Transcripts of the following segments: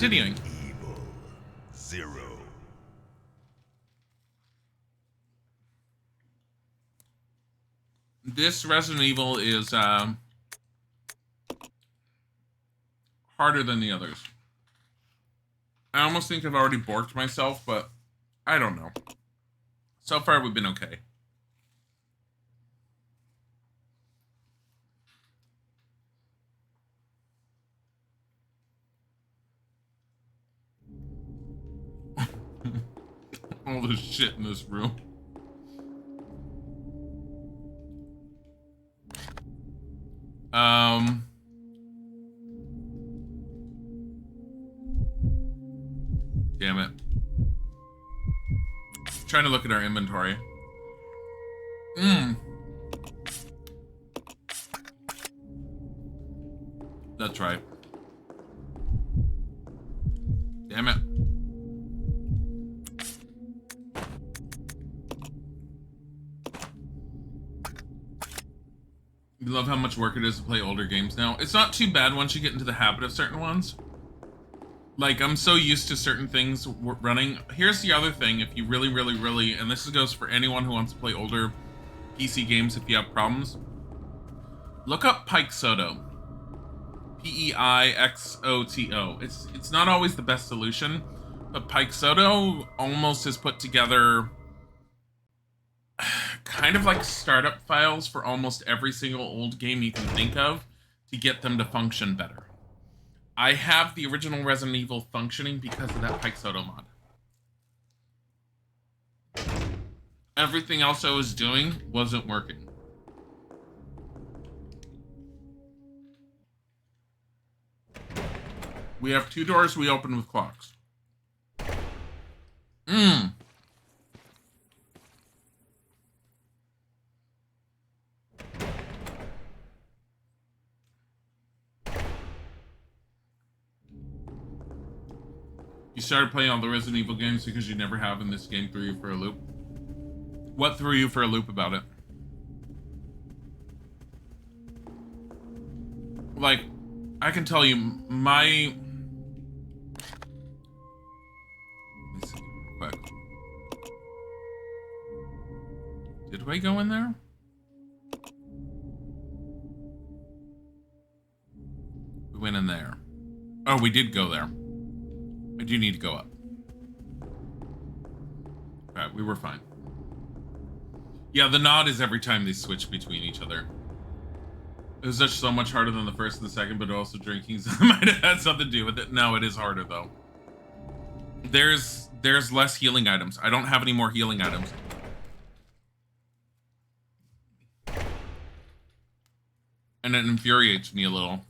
Continuing. Evil 0. This Resident Evil is harder than the others. I almost think I've already borked myself, but I don't know. So far, we've been okay. All this shit in this room. Damn it. Trying to look at our inventory. That's right. Damn it. You love how much work it is to play older games now. It's not too bad once you get into the habit of certain ones. Like, I'm so used to certain things running. Here's the other thing, if you really, and this goes for anyone who wants to play older PC games if you have problems. Look up Peixoto. P-E-I-X-O-T-O. It's not always the best solution, but Peixoto almost has put together kind of like startup files for almost every single old game you can think of to get them to function better. I have the original Resident Evil functioning because of that Peixoto mod. Everything else I was doing wasn't working. We have 2 doors we open with clocks. You started playing all the Resident Evil games because you never have, and this game threw you for a loop. What threw you for a loop about it? Like, I can tell you, my... Let me see real quick. Did we go in there? We went in there. Oh, we did go there. I do need to go up. Alright, we were fine. Yeah, the nod is every time they switch between each other. It was just so much harder than the first and the second, but also drinking might have had something to do with it. No, it is harder, though. There's less healing items. I don't have any more healing items. And it infuriates me a little.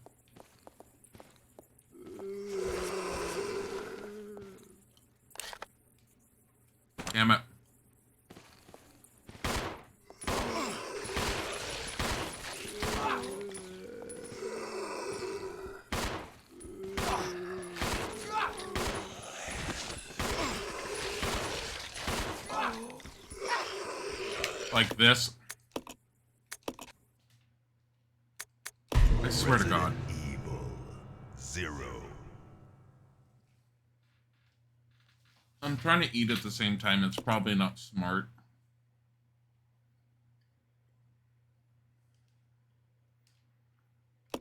Damn it. Like this. I swear to God. Evil 0. I'm trying to eat at the same time. It's probably not smart.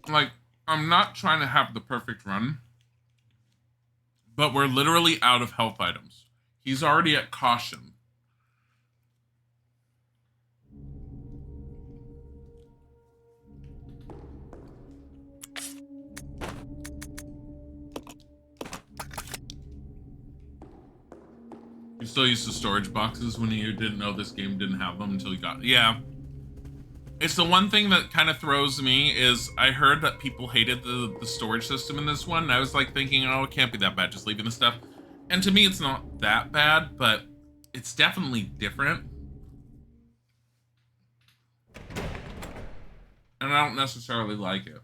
Like, I'm not trying to have the perfect run, but we're literally out of health items. He's already at caution. You still used to storage boxes when you didn't know this game didn't have them until you got... Yeah. It's the one thing that kind of throws me is I heard that people hated the storage system in this one. And I was like thinking, oh, it can't be that bad, just leaving the stuff. And to me, it's not that bad, but it's definitely different. And I don't necessarily like it.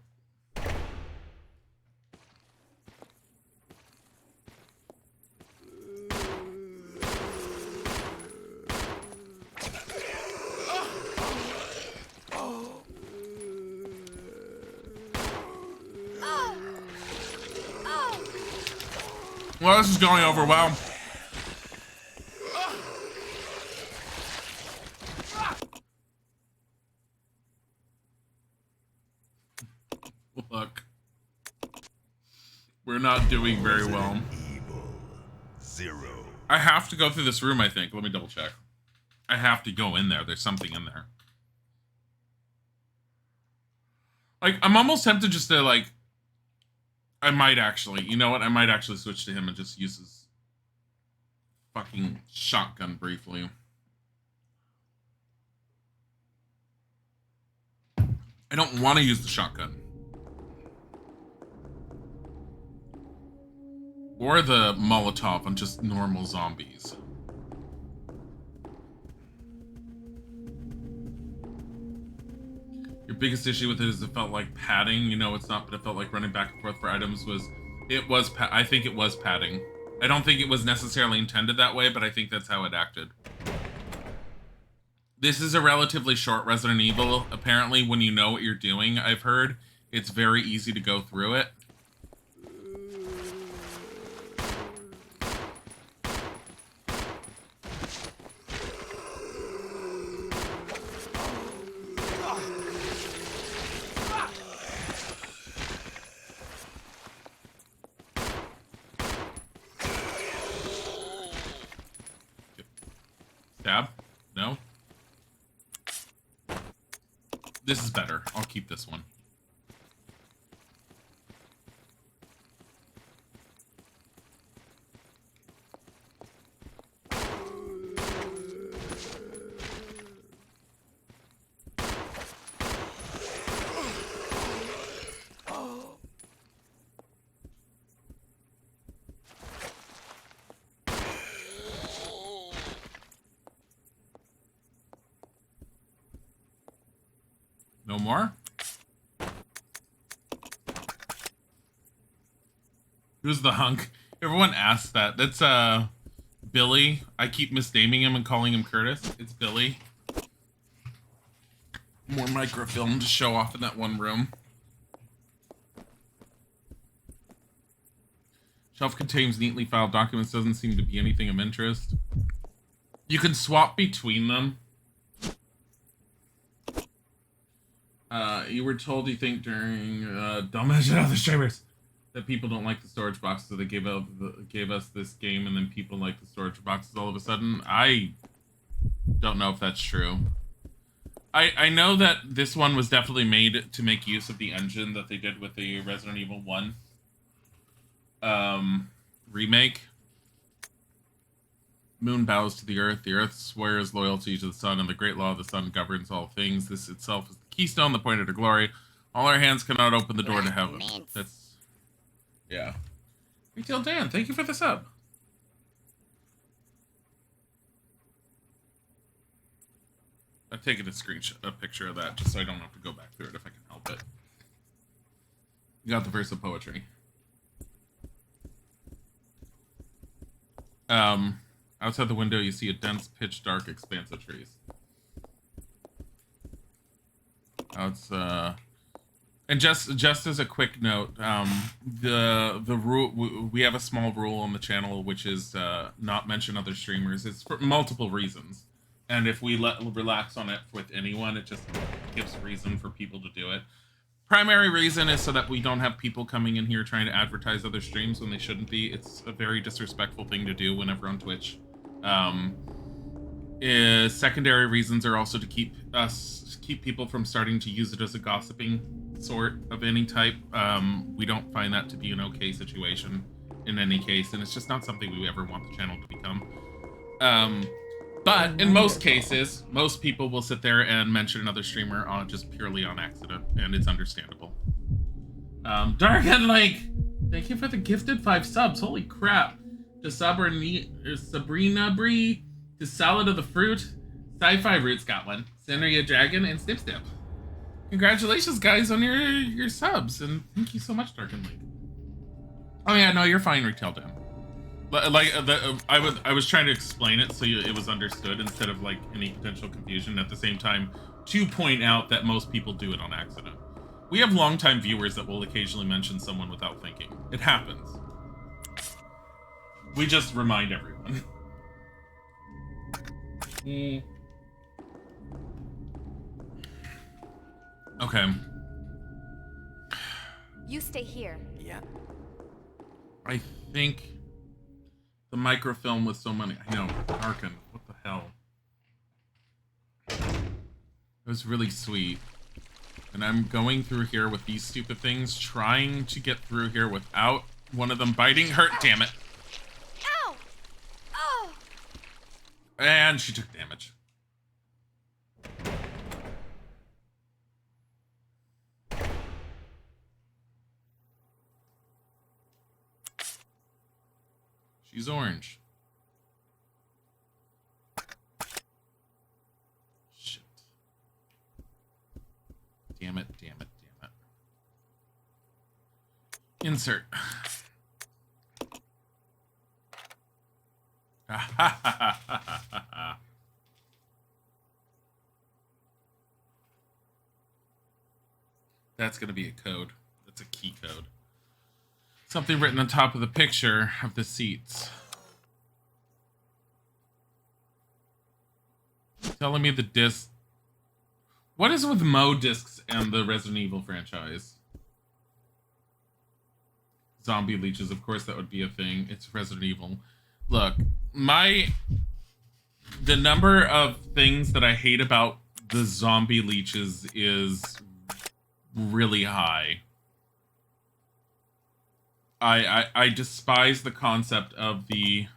Well, this is going over well. Look. We're not doing very well. Evil 0. I have to go through this room, I think. Let me double check. I have to go in there. There's something in there. Like, I'm almost tempted just to, like... I might actually. You know what? I might actually switch to him and just use his fucking shotgun briefly. I don't want to use the shotgun. Or the Molotov on just normal zombies. Your biggest issue with it is it felt like padding. You know, it's not, but it felt like running back and forth for items was... I think it was padding. I don't think it was necessarily intended that way, but I think that's how it acted. This is a relatively short Resident Evil. Apparently, when you know what you're doing, I've heard, it's very easy to go through it. Stab? No? This is better. I'll keep this one. No more? Who's the hunk? Everyone asks that. That's, Billy. I keep misnaming him and calling him Curtis. It's Billy. More microfilm to show off in that one room. Shelf contains neatly filed documents. Doesn't seem to be anything of interest. You can swap between them. You were told you think during don't mention other streamers that people don't like the storage boxes, so they gave us this game, and then people like the storage boxes all of a sudden. I don't know if that's true. I know that this one was definitely made to make use of the engine that they did with the Resident Evil 1 remake. Moon bows to the earth swears loyalty to the sun, and the great law of the sun governs all things. This itself is the keystone, the point of glory. All our hands cannot open the door to heaven. That's... yeah. Retail Dan, thank you for the sub. I've taken a picture of that, just so I don't have to go back through it if I can help it. You got the verse of poetry. Outside the window, you see a dense, pitch-dark expanse of trees. And just as a quick note, the rule, we have a small rule on the channel, which is not mention other streamers. It's for multiple reasons, and if we relax on it with anyone, it just gives reason for people to do it. Primary reason is so that we don't have people coming in here trying to advertise other streams when they shouldn't be. It's a very disrespectful thing to do whenever on Twitch. Secondary reasons are also to keep people from starting to use it as a gossiping sort of any type. We don't find that to be an okay situation in any case, and it's just not something we ever want the channel to become. But in most cases, most people will sit there and mention another streamer on just purely on accident, and it's understandable. Dark and Lake, thank you for the gifted 5 subs. Holy crap. To Sabrina Bree, to Salad of the Fruit, Sci-Fi Roots got one, Cineria Dragon, and Snip Snip. Congratulations, guys, on your subs, and thank you so much, Dark and Lake. Oh yeah, no, you're fine, Retail Dan. Like I was trying to explain it so it was understood instead of like any potential confusion. At the same time, to point out that most people do it on accident. We have longtime viewers that will occasionally mention someone without thinking. It happens. We just remind everyone. Okay. You stay here. Yeah. I think the microfilm with so many. I know, darkened. What the hell? It was really sweet. And I'm going through here with these stupid things, trying to get through here without one of them biting her. Damn it. Ow! Oh! And she took damage. She's orange. Shit. Damn it, damn it, damn it. Insert. That's gonna be a code. That's a key code. Something written on top of the picture of the seats. Telling me the disc. What is with Mo discs and the Resident Evil franchise? Zombie leeches, of course that would be a thing. It's Resident Evil. Look, the number of things that I hate about the zombie leeches is really high. I despise the concept of the...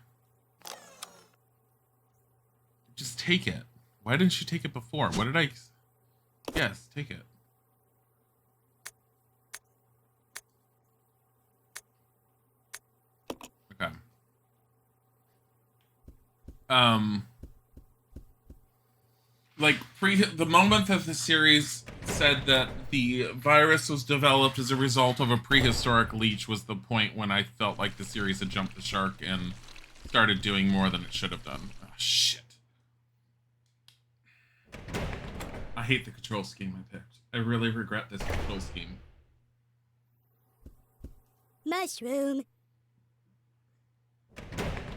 Just take it. Why didn't you take it before? What did I... Yes, take it. Okay. Like, the moment that the series said that the virus was developed as a result of a prehistoric leech was the point when I felt like the series had jumped the shark and started doing more than it should have done. Oh, shit. I hate the control scheme I picked. I really regret this control scheme. Mushroom.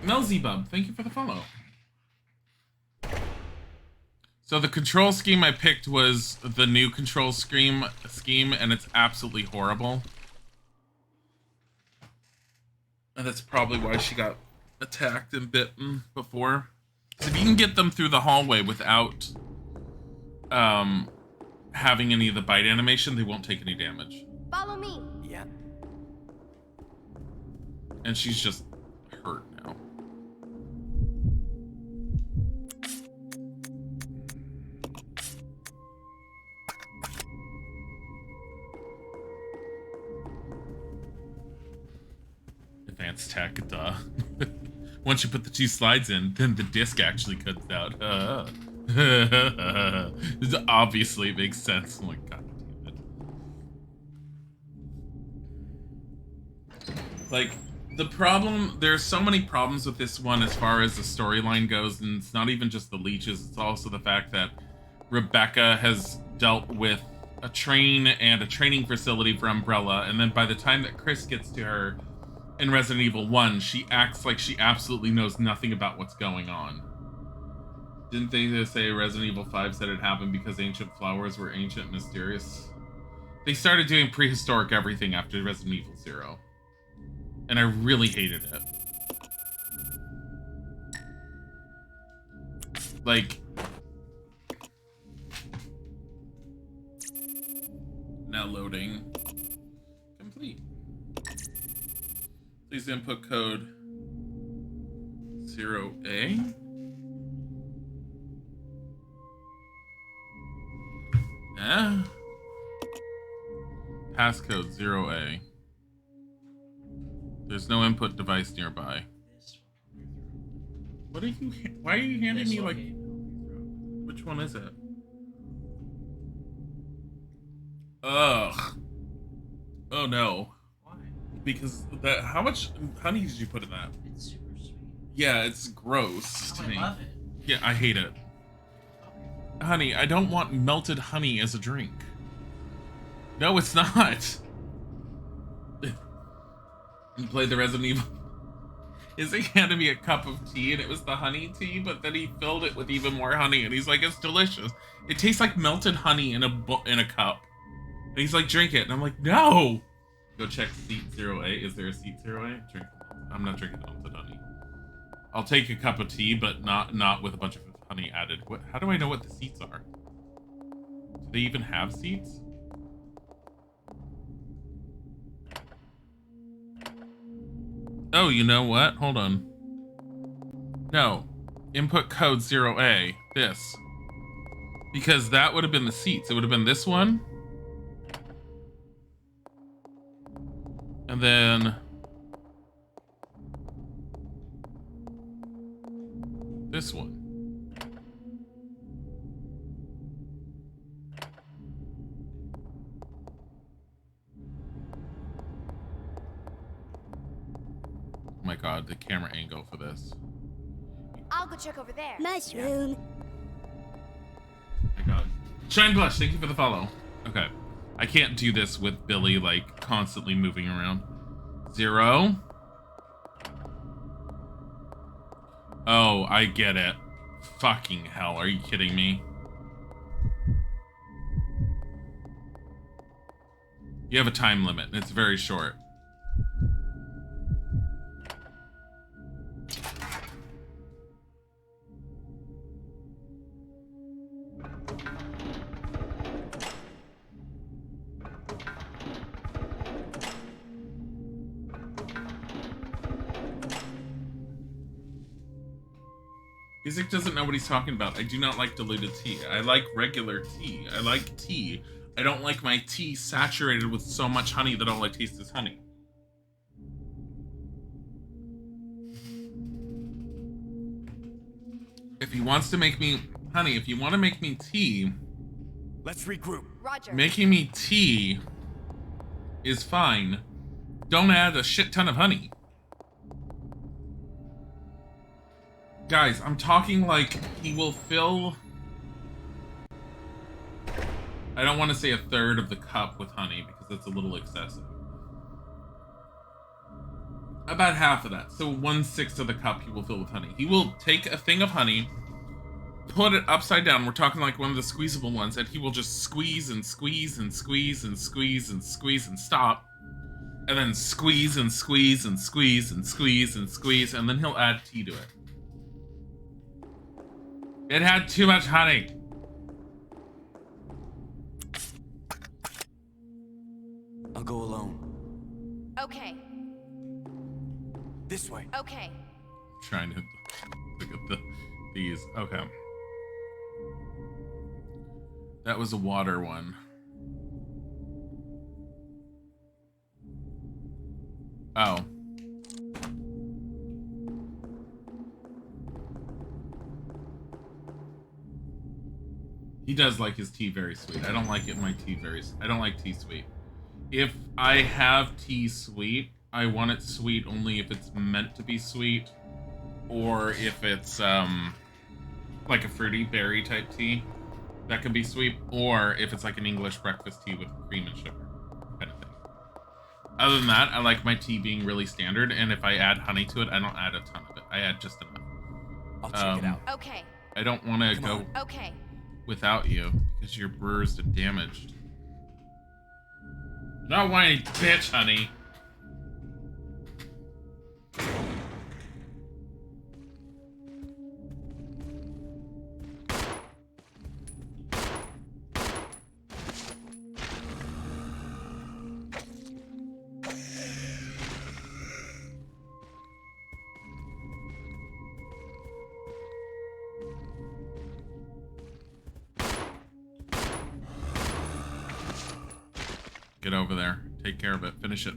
Melzybub, thank you for the follow. So the control scheme I picked was the new control scheme, and it's absolutely horrible. And that's probably why she got attacked and bitten before. So if you can get them through the hallway without having any of the bite animation, they won't take any damage. Follow me. Yeah. And she's just hurt now. Advanced tech, duh. Once you put the two slides in, then the disc actually cuts out. This obviously makes sense. Oh my god damn it. Like, the problem, there's so many problems with this one as far as the storyline goes, and it's not even just the leeches, it's also the fact that Rebecca has dealt with a train and a training facility for Umbrella, and then by the time that Chris gets to her in Resident Evil 1, she acts like she absolutely knows nothing about what's going on. Didn't they say Resident Evil 5 said it happened because ancient flowers were ancient and mysterious? They started doing prehistoric everything after Resident Evil 0. And I really hated it. Like... Now loading. Complete. Please input code 0A. Yeah. Passcode 0A. There's no input device nearby. What are you? Why are you handing me like? Which one is it? Ugh. Oh no. Why? Because that. How much honey did you put in that? It's super sweet. Yeah, it's gross Oh, to me. I love it. Yeah, I hate it. Honey, I don't want melted honey as a drink. No, it's not. You play the Resident Evil. Izzy handed me a cup of tea and it was the honey tea, but then he filled it with even more honey and he's like, it's delicious. It tastes like melted honey in a cup. And he's like, drink it. And I'm like, no. Go check seat 0A. Is there a seat 0A? Drink. I'm not drinking melted honey. I'll take a cup of tea, but not with a bunch of honey added. What? How do I know what the seats are? Do they even have seats? Oh, you know what? Hold on. No. Input code 0A. This. Because that would have been the seats. It would have been this one. And then this one. Oh my god, the camera angle for this. I'll go check over there. Oh Mushroom. my god. Shine Blush, thank you for the follow. Okay. I can't do this with Billy, like, constantly moving around. 0. Oh, I get it. Fucking hell, are you kidding me? You have a time limit, and it's very short. Isaac doesn't know what he's talking about. I do not like diluted tea. I like regular tea. I like tea. I don't like my tea saturated with so much honey that all I taste is honey. If he wants to make me... Honey, if you want to make me tea... Let's regroup. Roger. Making me tea is fine. Don't add a shit ton of honey. Guys, I'm talking like he will fill... I don't want to say a third of the cup with honey because that's a little excessive. About half of that. So 1/6 of the cup he will fill with honey. He will take a thing of honey, put it upside down. We're talking like one of the squeezable ones, and he will just squeeze and squeeze and squeeze and squeeze and squeeze and stop. And then squeeze and squeeze and squeeze and squeeze and squeeze, and then he'll add tea to it. It had too much honey. I'll go alone. Okay. This way. Okay. Trying to look at these. Okay. That was a water one. Oh. He does like his tea very sweet. I don't like it my tea I don't like tea sweet. If I have tea sweet, I want it sweet only if it's meant to be sweet, or if it's like a fruity berry type tea that can be sweet, or if it's like an English breakfast tea with cream and sugar kind of thing. Other than that, I like my tea being really standard, and if I add honey to it, I don't add a ton of it. I add just enough. I'll check it out. Okay. I don't want to go Okay. without you because you're bruised and damaged. Not whiny bitch, honey. Get over there. Take care of it. Finish it.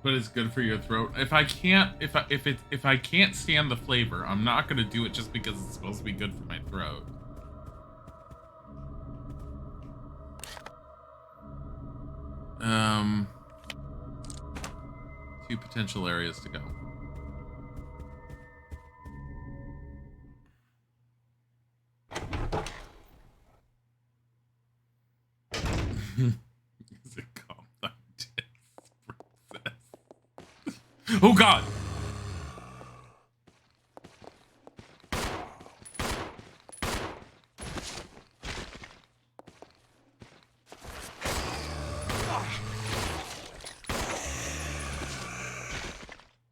But it's good for your throat. If I can't stand the flavor, I'm not gonna do it just because it's supposed to be good for my throat. 2 potential areas to go. Is it called the Princess? Oh God!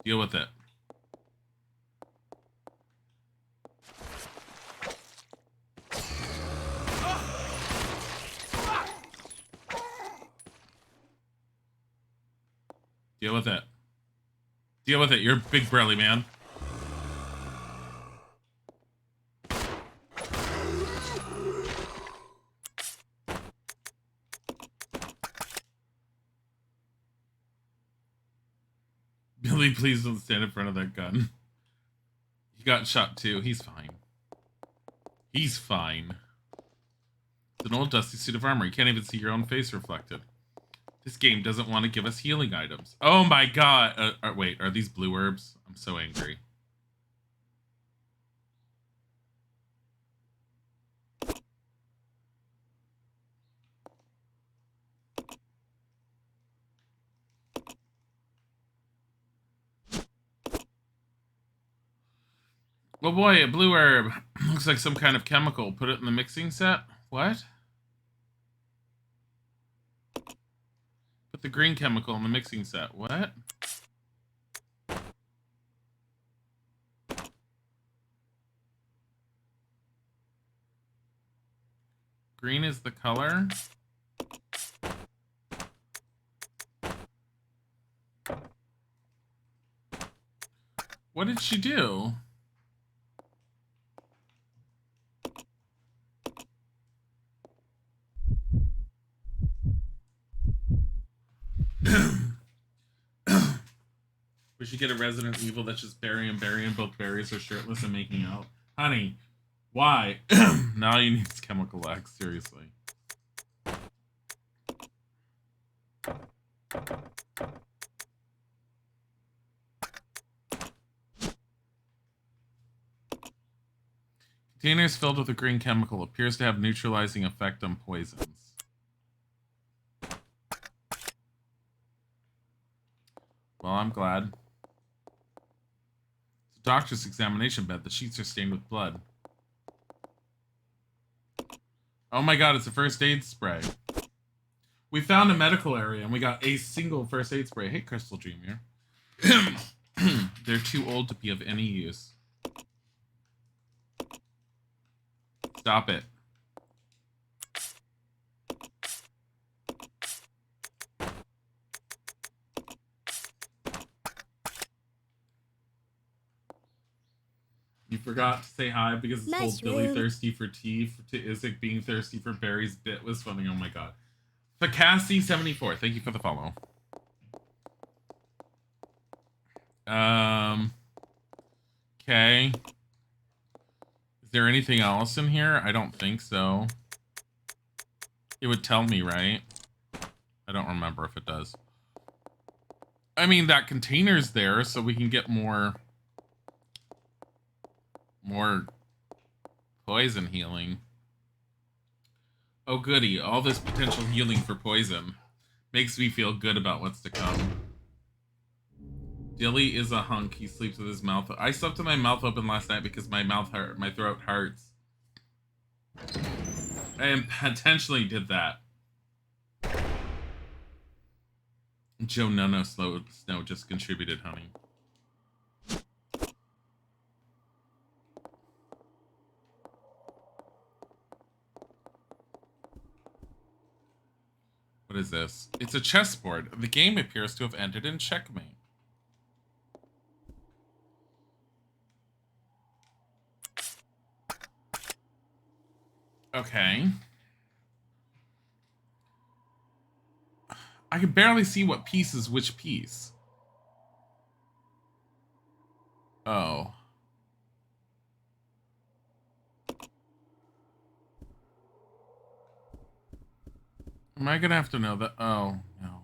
Deal with it. Deal with it. Deal with it. You're a big burly man. Billy, please don't stand in front of that gun. He got shot too. He's fine. He's fine. It's an old dusty suit of armor. You can't even see your own face reflected. This game doesn't want to give us healing items. Oh my God. Wait, are these blue herbs? I'm so angry. Oh boy, a blue herb. Looks like some kind of chemical. Put it in the mixing set? What? Put the green chemical in the mixing set. What? Green is the color? What did she do? We should get a Resident Evil that's just Barry and both berries are shirtless and making out. Honey, why? Now you need Chemical X, seriously. Containers filled with a green chemical appears to have neutralizing effect on poisons. Well, I'm glad. It's a doctor's examination bed. The sheets are stained with blood. Oh my God, it's a first aid spray. We found a medical area and we got a single first aid spray. Hey, Crystal Dreamer. They're too old to be of any use. Stop it. You forgot to say hi because this whole Dilly thirsty for tea to Isaac being thirsty for berries bit was funny. Oh my God. Fakasi74, thank you for the follow. Okay. Is there anything else in here? I don't think so. It would tell me, right? I don't remember if it does. I mean, that container's there, so we can get more poison healing. Oh goody, all this potential healing for poison makes me feel good about what's to come. Dilly is a hunk. He sleeps with his mouth. I slept with my mouth open last night because my mouth hurt. My throat hurts. I potentially did that. Joe Nono Snow just contributed, honey. What is this? It's a chessboard. The game appears to have ended in checkmate. Okay. I can barely see what piece is which piece. Oh. Am I gonna have to know that? Oh, no.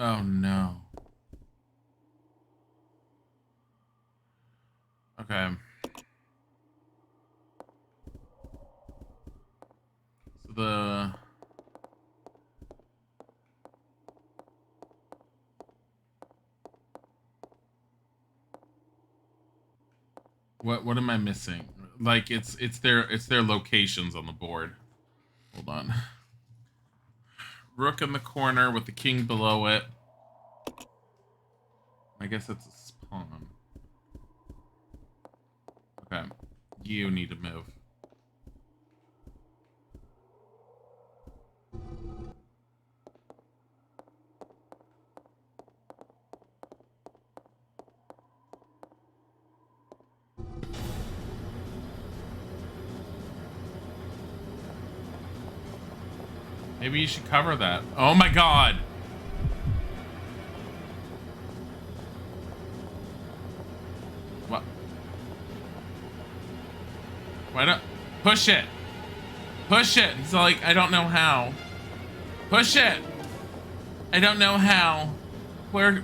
Oh no. Okay. So the... What am I missing? Like it's their locations on the board. Hold on. Rook in the corner with the king below it. I guess that's a spawn. Okay. You need to move. Maybe you should cover that. Oh my god! What? Why not? Push it! Push it! He's like, I don't know how. Push it! I don't know how. Where?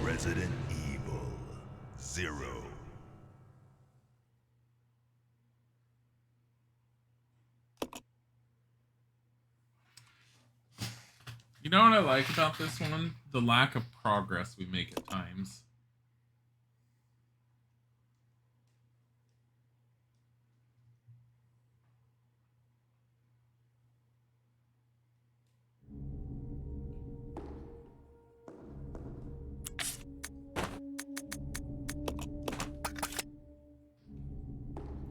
Resident Evil 0. You know what I like about this one? The lack of progress we make at times.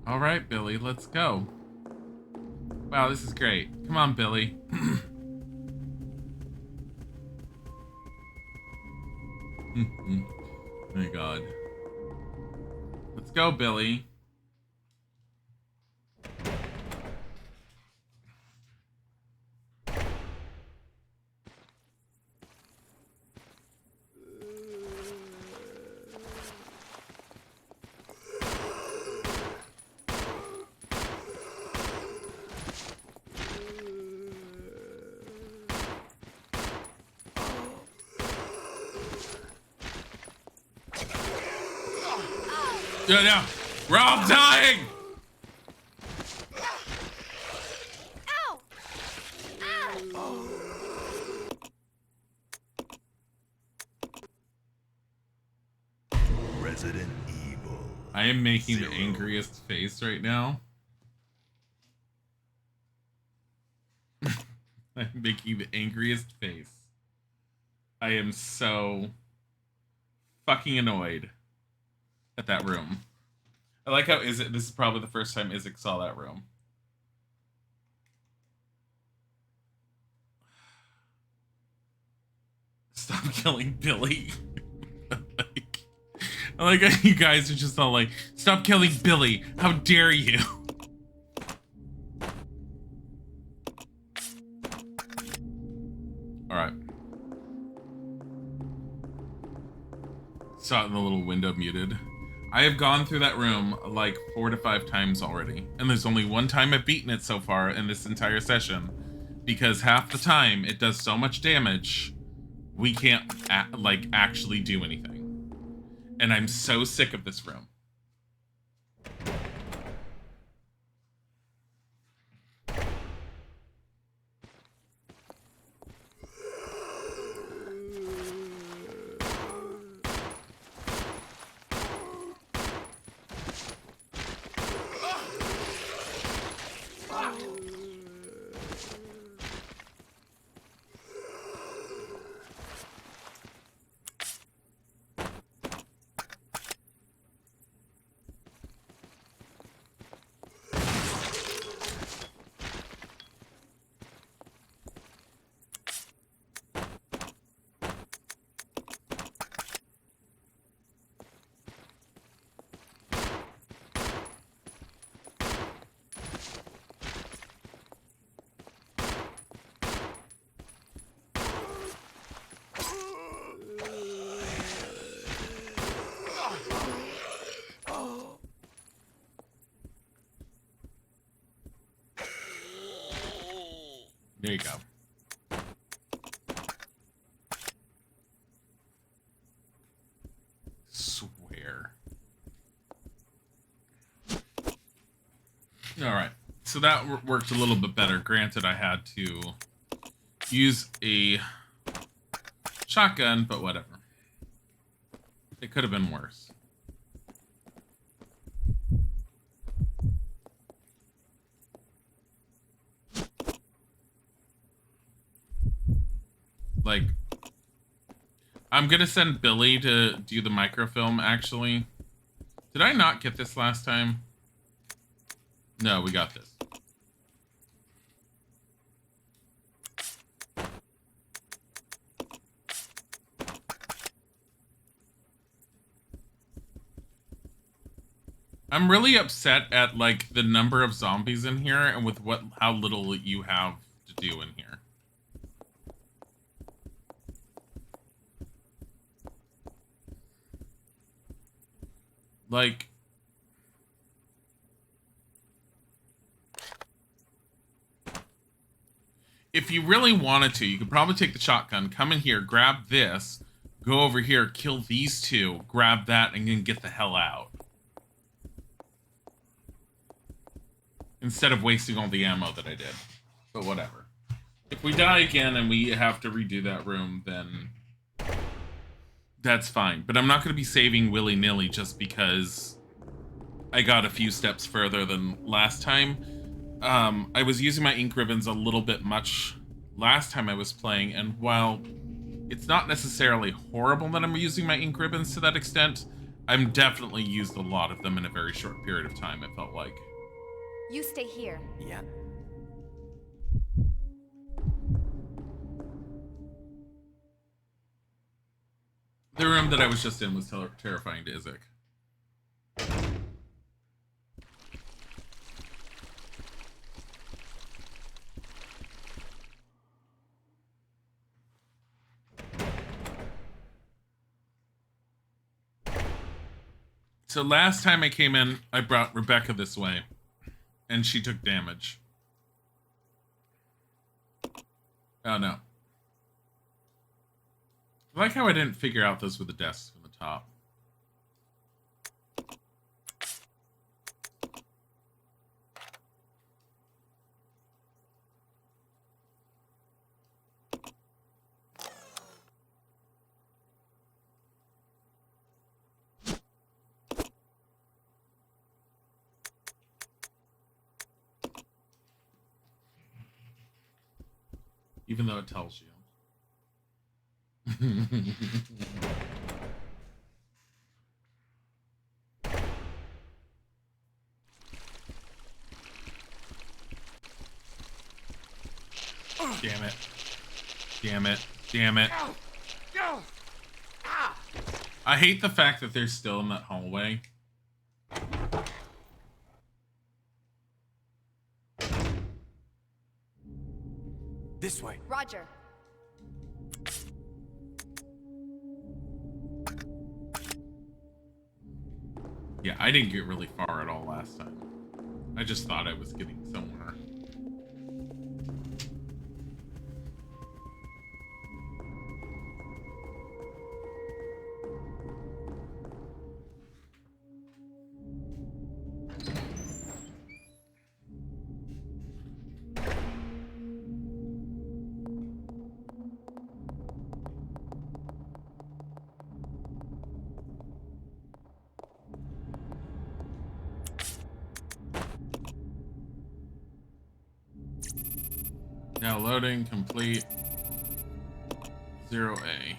All right, Billy, let's go. Wow, this is great. Come on, Billy. Oh my god. Let's go, Billy. Yeah, we're all dying! Ow! Ow! Resident Evil. I am making 0. the angriest face right now. I'm making the angriest face. I am so fucking annoyed at that room. I like how this is probably the first time Isaac saw that room. Stop killing Billy. I like how you guys are just all like, stop killing Billy. How dare you? Alright. Saw it in the little window muted. I have gone through that room like 4 to 5 times already. And there's only one time I've beaten it so far in this entire session. Because half the time it does so much damage, we can't actually do anything. And I'm so sick of this room. There you go. Swear. All right. So that worked a little bit better. Granted, I had to use a shotgun, but whatever. It could have been worse. Like, I'm gonna send Billy to do the microfilm, actually. Did I not get this last time? No, we got this. I'm really upset at, like, the number of zombies in here and with how little you have to do in here. Like, if you really wanted to, you could probably take the shotgun, come in here, grab this, go over here, kill these two, grab that, and then get the hell out. Instead of wasting all the ammo that I did. But whatever. If we die again and we have to redo that room, then that's fine. But I'm not going to be saving willy-nilly just because I got a few steps further than last time. I was using my ink ribbons a little bit much last time I was playing, and while it's not necessarily horrible that I'm using my ink ribbons to that extent, I'm definitely used a lot of them in a very short period of time, it felt like. You stay here. Yeah. The room that I was just in was terrifying to Isaac. So last time I came in, I brought Rebecca this way, and she took damage. Oh no. I like how I didn't figure out those with the desks from the top. Even though it tells you. Damn it. Damn it. Damn it. I hate the fact that they're still in that hallway. This way. Roger. Yeah, I didn't get really far at all last time. I just thought I was getting somewhere. Now loading complete. 0A.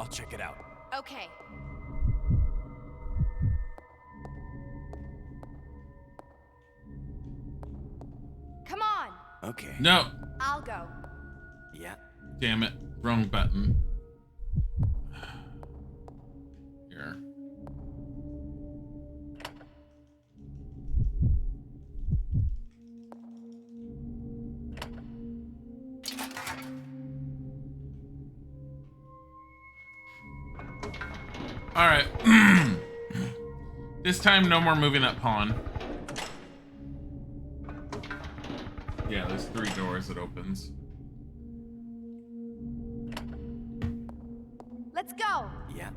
I'll check it out. Okay. Come on. Okay. No! I'll go. Yeah. Damn it. Wrong button. Here. All right. This time, no more moving that pawn. Yeah, there's 3 doors it opens. Let's go. Yeah.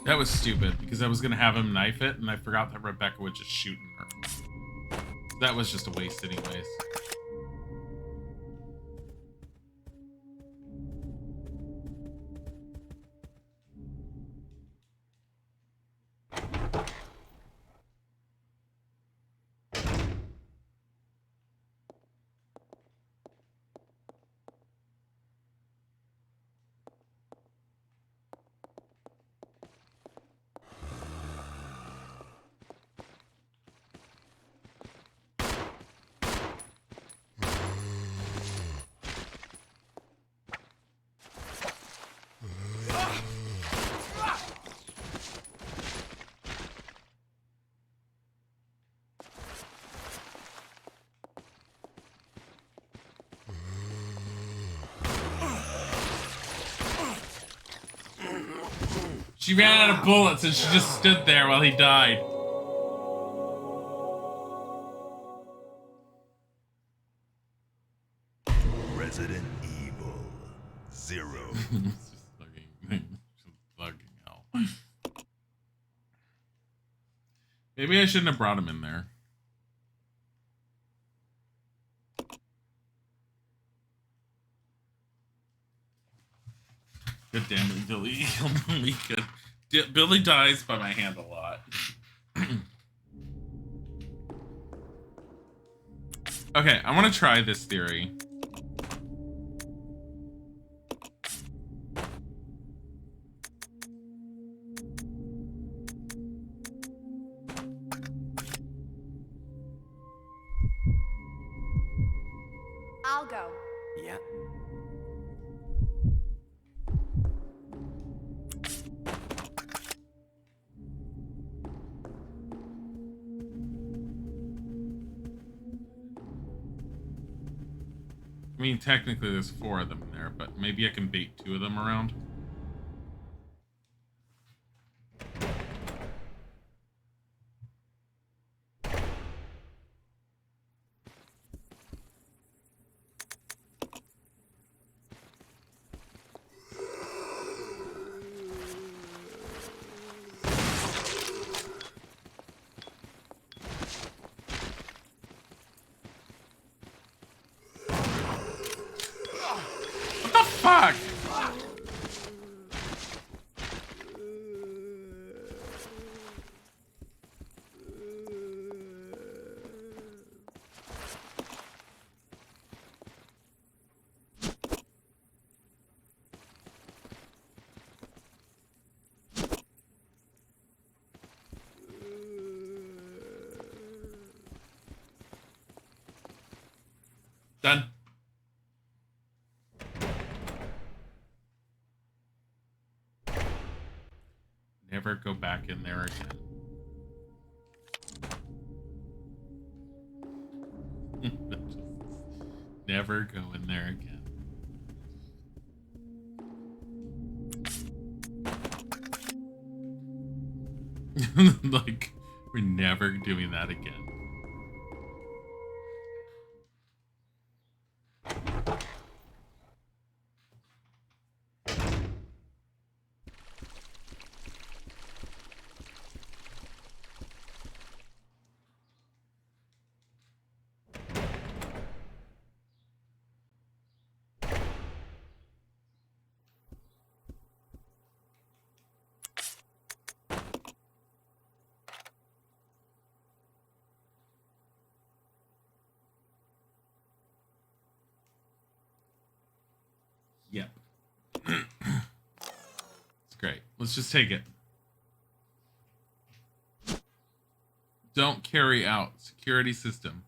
That was stupid, because I was going to have him knife it, and I forgot that Rebecca would just shoot her. That was just a waste anyways. She ran out of bullets and she just stood there while he died. Resident Evil 0. Just fucking hell. Maybe I shouldn't have brought him in there. God damn it, Dilly. Billy dies by my hand a lot. Okay, I want to try this theory. I'll go. Yeah. I mean, technically there's 4 of them in there, but maybe I can bait 2 of them around. Fuck! Done. Never go back in there again. Never go in there again. Like, we're never doing that again. Let's just take it. Don't carry out. Security system.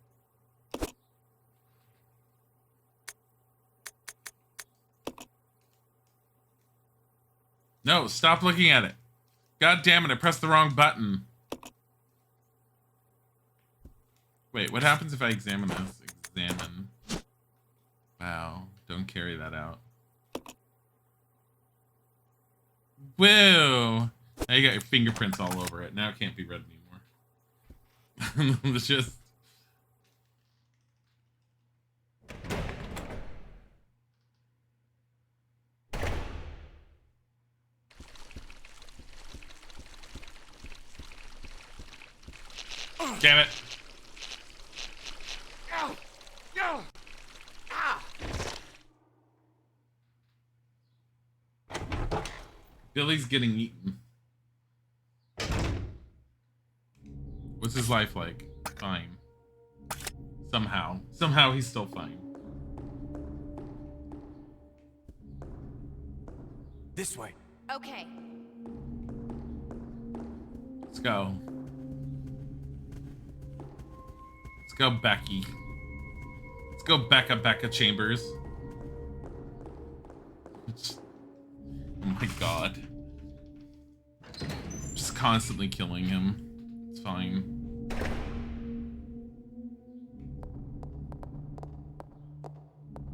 No, stop looking at it. God damn it, I pressed the wrong button. Wait, what happens if I examine this? Examine. Wow, don't carry that out. Whoa! Now you got your fingerprints all over it. Now it can't be read anymore. It's just... Damn it. Ow! Ow! Ah! Billy's getting eaten. What's his life like? Fine. Somehow. Somehow he's still fine. This way. Okay. Let's go. Let's go, Becky. Let's go, Becca Chambers. Oh my god. Just constantly killing him. It's fine.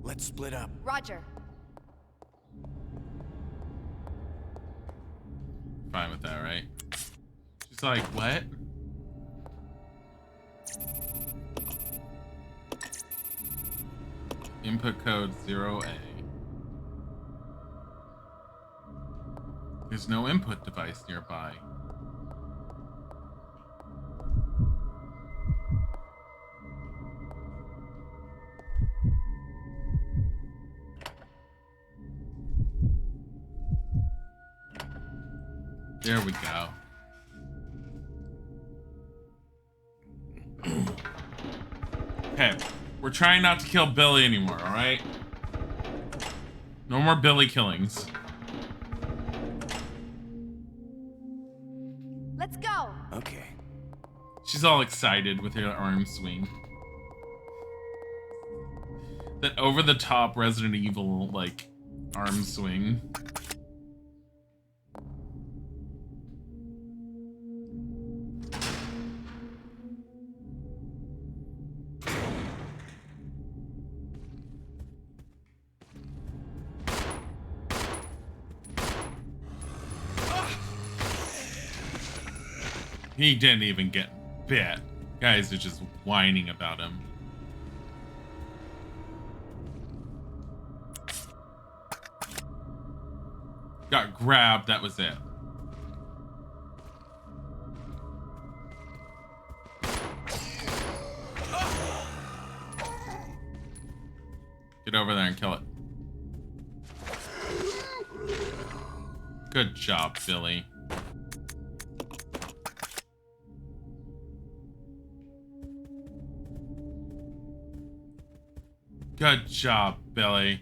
Let's split up. Roger. Fine with that, right? She's like, what? Input code 0A. There's no input device nearby. There we go. Okay, we're trying not to kill Billy anymore, alright? No more Billy killings. Let's go. Okay. She's all excited with her arm swing. That over-the-top Resident Evil, like, arm swing. He didn't even get bit. Guys are just whining about him. Got grabbed, that was it. Get over there and kill it. Good job, Billy. Good job, Billy.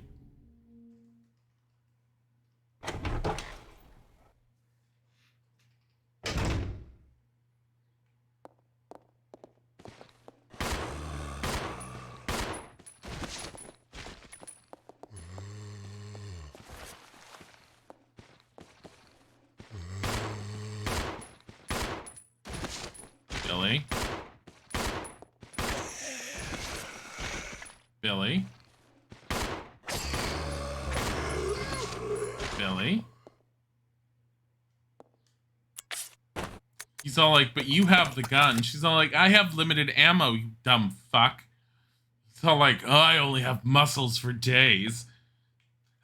Billy. Billy. Billy. He's all like, but you have the gun. She's all like, I have limited ammo, you dumb fuck. He's all like, oh, I only have muscles for days.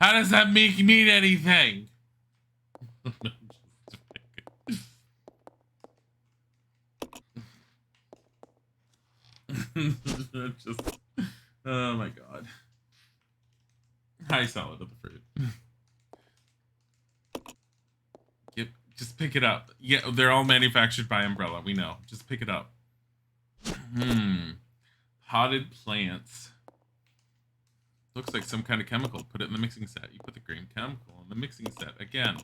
How does that mean anything? Just, oh my god. High solid of the fruit. Just pick it up. Yeah, they're all manufactured by Umbrella. We know. Just pick it up. Potted plants. Looks like some kind of chemical. Put it in the mixing set. You put the green chemical in the mixing set again.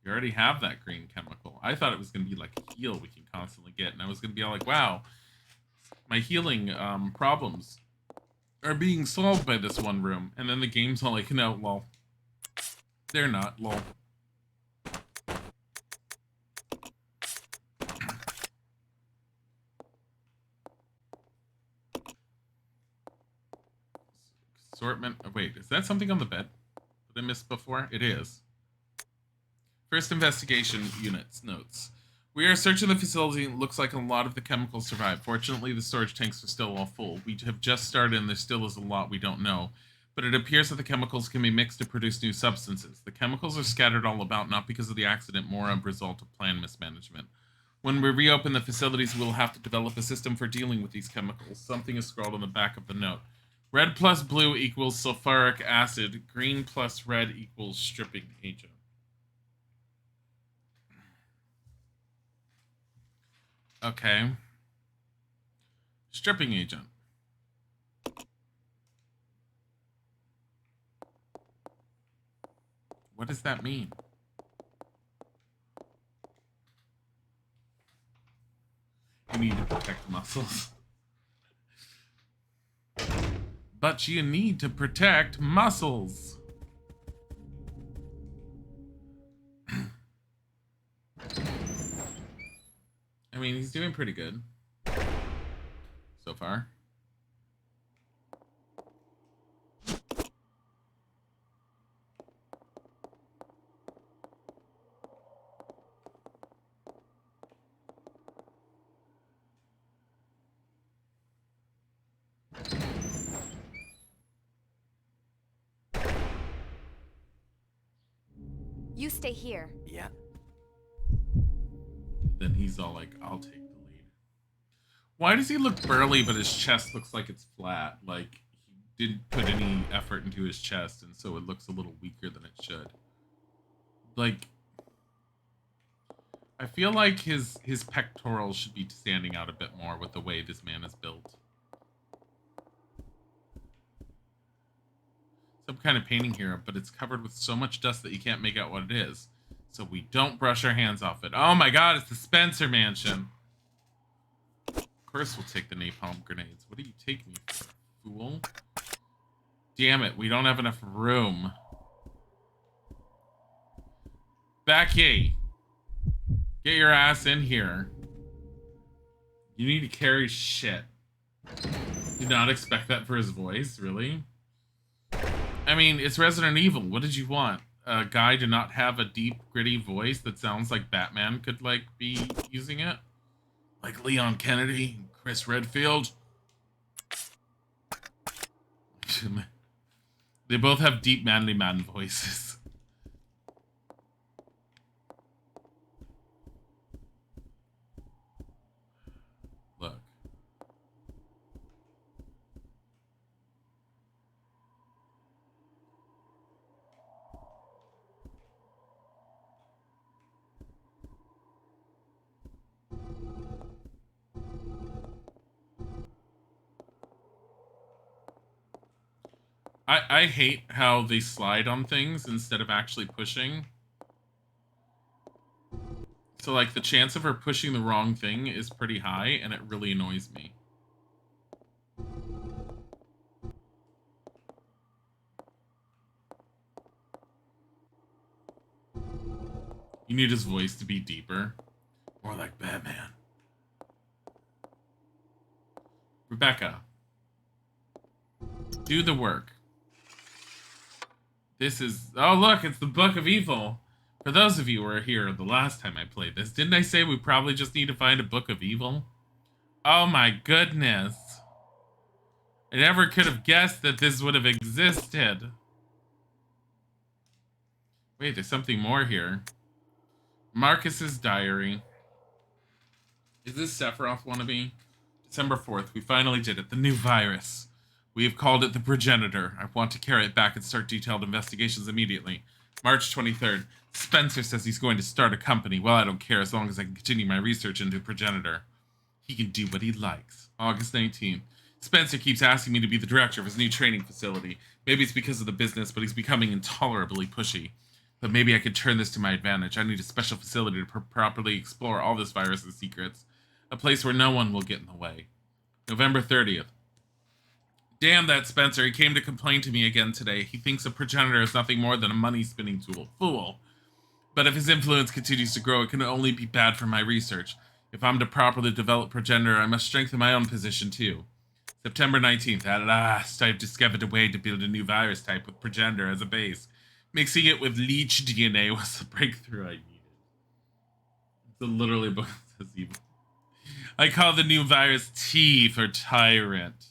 You already have that green chemical. I thought it was going to be like a heal we can constantly get, and I was going to be all like, wow, my healing problems are being solved by this one room. And then the game's all like, no, lol. They're not, lol. Assortment. Oh, wait, is that something on the bed that I missed before? It is. First investigation units notes. We are searching the facility and it looks like a lot of the chemicals survived. Fortunately, the storage tanks are still all full. We have just started and there still is a lot we don't know. But it appears that the chemicals can be mixed to produce new substances. The chemicals are scattered all about, not because of the accident, more a result of plan mismanagement. When we reopen the facilities, we'll have to develop a system for dealing with these chemicals. Something is scrawled on the back of the note. Red plus blue equals sulfuric acid. Green plus red equals stripping agent. Okay. Stripping agent. What does that mean? You need to protect muscles. But you need to protect muscles. I mean, he's doing pretty good so far. You stay here. Yeah. Then he's all like, I'll take the lead. Why does he look burly, but his chest looks like it's flat? Like, he didn't put any effort into his chest, and so it looks a little weaker than it should. Like, I feel like his pectorals should be standing out a bit more with the way this man is built. Some kind of painting here, but it's covered with so much dust that you can't make out what it is. So we don't brush our hands off it. Oh my god, it's the Spencer mansion. Of course we'll take the napalm grenades. What do you take me for, fool? Damn it, we don't have enough room. Becky! Get your ass in here. You need to carry shit. Did not expect that for his voice, really? I mean, it's Resident Evil. What did you want? A guy to not have a deep, gritty voice that sounds like Batman could, like, be using it? Like Leon Kennedy and Chris Redfield? They both have deep, manly man voices. Look. I hate how they slide on things instead of actually pushing. So, like, the chance of her pushing the wrong thing is pretty high, and it really annoys me. You need his voice to be deeper. More like Batman. Rebecca. Do the work. This is... Oh, look, it's the Book of Evil. For those of you who were here the last time I played this, didn't I say we probably just need to find a Book of Evil? Oh my goodness. I never could have guessed that this would have existed. Wait, there's something more here. Marcus's diary. Is this Sephiroth wannabe? December 4th, we finally did it. The new virus. We have called it the Progenitor. I want to carry it back and start detailed investigations immediately. March 23rd. Spencer says he's going to start a company. Well, I don't care as long as I can continue my research into Progenitor. He can do what he likes. August 19th. Spencer keeps asking me to be the director of his new training facility. Maybe it's because of the business, but he's becoming intolerably pushy. But maybe I could turn this to my advantage. I need a special facility to properly explore all this virus's secrets. A place where no one will get in the way. November 30th. Damn that Spencer. He came to complain to me again today. He thinks a progenitor is nothing more than a money-spinning tool. Fool. But if his influence continues to grow, it can only be bad for my research. If I'm to properly develop progenitor, I must strengthen my own position too. September 19th. At last, I've discovered a way to build a new virus type with progenitor as a base. Mixing it with leech DNA was the breakthrough I needed. It's literally a book that says evil. I call the new virus T for Tyrant.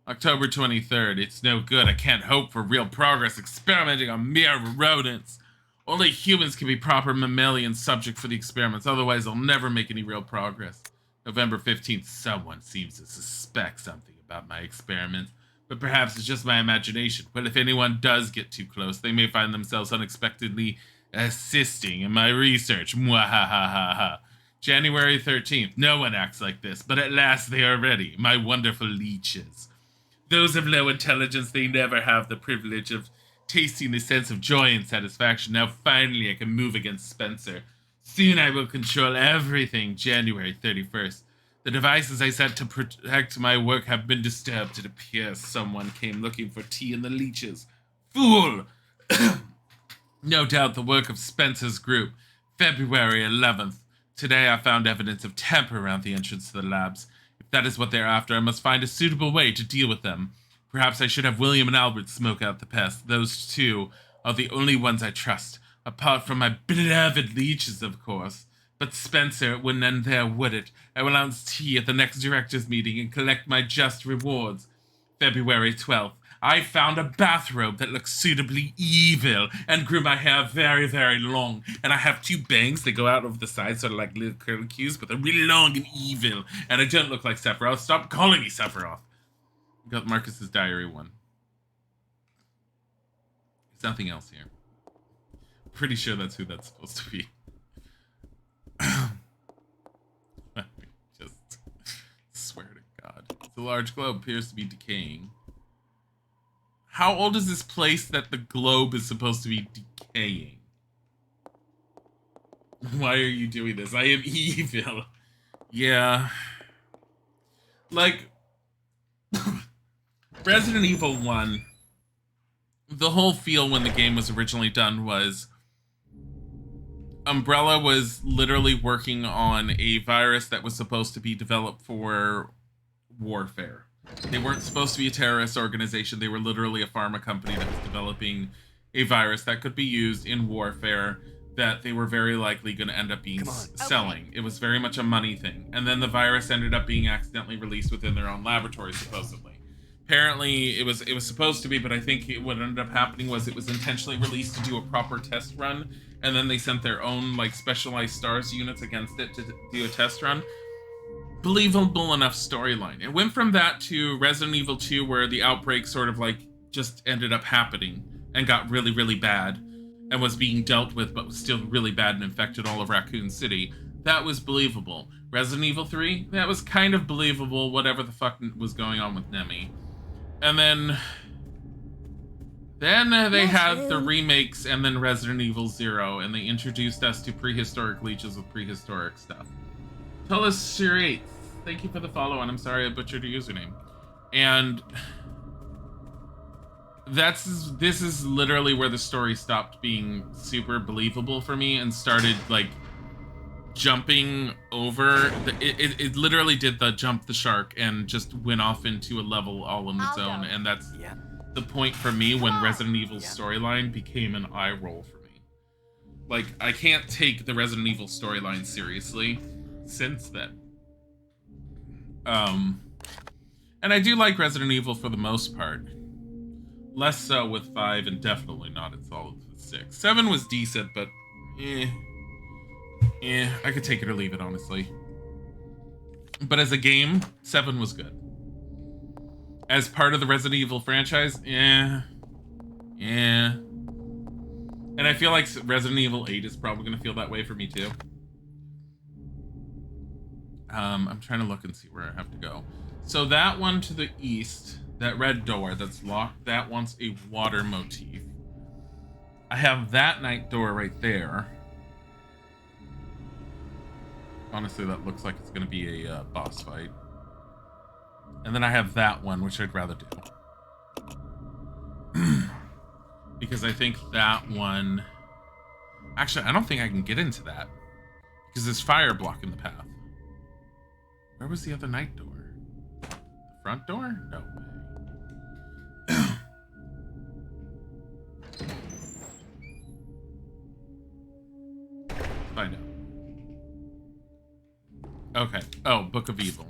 October 23rd. It's no good. I can't hope for real progress experimenting on mere rodents. Only humans can be proper mammalian subject for the experiments, otherwise I'll never make any real progress. November 15th. Someone seems to suspect something about my experiments, but perhaps it's just my imagination. But if anyone does get too close, they may find themselves unexpectedly assisting in my research. Mwahahaha. January 13th. No one acts like this, but at last they are ready, my wonderful leeches. Those of low intelligence, they never have the privilege of tasting the sense of joy and satisfaction. Now finally I can move against Spencer. Soon I will control everything. January 31st. The devices I set to protect my work have been disturbed. It appears someone came looking for tea in the leeches. Fool! No doubt the work of Spencer's group. February 11th. Today I found evidence of tamper around the entrance to the labs. If that is what they're after, I must find a suitable way to deal with them. Perhaps I should have William and Albert smoke out the pest. Those two are the only ones I trust. Apart from my beloved leeches, of course. But Spencer wouldn't end there, would it? I will announce tea at the next director's meeting and collect my just rewards. February 12th. I found a bathrobe that looks suitably evil and grew my hair very, very long. And I have two bangs that go out over the sides, sort of like little curlicues, but they're really long and evil. And I don't look like Sephiroth. Stop calling me Sephiroth. Got Marcus's diary one. There's nothing else here. Pretty sure that's who that's supposed to be. Just swear to God. The large globe appears to be decaying. How old is this place that the globe is supposed to be decaying? Why are you doing this? I am evil. Yeah. Like, Resident Evil 1, the whole feel when the game was originally done was Umbrella was literally working on a virus that was supposed to be developed for warfare. They weren't supposed to be a terrorist organization. They were literally a pharma company that was developing a virus that could be used in warfare that they were very likely going to end up being selling. It was very much a money thing. And then the virus ended up being accidentally released within their own laboratory, supposedly. Apparently, it was supposed to be, but I think what ended up happening was it was intentionally released to do a proper test run, and then they sent their own like specialized STARS units against it to do a test run. Believable enough storyline. It went from that to Resident Evil 2, where the outbreak sort of like just ended up happening and got really, really bad and was being dealt with, but was still really bad and infected all of Raccoon City. That was believable. Resident Evil 3, that was kind of believable, whatever the fuck was going on with Nemi. And then they had the remakes and then Resident Evil 0, and they introduced us to prehistoric leeches with prehistoric stuff. Tullis Shirates, thank you for the follow, and I'm sorry I butchered your username. And this is literally where the story stopped being super believable for me and started like jumping over. It literally did the jump the shark and just went off into a level all on its own. And that's the point for me when Resident Evil's storyline became an eye roll for me. Like, I can't take the Resident Evil storyline seriously since then. And I do like Resident Evil for the most part. Less so with 5 and definitely not at solid with 6. 7 was decent, but I could take it or leave it, honestly. But as a game, 7 was good. As part of the Resident Evil franchise, yeah. And I feel like Resident Evil 8 is probably going to feel that way for me too. I'm trying to look and see where I have to go. So that one to the east, that red door that's locked, that wants a water motif. I have that night door right there. Honestly, that looks like it's going to be a boss fight. And then I have that one, which I'd rather do. Because I think that one... Actually, I don't think I can get into that. Because there's fire blocking the path. Where was the other night door? The front door? No way. Find out. Okay. Oh, Book of Evil.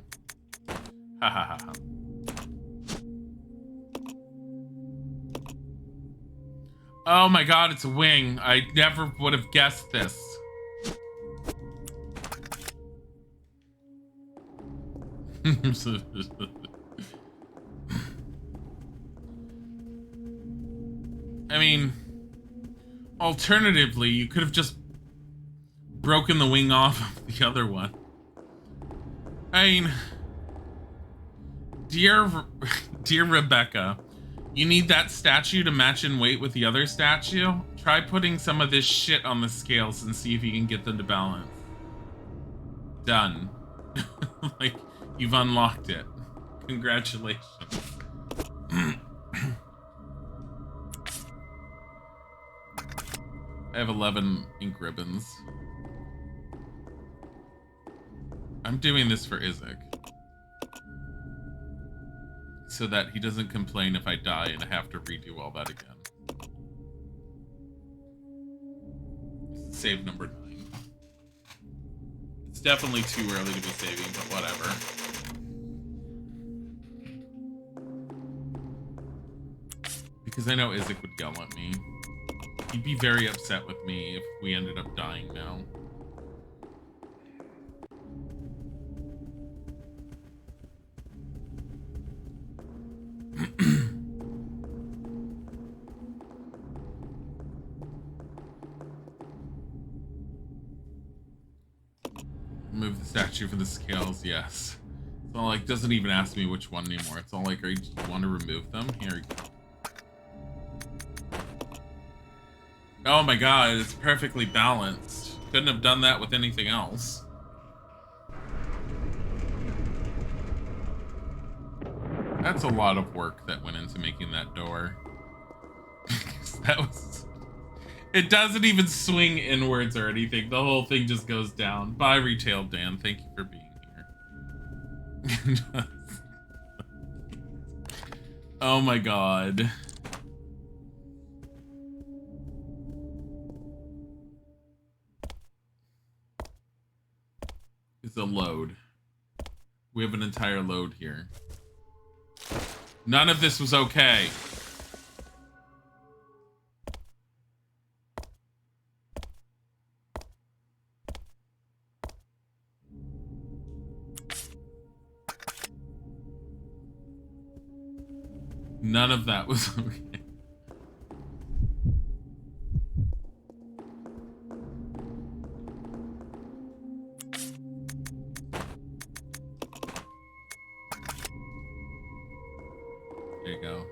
Ha ha ha ha. Oh my god, it's a wing. I never would have guessed this. I mean, alternatively, you could have just broken the wing off of the other one. I mean, dear Rebecca, you need that statue to match in weight with the other statue? Try putting some of this shit on the scales and see if you can get them to balance. Done. Like, you've unlocked it. Congratulations. I have 11 ink ribbons. I'm doing this for Isaac. So that he doesn't complain if I die and I have to redo all that again. Save number 9. It's definitely too early to be saving, but whatever. Because I know Isaac would yell at me. He'd be very upset with me if we ended up dying now. Move the statue for the scales, yes. It's all like, doesn't even ask me which one anymore. It's all like, do you want to remove them? Here we go. Oh my god, it's perfectly balanced. Couldn't have done that with anything else. That's a lot of work that went into making that door. That was... It doesn't even swing inwards or anything. The whole thing just goes down. Bye, Retail Dan. Thank you for being here. Oh my god. It's a load. We have an entire load here. None of this was okay. None of that was okay. There you go.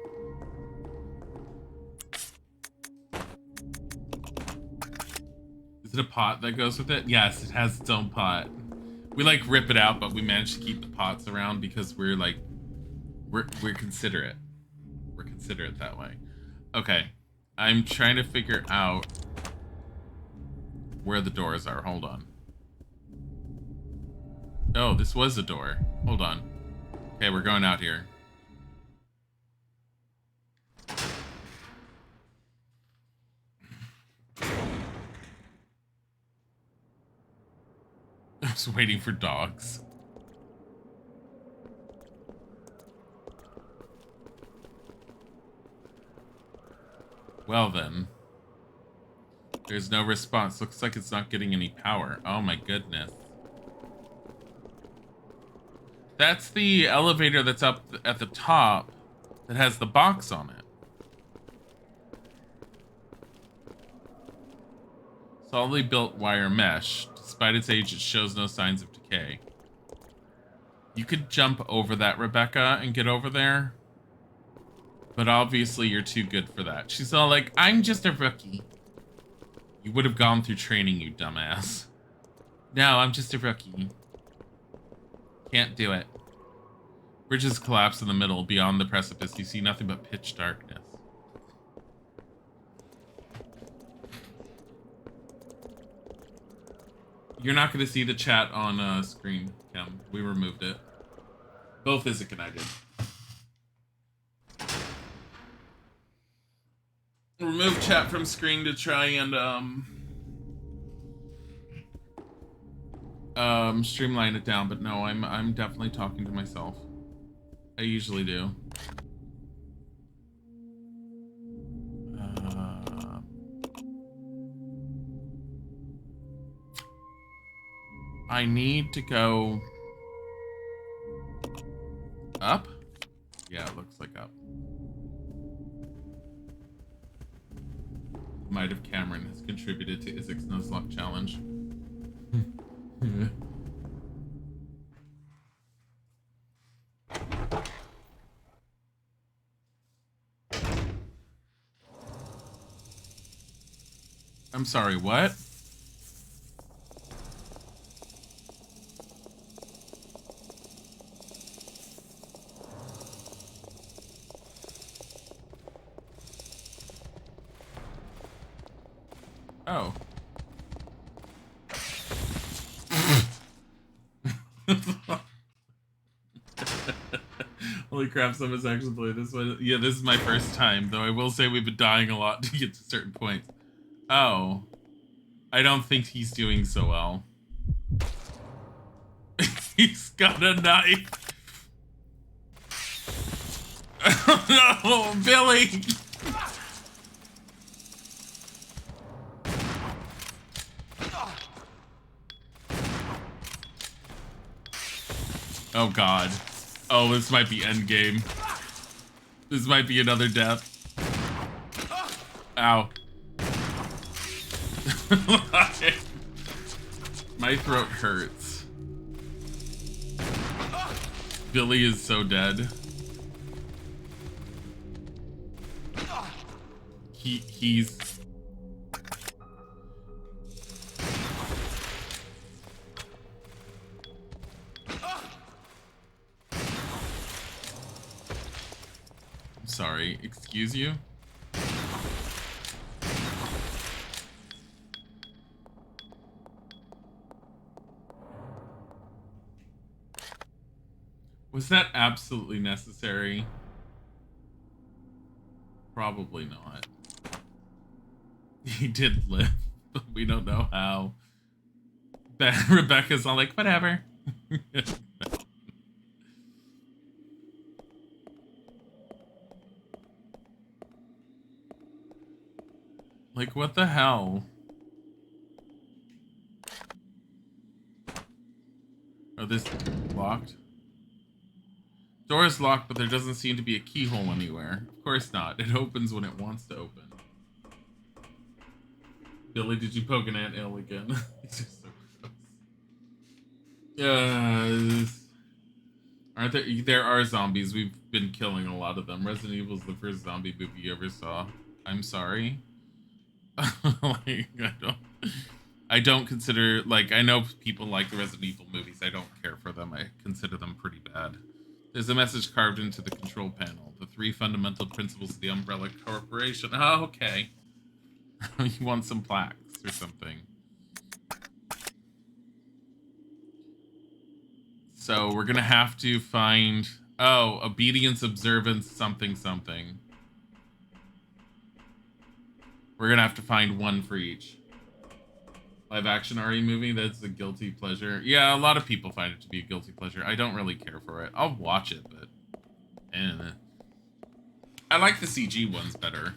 Is it a pot that goes with it? Yes, it has its own pot. We like rip it out, but we managed to keep the pots around because we're like, we're considerate. We're considerate that way. Okay, I'm trying to figure out where the doors are. Hold on. Oh, this was a door. Hold on. Okay, we're going out here. I was waiting for dogs. Well then. There's no response. Looks like it's not getting any power. Oh my goodness. That's the elevator that's up at the top that has the box on it. Solidly built wire mesh. Despite its age, it shows no signs of decay. You could jump over that, Rebecca, and get over there. But obviously you're too good for that. She's all like, I'm just a rookie. You would have gone through training, you dumbass. No, I'm just a rookie. Can't do it. Bridges collapse in the middle. Beyond the precipice, you see nothing but pitch darkness. You're not going to see the chat on screen, Kim. We removed it. Both Isaac and I did. Remove chat from screen to try and streamline it down, but no, I'm definitely talking to myself. I usually do. I need to go up? Yeah, it looks like up. Might have Cameron has contributed to Isaac's Nuzlocke challenge. I'm sorry, what? Oh. Holy crap, someone's actually played this one. Yeah, this is my first time, though I will say we've been dying a lot to get to certain points. Oh. I don't think he's doing so well. He's got a knife. Oh no, Billy! Oh god. Oh, this might be endgame. This might be another death. Ow. My throat hurts. Billy is so dead. He's... I'm sorry, excuse you? Was that absolutely necessary? Probably not. He did live, but we don't know how. Rebecca's all like, whatever. Like, what the hell? Oh, this locked? Door is locked, but there doesn't seem to be a keyhole anywhere. Of course not. It opens when it wants to open. Dilly, did you poke an anthill again? It's just so gross. Aren't there? There are zombies. We've been killing a lot of them. Resident Evil is the first zombie movie you ever saw. I'm sorry. Like, I don't consider, like, I know people like the Resident Evil movies. I don't care for them. I consider them pretty bad. There's a message carved into the control panel. The 3 fundamental principles of the Umbrella Corporation. Oh, okay. You want some plaques or something. So we're gonna have to find... Oh, obedience, observance, something, something. We're gonna have to find one for each. Live action RE movie, that's a guilty pleasure. Yeah, a lot of people find it to be a guilty pleasure. I don't really care for it. I'll watch it, but... I like the CG ones better.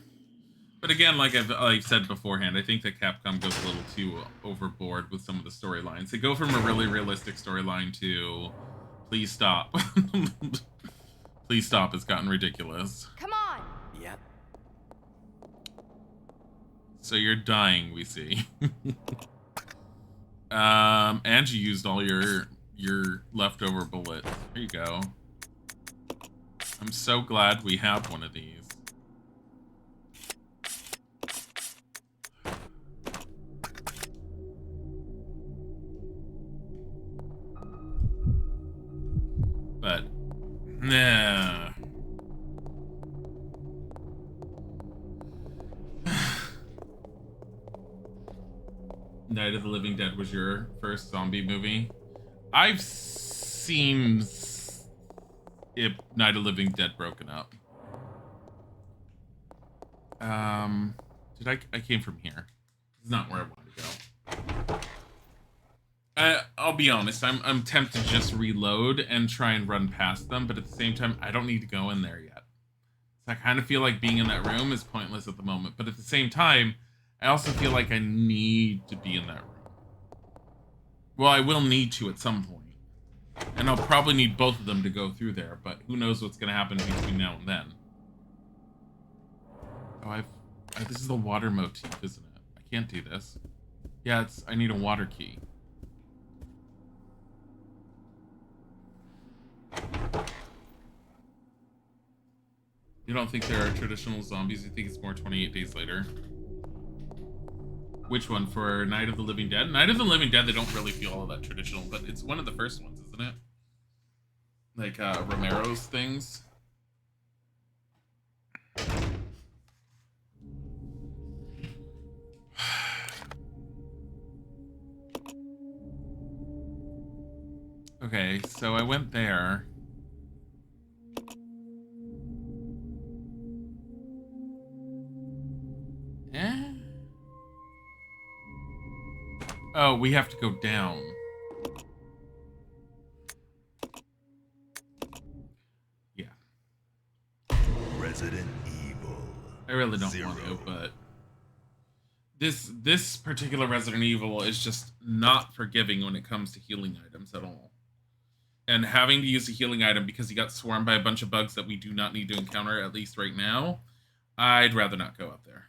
But again, like I've said beforehand, I think that Capcom goes a little too overboard with some of the storylines. They go from a really realistic storyline to... Please stop. Please stop, it's gotten ridiculous. Come on. Yep. So you're dying, we see. And you used all your leftover bullets. There you go. I'm so glad we have one of these. But, nah. Night of the Living Dead was your first zombie movie. I've seen Night of the Living Dead broken up. I came from here. It's not where I want to go. I'll be honest, I'm tempted to just reload and try and run past them, but at the same time, I don't need to go in there yet. So I kind of feel like being in that room is pointless at the moment, but at the same time, I also feel like I need to be in that room. Well, I will need to at some point. And I'll probably need both of them to go through there, but who knows what's going to happen between now and then. Oh, this is the water motif, isn't it? I can't do this. Yeah, I need a water key. You don't think there are traditional zombies? You think it's more 28 Days Later? Which one? For Night of the Living Dead? Night of the Living Dead, they don't really feel all that traditional, but it's one of the first ones, isn't it? Like, Romero's things. Okay, so I went there. Oh, we have to go down. Yeah. Resident Evil. I really don't want to, but this particular Resident Evil is just not forgiving when it comes to healing items at all. And having to use a healing item because he got swarmed by a bunch of bugs that we do not need to encounter, at least right now, I'd rather not go up there.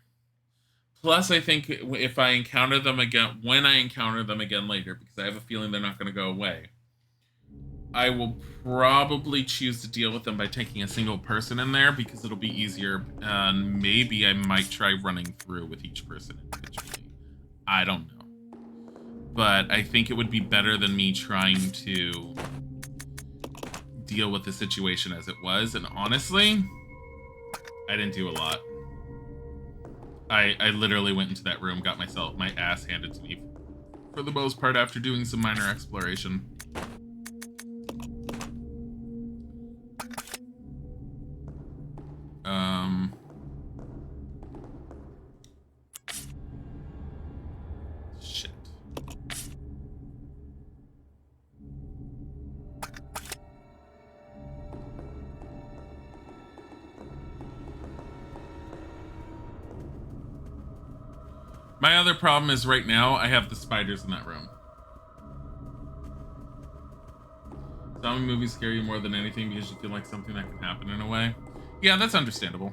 Plus, I think if I encounter them again, when I encounter them again later, because I have a feeling they're not going to go away, I will probably choose to deal with them by taking a single person in there because it'll be easier. And maybe I might try running through with each person individually. I don't know. But I think it would be better than me trying to deal with the situation as it was. And honestly, I didn't do a lot. I literally went into that room, got my ass handed to me for the most part after doing some minor exploration. Shit. My other problem is right now I have the spiders in that room. Zombie movies scare you more than anything because you feel like something that can happen in a way. Yeah, that's understandable.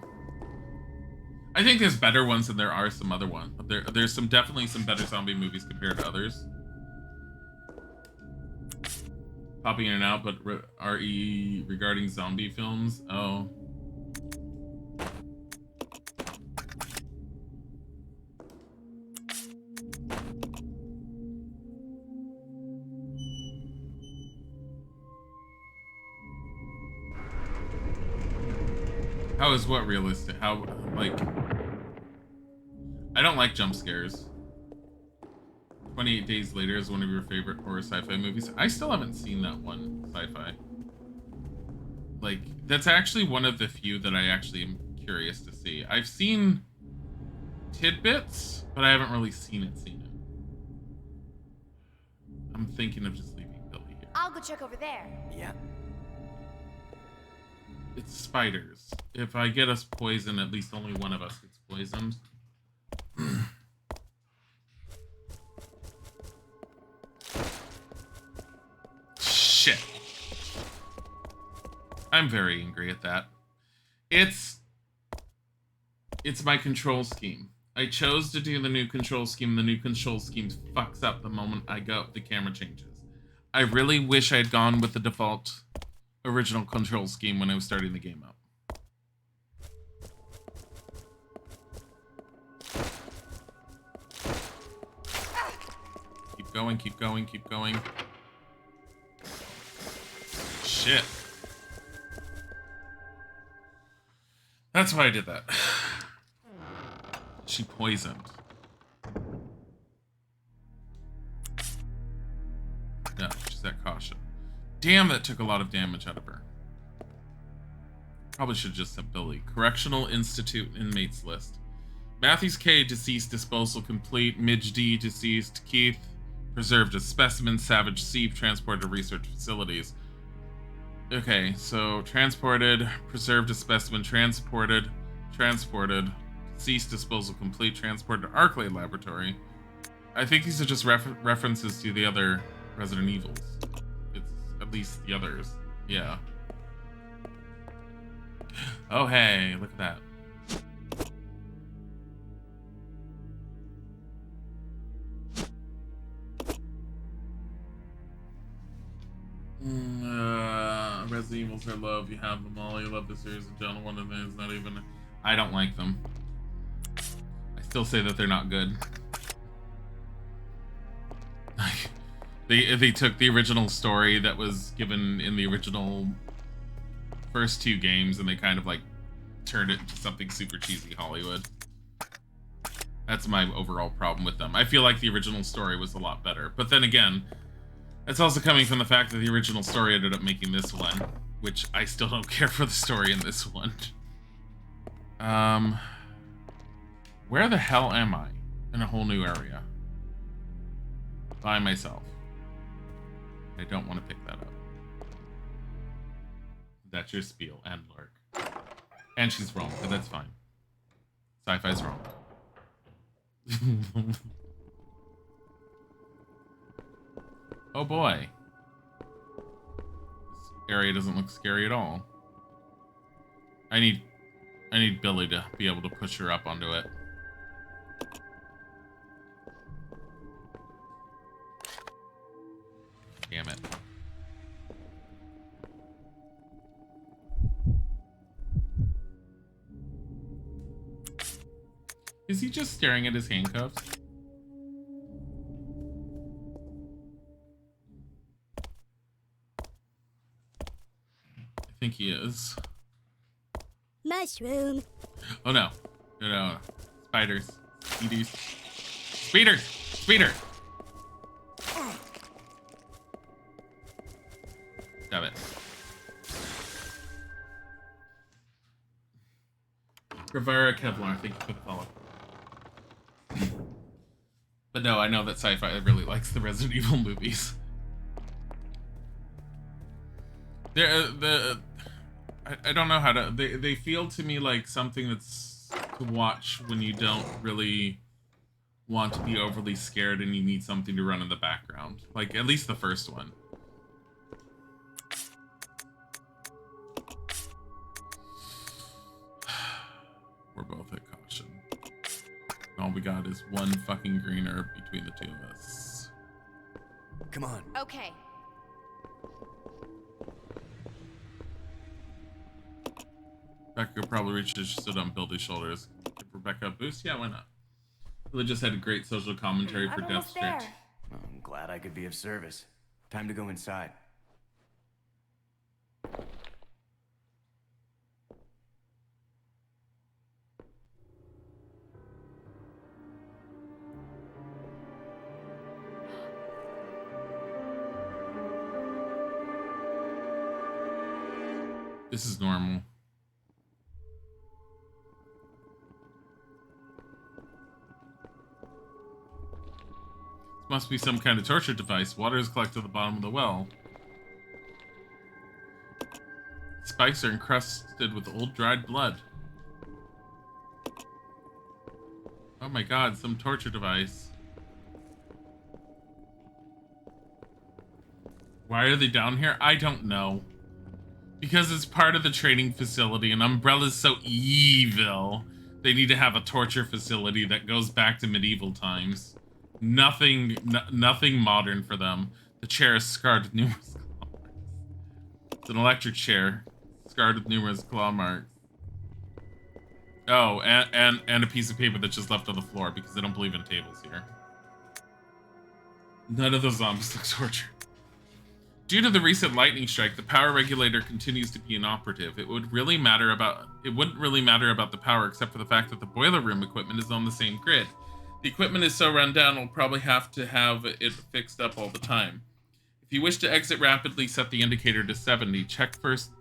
I think there's better ones than there are some other ones. There's definitely some better zombie movies compared to others. Popping in and out, but RE regarding zombie films. Oh. How is what realistic? How, like... I don't like jump scares. 28 Days Later is one of your favorite horror sci-fi movies. I still haven't seen that one sci-fi. Like, that's actually one of the few that I actually am curious to see. I've seen tidbits, but I haven't really seen it. I'm thinking of just leaving Dilly here. I'll go check over there. Yeah. It's spiders. If I get us poisoned, at least only one of us gets poisoned. Shit. I'm very angry at that. It's my control scheme. I chose to do the new control scheme. The new control scheme fucks up the moment the camera changes. I really wish I had gone with the default original control scheme when I was starting the game up. Keep going, keep going, keep going. Shit. That's why I did that. She poisoned. No, she's at caution. Damn, that took a lot of damage out of her. Probably should have just said Billy. Correctional Institute inmates list. Matthews K, deceased, disposal complete. Midge D, deceased. Keith, preserved as specimen. Savage C, transported to research facilities. Okay, so transported, preserved as specimen, transported, deceased, disposal complete, transported to Arclay Laboratory. I think these are just references to the other Resident Evils. It's at least the others. Yeah. Oh, hey, look at that. Resident Evils I love. You have them all. You love the series in general. One of them is not even... I don't like them. I still say that they're not good. They took the original story that was given in the original first two games and they kind of like turned it into something super cheesy Hollywood. That's my overall problem with them. I feel like the original story was a lot better. But then again, it's also coming from the fact that the original story ended up making this one, which I still don't care for the story in this one. Where the hell am I? In a whole new area. By myself. I don't want to pick that up. That's your spiel, and Lurk. And she's wrong, but that's fine. Sci-fi's wrong. Oh boy. This area doesn't look scary at all. I need Billy to be able to push her up onto it. Damn it. Is he just staring at his handcuffs? I think he is. Mushroom. Oh no. No. Spiders. Speeders. Speeders! Speeder! Damn it. Rivera Kevlar, thank you for the follow. But no, I know that Sci-Fi really likes the Resident Evil movies. I don't know how to... They feel to me like something that's to watch when you don't really want to be overly scared and you need something to run in the background. Like, at least the first one. We're both at caution. All we got is one fucking green herb between the two of us. Come on. Okay. Rebecca could probably reach as she stood on Billy's shoulders. Give Rebecca a boost? Yeah, why not? Billy just had a great social commentary for I'm Death almost there. Street. I'm glad I could be of service. Time to go inside. This is normal. This must be some kind of torture device. Water is collected at the bottom of the well. Spikes are encrusted with old dried blood. Oh my god, some torture device. Why are they down here? I don't know. Because it's part of the training facility and Umbrella's so evil. They need to have a torture facility that goes back to medieval times. Nothing modern for them. The chair is scarred with numerous colors. It's an electric chair, scarred with numerous claw marks. Oh, and a piece of paper that's just left on the floor because I don't believe in tables here. None of those zombies look tortured. Due to the recent lightning strike, the power regulator continues to be inoperative. It wouldn't really matter about the power except for the fact that the boiler room equipment is on the same grid. The equipment is so run down, we'll probably have to have it fixed up all the time. If you wish to exit rapidly, set the indicator to 70. Check first,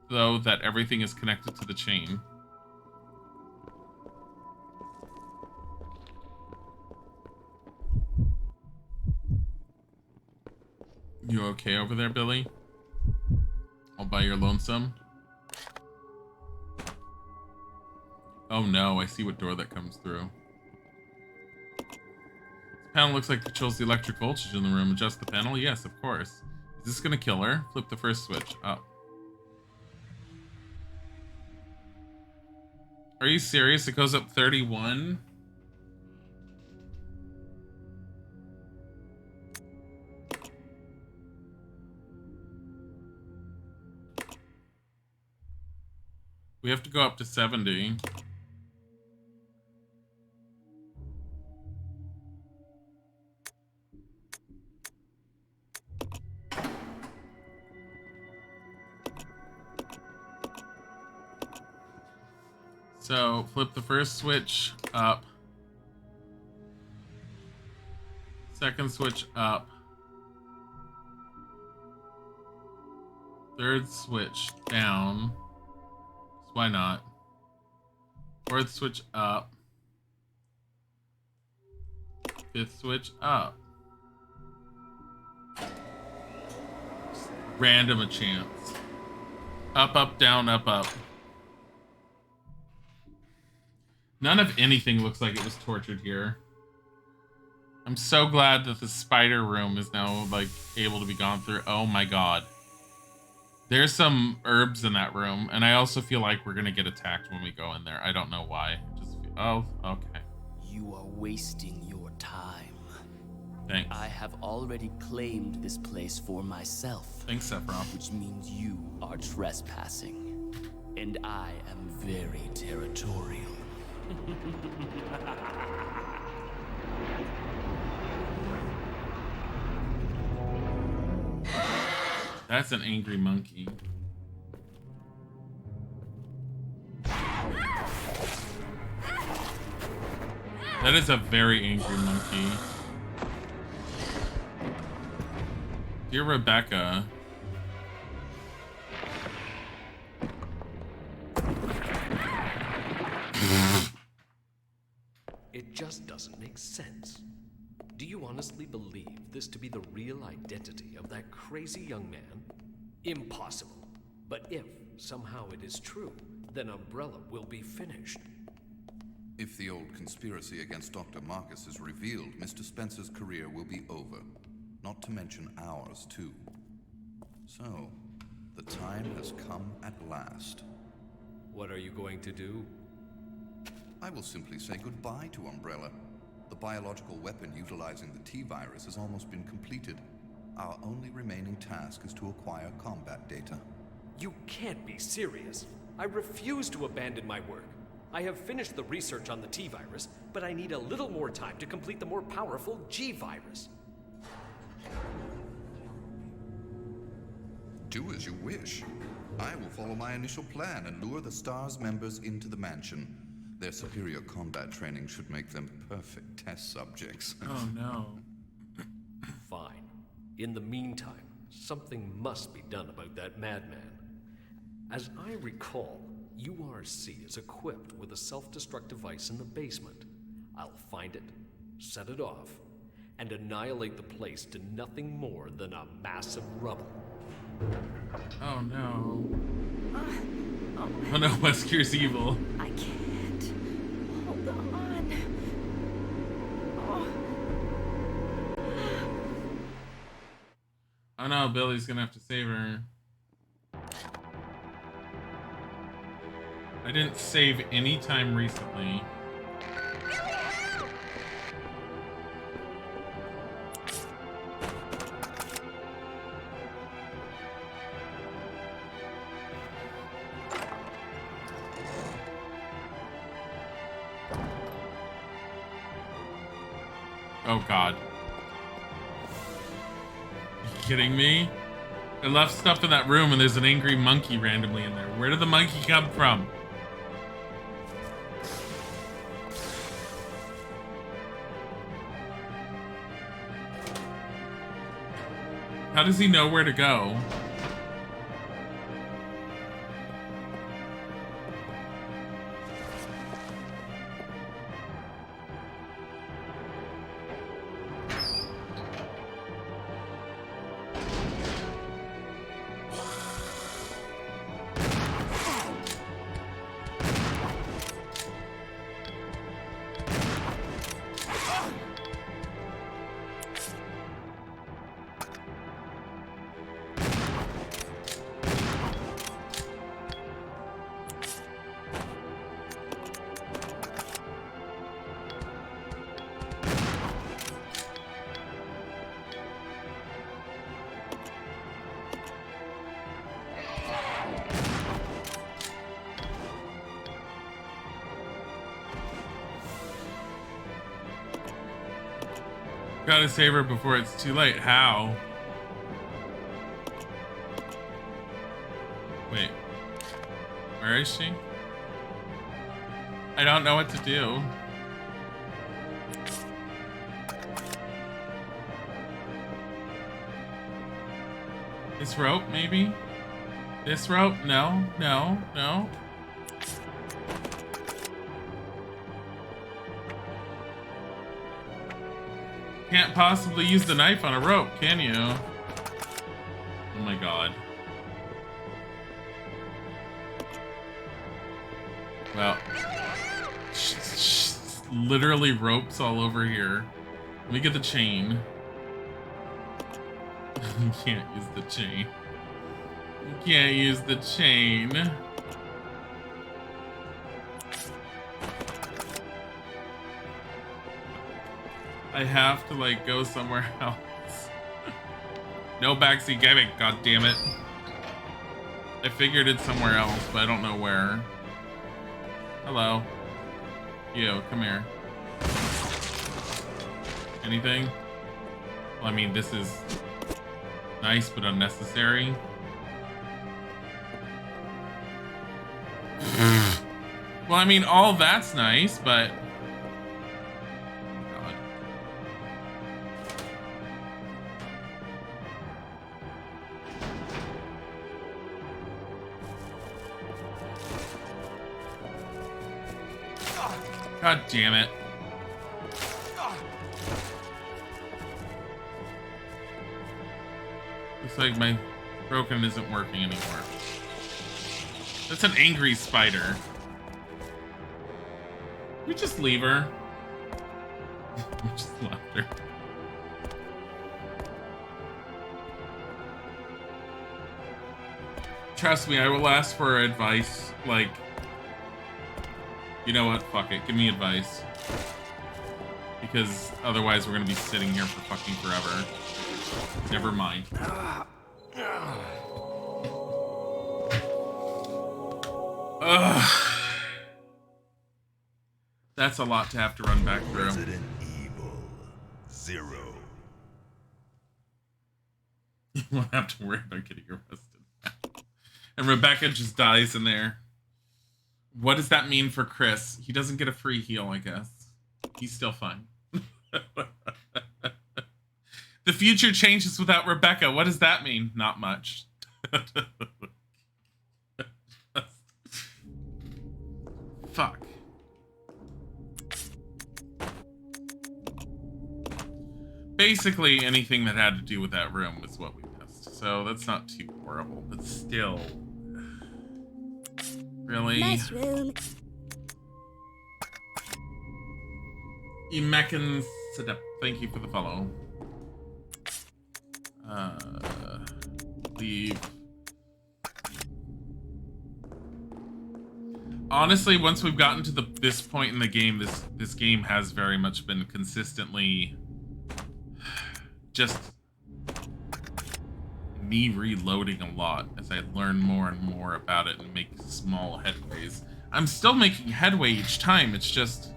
though, that everything is connected to the chain. You okay over there, Billy? All by your lonesome? Oh no, I see what door that comes through. This panel looks like it controls the electric voltage in the room. Adjust the panel? Yes, of course. Is this gonna kill her? Flip the first switch. Up. Are you serious? It goes up 31? We have to go up to 70. So, flip the first switch up. Second switch up. Third switch down. Why not? Fourth switch up. Fifth switch up. Random a chance. Up, up, down, up, up. None of anything looks like it was tortured here. I'm so glad that the spider room is now, like, able to be gone through. Oh my god. There's some herbs in that room, and I also feel like we're gonna get attacked when we go in there. I don't know why. Oh, okay. You are wasting your time. Thanks. I have already claimed this place for myself. Thanks, Sephiroth. Which means you are trespassing. And I am very territorial. That's an angry monkey. That is a very angry monkey. Dear Rebecca. It just doesn't make sense. Do you honestly believe this to be the real identity of that crazy young man? Impossible. But if somehow it is true, then Umbrella will be finished. If the old conspiracy against Dr. Marcus is revealed, Mr. Spencer's career will be over. Not to mention ours, too. So, the time has come at last. What are you going to do? I will simply say goodbye to Umbrella. The biological weapon utilizing the T-virus has almost been completed. Our only remaining task is to acquire combat data. You can't be serious. I refuse to abandon my work. I have finished the research on the T-virus, but I need a little more time to complete the more powerful G-virus. Do as you wish. I will follow my initial plan and lure the STARS members into the mansion. Their superior combat training should make them perfect test subjects. Oh no. Fine. In the meantime, something must be done about that madman. As I recall, URC is equipped with a self-destruct device in the basement. I'll find it, set it off, and annihilate the place to nothing more than a mass of rubble. Oh no. Oh no, Wesker's evil. I can't. Hold on. Oh no, Billy's gonna have to save her. I didn't save any time recently. Oh god. Are you kidding me? I left stuff in that room and there's an angry monkey randomly in there. Where did the monkey come from? How does he know where to go? Gotta save her before it's too late. How? Wait. Where is she? I don't know what to do. This rope, maybe? This rope? No, no, no. Can't possibly use the knife on a rope, can you? Oh my god. Well, literally ropes all over here. Let me get the chain. You can't use the chain. You can't use the chain. I have to like go somewhere else. No backseat gaming, god damn it. I figured it's somewhere else, but I don't know where. Hello. You, come here. Anything? Well, I mean, this is nice but unnecessary. Well, I mean, all that's nice, but God damn it. Looks like my broken isn't working anymore. That's an angry spider. We just leave her. We just left her. Trust me, I will ask for advice, like, you know what? Fuck it. Give me advice. Because otherwise we're gonna be sitting here for fucking forever. Never mind. Ugh. That's a lot to have to run back through. Resident Evil 0. You won't have to worry about getting arrested. And Rebecca just dies in there. What does that mean for Chris? He doesn't get a free heal, I guess. He's still fine. The future changes without Rebecca. What does that mean? Not much. Fuck. Basically, anything that had to do with that room was what we missed. So that's not too horrible, but still. Really? Nice room. Emekin Sedep, thank you for the follow. Leave. Honestly, once we've gotten to this point in the game, this game has very much been consistently just me reloading a lot as I learn more and more about it and make small headways. I'm still making headway each time, it's just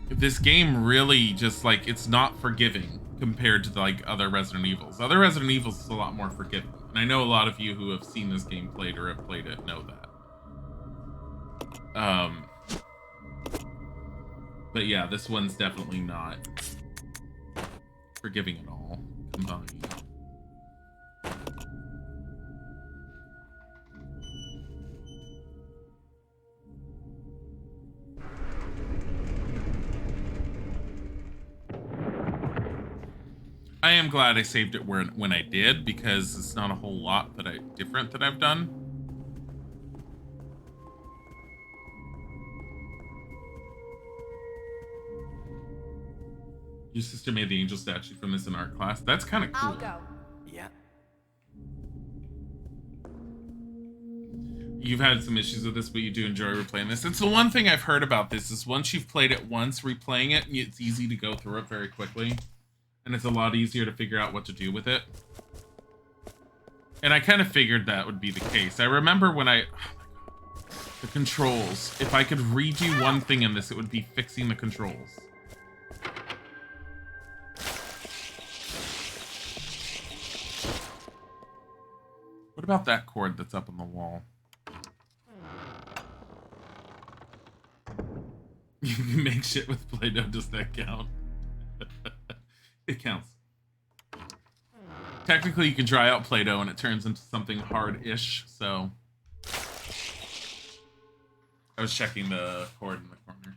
this game really just like, it's not forgiving compared to like other Resident Evils. Other Resident Evils is a lot more forgiving. And I know a lot of you who have seen this game played or have played it know that. But yeah, this one's definitely not forgiving at all. Combined. I am glad I saved it when I did, because it's not a whole lot different that I've done. Your sister made the angel statue from this in art class. That's kind of cool. I'll go. Yeah. You've had some issues with this, but you do enjoy replaying this. It's the one thing I've heard about this is once you've played it once, replaying it, it's easy to go through it very quickly. And it's a lot easier to figure out what to do with it. And I kind of figured that would be the case. I remember when oh my God, the controls. If I could redo one thing in this, it would be fixing the controls. What about that cord that's up on the wall? You can make shit with Play-Doh. Does that count? It counts. Technically, you can dry out Play-Doh and it turns into something hard-ish, so... I was checking the cord in the corner.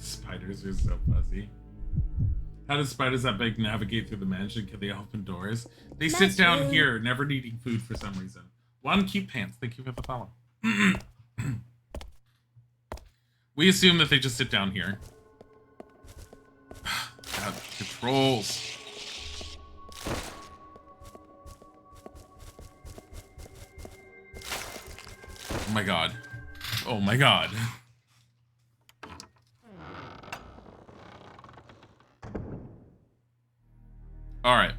Spiders are so fuzzy. How do spiders that big navigate through the mansion? Can they open doors? They sit down here, never needing food for some reason. One cute pants. Thank you for the follow. We assume that they just sit down here. God, controls. Oh my god. Oh my god. All right.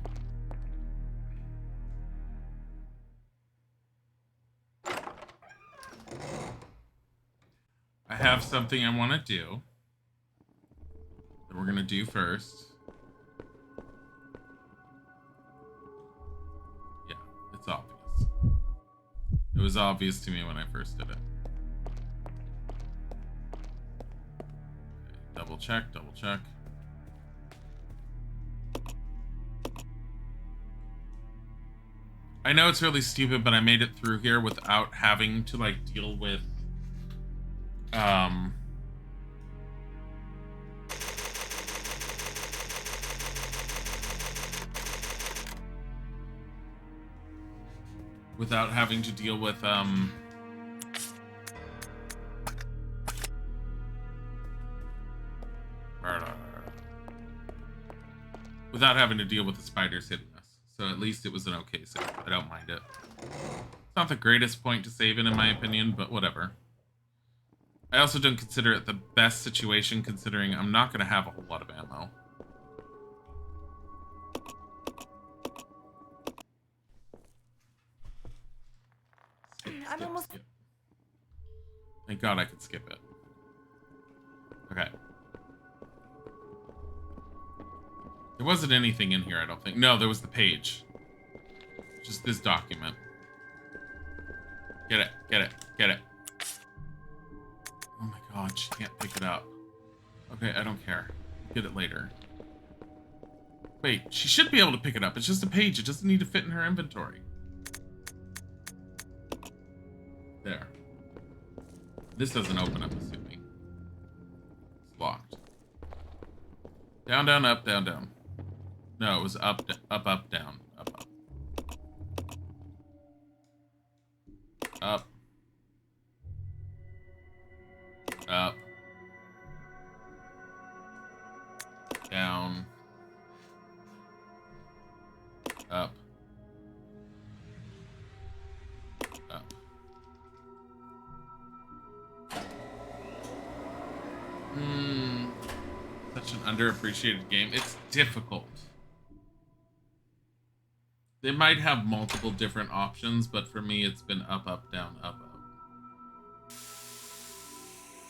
I have something I want to do that we're going to do first. Yeah, it's obvious. It was obvious to me when I first did it. Okay, double check, double check. I know it's really stupid, but I made it through here without having to like deal with without having to deal with without having to deal with the spiders hitting us. So at least it was an okay save. I don't mind it. It's not the greatest point to save in my opinion, but whatever. I also don't consider it the best situation, considering I'm not going to have a whole lot of ammo. I'm almost... Skip. Thank God I could skip it. Okay. There wasn't anything in here, I don't think. No, there was the page. Just this document. Get it, get it, get it. Oh my god, she can't pick it up. Okay, I don't care. Get it later. Wait, she should be able to pick it up. It's just a page. It doesn't need to fit in her inventory. There. This doesn't open, I'm assuming. It's locked. Down, down, up, down, down. No, it was up, up, up, down, up, up. Up. Up. Down. Up. Up. Such an underappreciated game. It's difficult. They might have multiple different options, but for me, it's been up, up, down, up, up.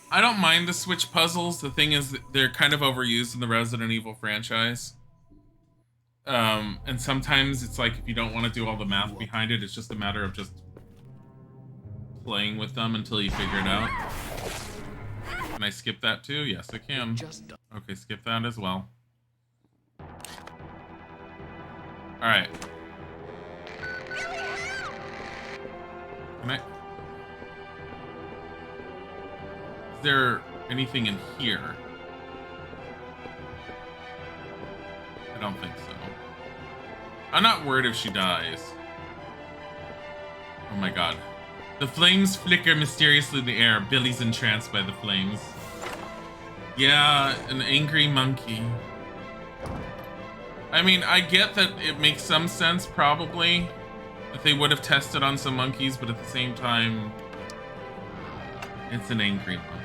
I don't mind the switch puzzles. The thing is, they're kind of overused in the Resident Evil franchise. And sometimes it's like, if you don't want to do all the math behind it, it's just a matter of just playing with them until you figure it out. Can I skip that too? Yes, I can. Okay, skip that as well. Alright. Can I... Is there anything in here? I don't think so. I'm not worried if she dies. Oh my god. The flames flicker mysteriously in the air. Billy's entranced by the flames. Yeah, an angry monkey. I mean, I get that it makes some sense, probably, that they would have tested on some monkeys, but at the same time, it's an angry monkey.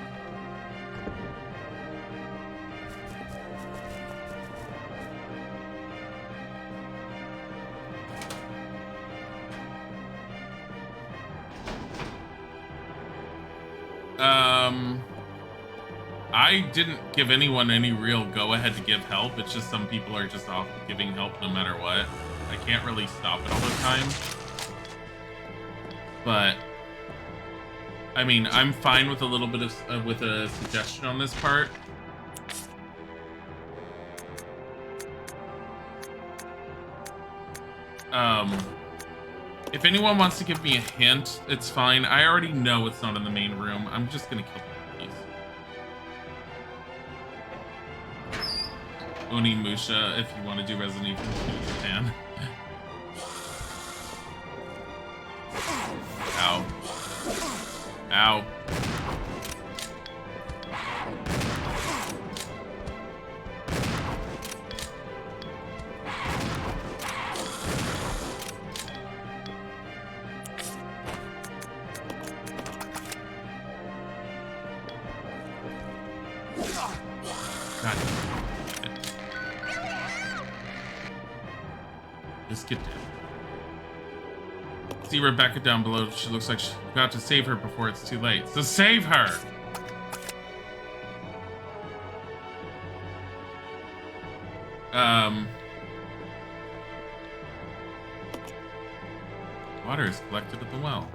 I didn't give anyone any real go-ahead to give help. It's just some people are just off giving help no matter what. I can't really stop it all the time. But, I mean, I'm fine with a little bit of, with a suggestion on this part. If anyone wants to give me a hint, it's fine. I already know it's not in the main room. I'm just gonna kill the monkeys. Onimusha, if you want to do Resident Evil 2, you can. Ow. Ow. God. Just get down. See Rebecca down below. She looks like she's about to save her before it's too late. So save her! Water is collected at the well.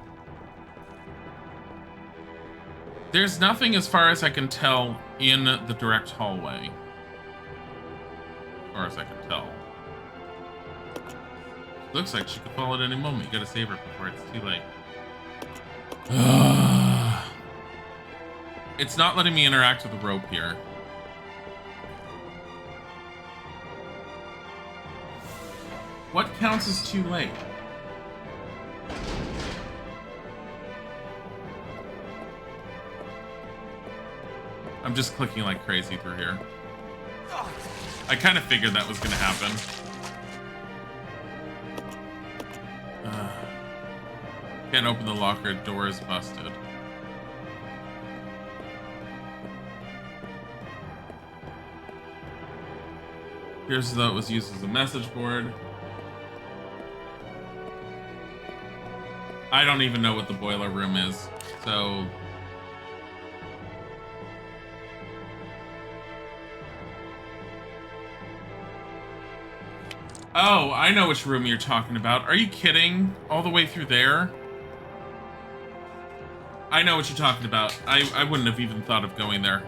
There's nothing, as far as I can tell, in the direct hallway. As far as I can tell. Looks like she could fall at any moment. You gotta save her before it's too late. It's not letting me interact with the rope here. What counts as too late? I'm just clicking like crazy through here. I kind of figured that was going to happen. Can't open the locker. Door is busted. Here's though it was used as a message board. I don't even know what the boiler room is, so... Oh, I know which room you're talking about. Are you kidding? All the way through there? I know what you're talking about. I wouldn't have even thought of going there.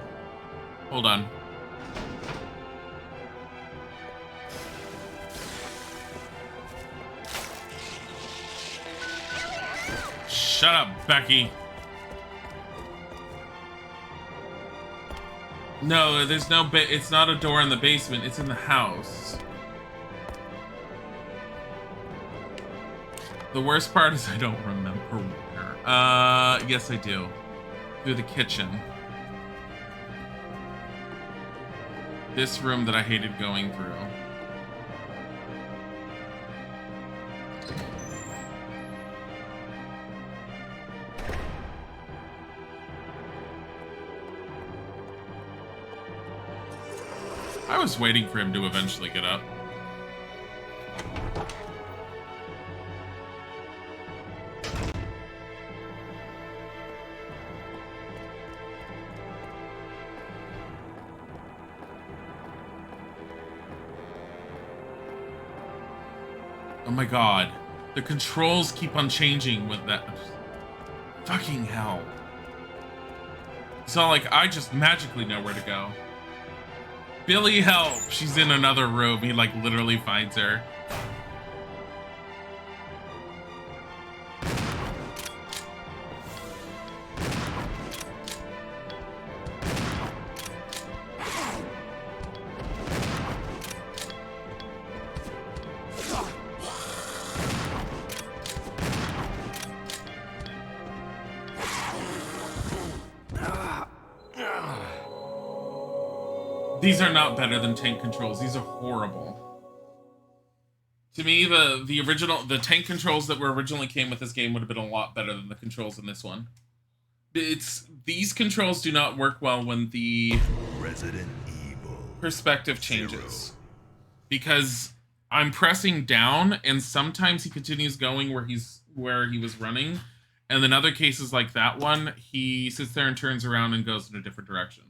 Hold on. Shut up, Becky. No, there's no it's not a door in the basement, it's in the house. The worst part is I don't remember where. Yes I do. Through the kitchen. This room that I hated going through. I was waiting for him to eventually get up. Oh my god. The controls keep on changing with that. Fucking hell. It's not like I just magically know where to go. Billy, help! She's in another room. He, like, literally finds her. These are not better than tank controls. These are horrible. To me, the tank controls that were originally came with this game would have been a lot better than the controls in this one. These controls do not work well when the Resident Evil perspective changes. Because I'm pressing down and sometimes he continues going where he was running. And in other cases like that one, he sits there and turns around and goes in a different direction.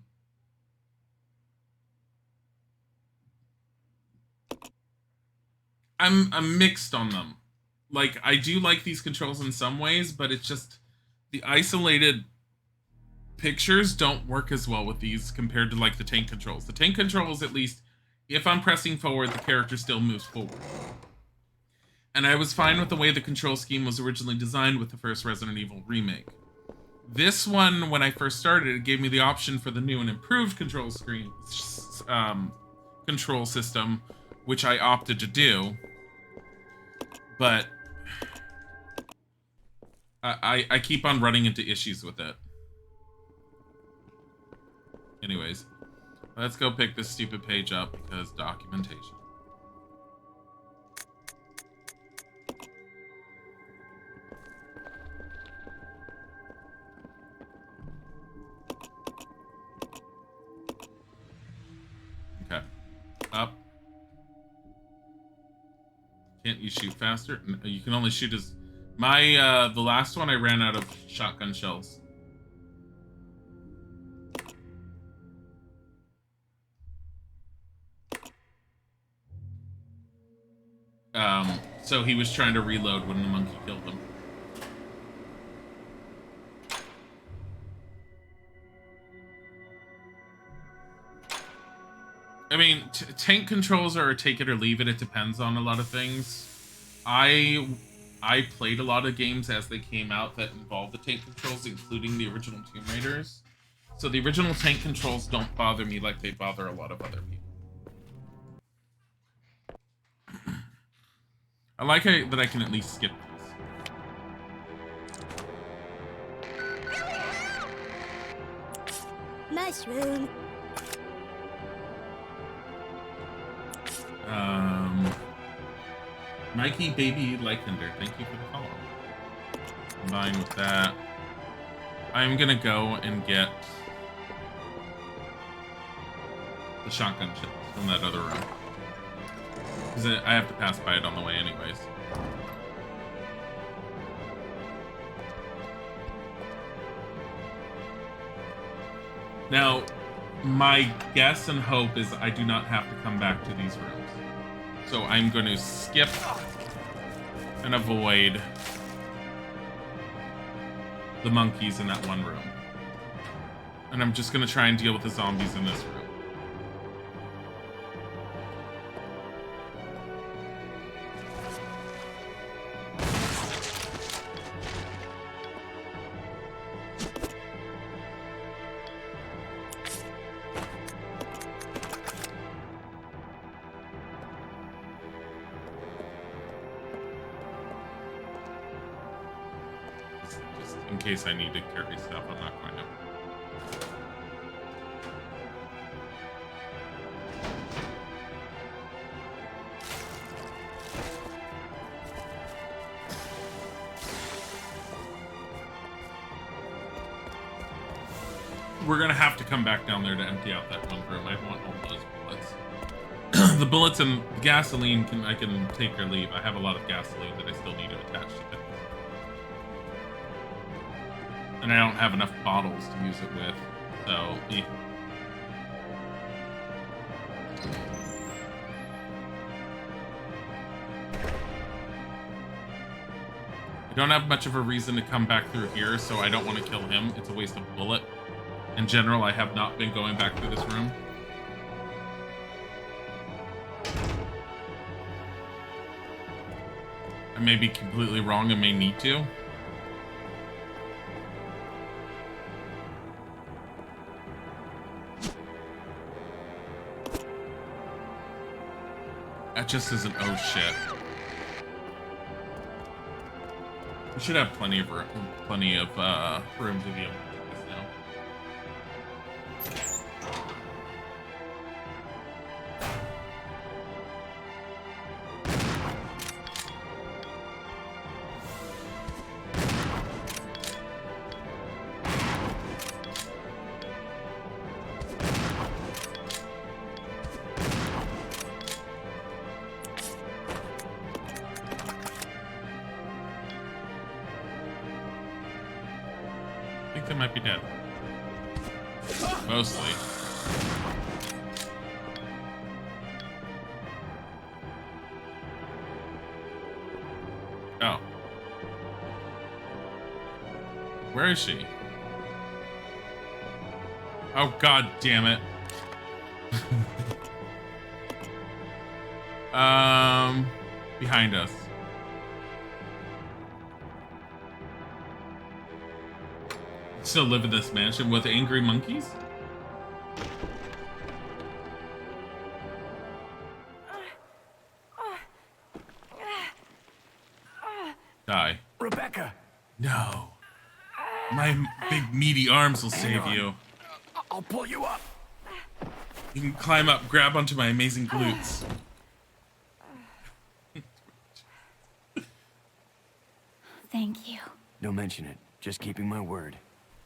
I'm mixed on them. Like, I do like these controls in some ways, but it's just the isolated pictures don't work as well with these compared to, like, the tank controls. The tank controls, at least, if I'm pressing forward, the character still moves forward. And I was fine with the way the control scheme was originally designed with the first Resident Evil remake. This one, when I first started, it gave me the option for the new and improved control system, which I opted to do. But I keep on running into issues with it. Anyways, let's go pick this stupid page up because documentation. Okay, up. Can't you shoot faster? No, you can only shoot as... the last one I ran out of shotgun shells. So he was trying to reload when the monkey killed him. I mean, tank controls are a take it or leave it. It depends on a lot of things. I played a lot of games as they came out that involved the tank controls, including the original Tomb Raiders. So the original tank controls don't bother me like they bother a lot of other people. I like that I can at least skip these. Mushroom. Mikey Baby Lycander, thank you for the follow. Combined with that, I'm gonna go and get the shotgun shells from that other room. Because I have to pass by it on the way anyways. Now, my guess and hope is I do not have to come back to these rooms. So I'm going to skip and avoid the monkeys in that one room. And I'm just going to try and deal with the zombies in this room. Just in case I need to carry stuff, I'm not going to. We're gonna have to come back down there to empty out that one room. I want all those bullets. The bullets and the gasoline I can take or leave. I have a lot of gasoline that I still need to attach to it. And I don't have enough bottles to use it with. So, yeah. I don't have much of a reason to come back through here, so I don't want to kill him. It's a waste of bullet. In general, I have not been going back through this room. I may be completely wrong and may need to. That just isn't, oh shit. We should have plenty of room to be able to do this now. I think they might be dead. Mostly. Oh. Where is she? Oh, god damn it. Behind us. Still live in this mansion with angry monkeys? Die. Rebecca! No. My big meaty arms will save you. I'll pull you up. You can climb up, grab onto my amazing glutes. Thank you. Don't mention it. Just keeping my word.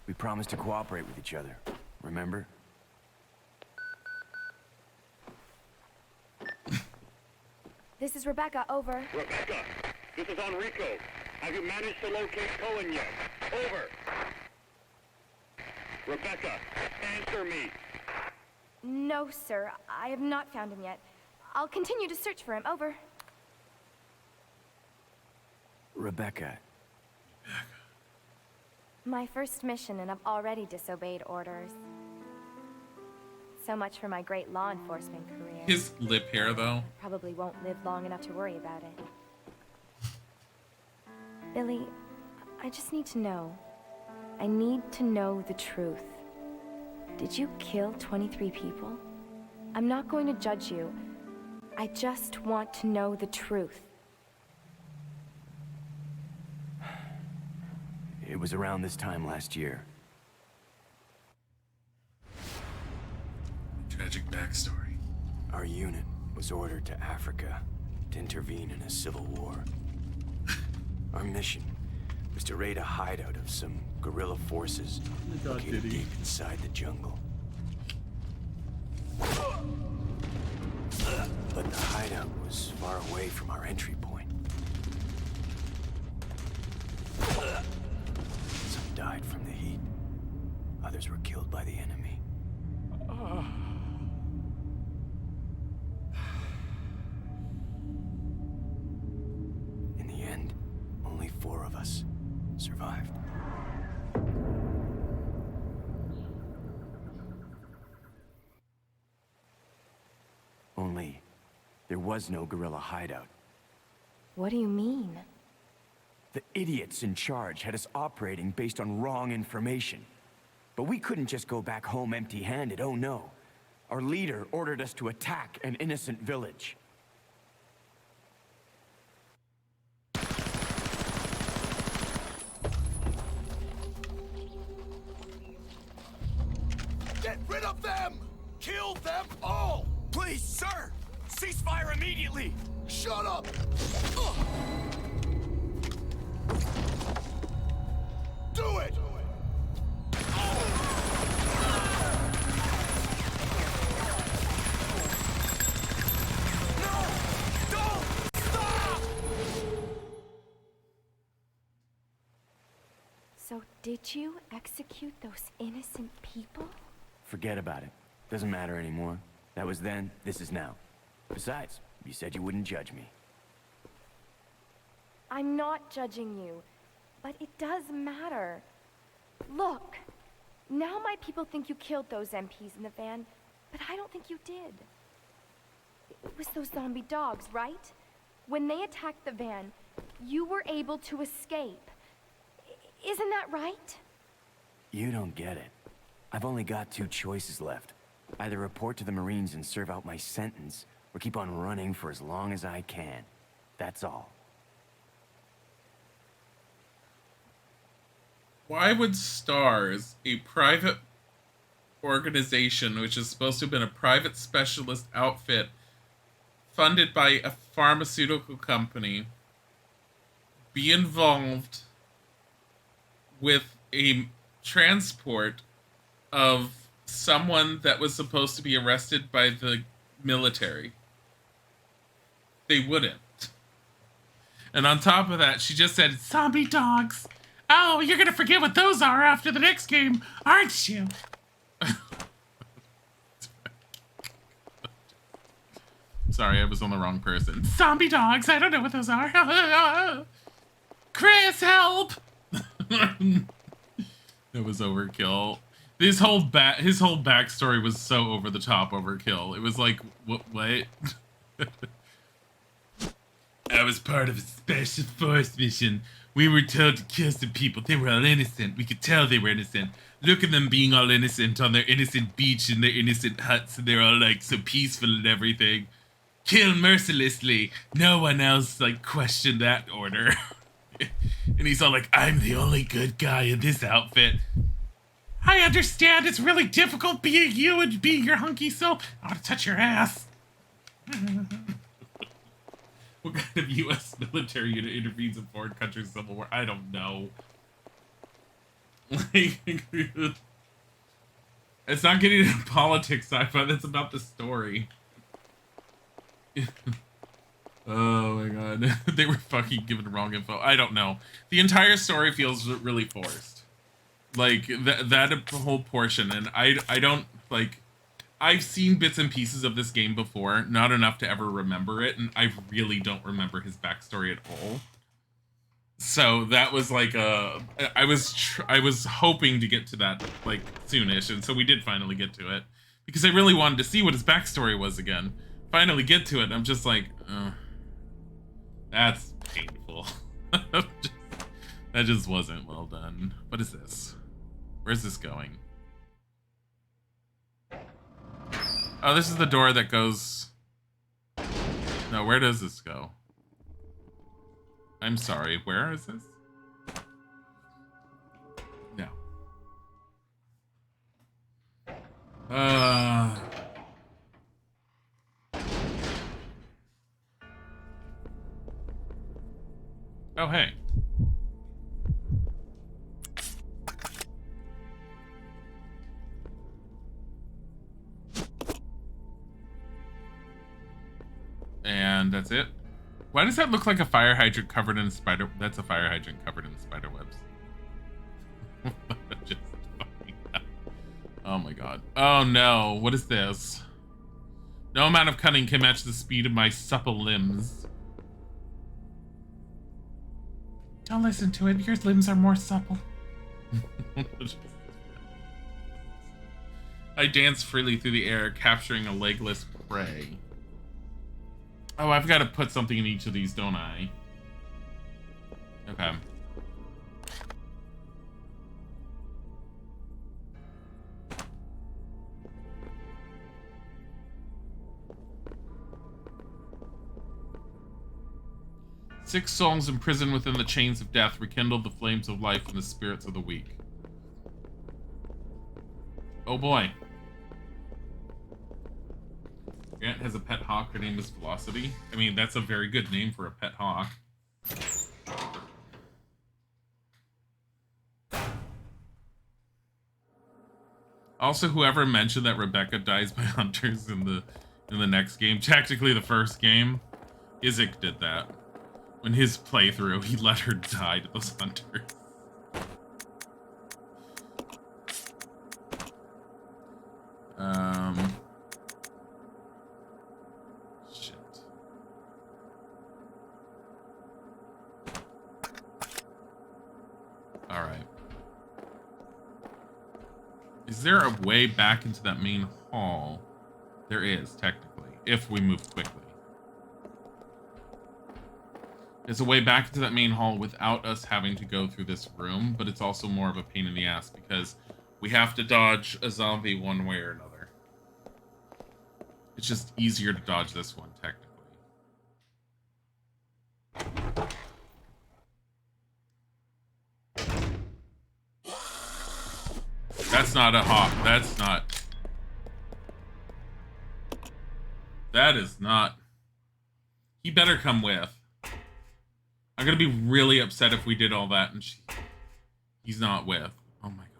We promised to cooperate with each other. Remember? This is Rebecca, over. Rebecca, this is Enrico. Have you managed to locate Cohen yet? Over. Rebecca, answer me. No, sir. I have not found him yet. I'll continue to search for him, over. Rebecca. My first mission, and I've already disobeyed orders. So much for my great law enforcement career. His lip hair, though. Probably won't live long enough to worry about it. Billy, I just need to know. I need to know the truth. Did you kill 23 people? I'm not going to judge you. I just want to know the truth. It was around this time last year. Tragic backstory. Our unit was ordered to Africa to intervene in a civil war. Our mission was to raid a hideout of some guerrilla forces located deep inside the jungle. But the hideout was far away from our entry point. Some died from the heat. Others were killed by the enemy. In the end, only 4 of us survived. Only, there was no guerrilla hideout. What do you mean? The idiots in charge had us operating based on wrong information. But we couldn't just go back home empty-handed, oh no. Our leader ordered us to attack an innocent village. Get rid of them! Kill them all! Please, sir! Ceasefire immediately! Shut up! Do it! No! Don't! Stop! So did you execute those innocent people? Forget about it. Doesn't matter anymore. That was then, this is now. Besides, you said you wouldn't judge me. I'm not judging you, but it does matter. Look, now my people think you killed those MPs in the van, but I don't think you did. It was those zombie dogs, right? When they attacked the van, you were able to escape. Isn't that right? You don't get it. I've only got two choices left. Either report to the Marines and serve out my sentence, or keep on running for as long as I can. That's all. Why would STARS, a private organization which is supposed to have been a private specialist outfit funded by a pharmaceutical company, be involved with a transport of someone that was supposed to be arrested by the military? They wouldn't. And on top of that, she just said, zombie dogs. Oh, you're gonna forget what those are after the next game, aren't you? Sorry, I was on the wrong person. Zombie dogs, I don't know what those are. Chris, help! That was overkill. His whole backstory was so over the top overkill. It was like, what? I was part of a special force mission. We were told to kill some people. They were all innocent. We could tell they were innocent. Look at them being all innocent on their innocent beach in their innocent huts, and they're all like so peaceful and everything. Kill mercilessly. No one else like questioned that order. And he's all like, I'm the only good guy in this outfit. I understand it's really difficult being you and being your hunky self. I want to touch your ass. What kind of U.S. military unit intervenes in foreign countries' civil war? I don't know. Like, it's not getting into politics sci-fi. That's about the story. Oh my god. They were fucking given wrong info. I don't know. The entire story feels really forced. Like, that whole portion. And I don't, like... I've seen bits and pieces of this game before, not enough to ever remember it, and I really don't remember his backstory at all. So that was like I was hoping to get to that like soonish, and so we did finally get to it because I really wanted to see what his backstory was again. Finally get to it, and I'm just like, that's painful. That just wasn't well done. What is this? Where's this going? Oh, this is the door that goes... No, where does this go? I'm sorry, where is this? No. Oh, hey. And that's it. Why does that look like a fire hydrant covered in spider? That's a fire hydrant covered in spider webs. Just fucking hell. Oh my god. Oh no. What is this? No amount of cunning can match the speed of my supple limbs. Don't listen to it. Your limbs are more supple. I dance freely through the air, capturing a legless prey. Oh, I've got to put something in each of these, don't I? Okay. Six souls imprisoned within the chains of death rekindled the flames of life and the spirits of the weak. Oh boy. Grant has a pet hawk. Her name is Velocity. I mean, that's a very good name for a pet hawk. Also, whoever mentioned that Rebecca dies by hunters in the next game, technically the first game, Isaac did that. When his playthrough, he let her die to those hunters. Shit. All right. Is there a way back into that main hall? There is, technically, if we move quickly. There's a way back into that main hall without us having to go through this room, but it's also more of a pain in the ass because we have to dodge a zombie one way or another. It's just easier to dodge this one, technically. That's not a hawk. That's not. That is not. He better come with. I'm gonna be really upset if we did all that and he's not with. Oh my god.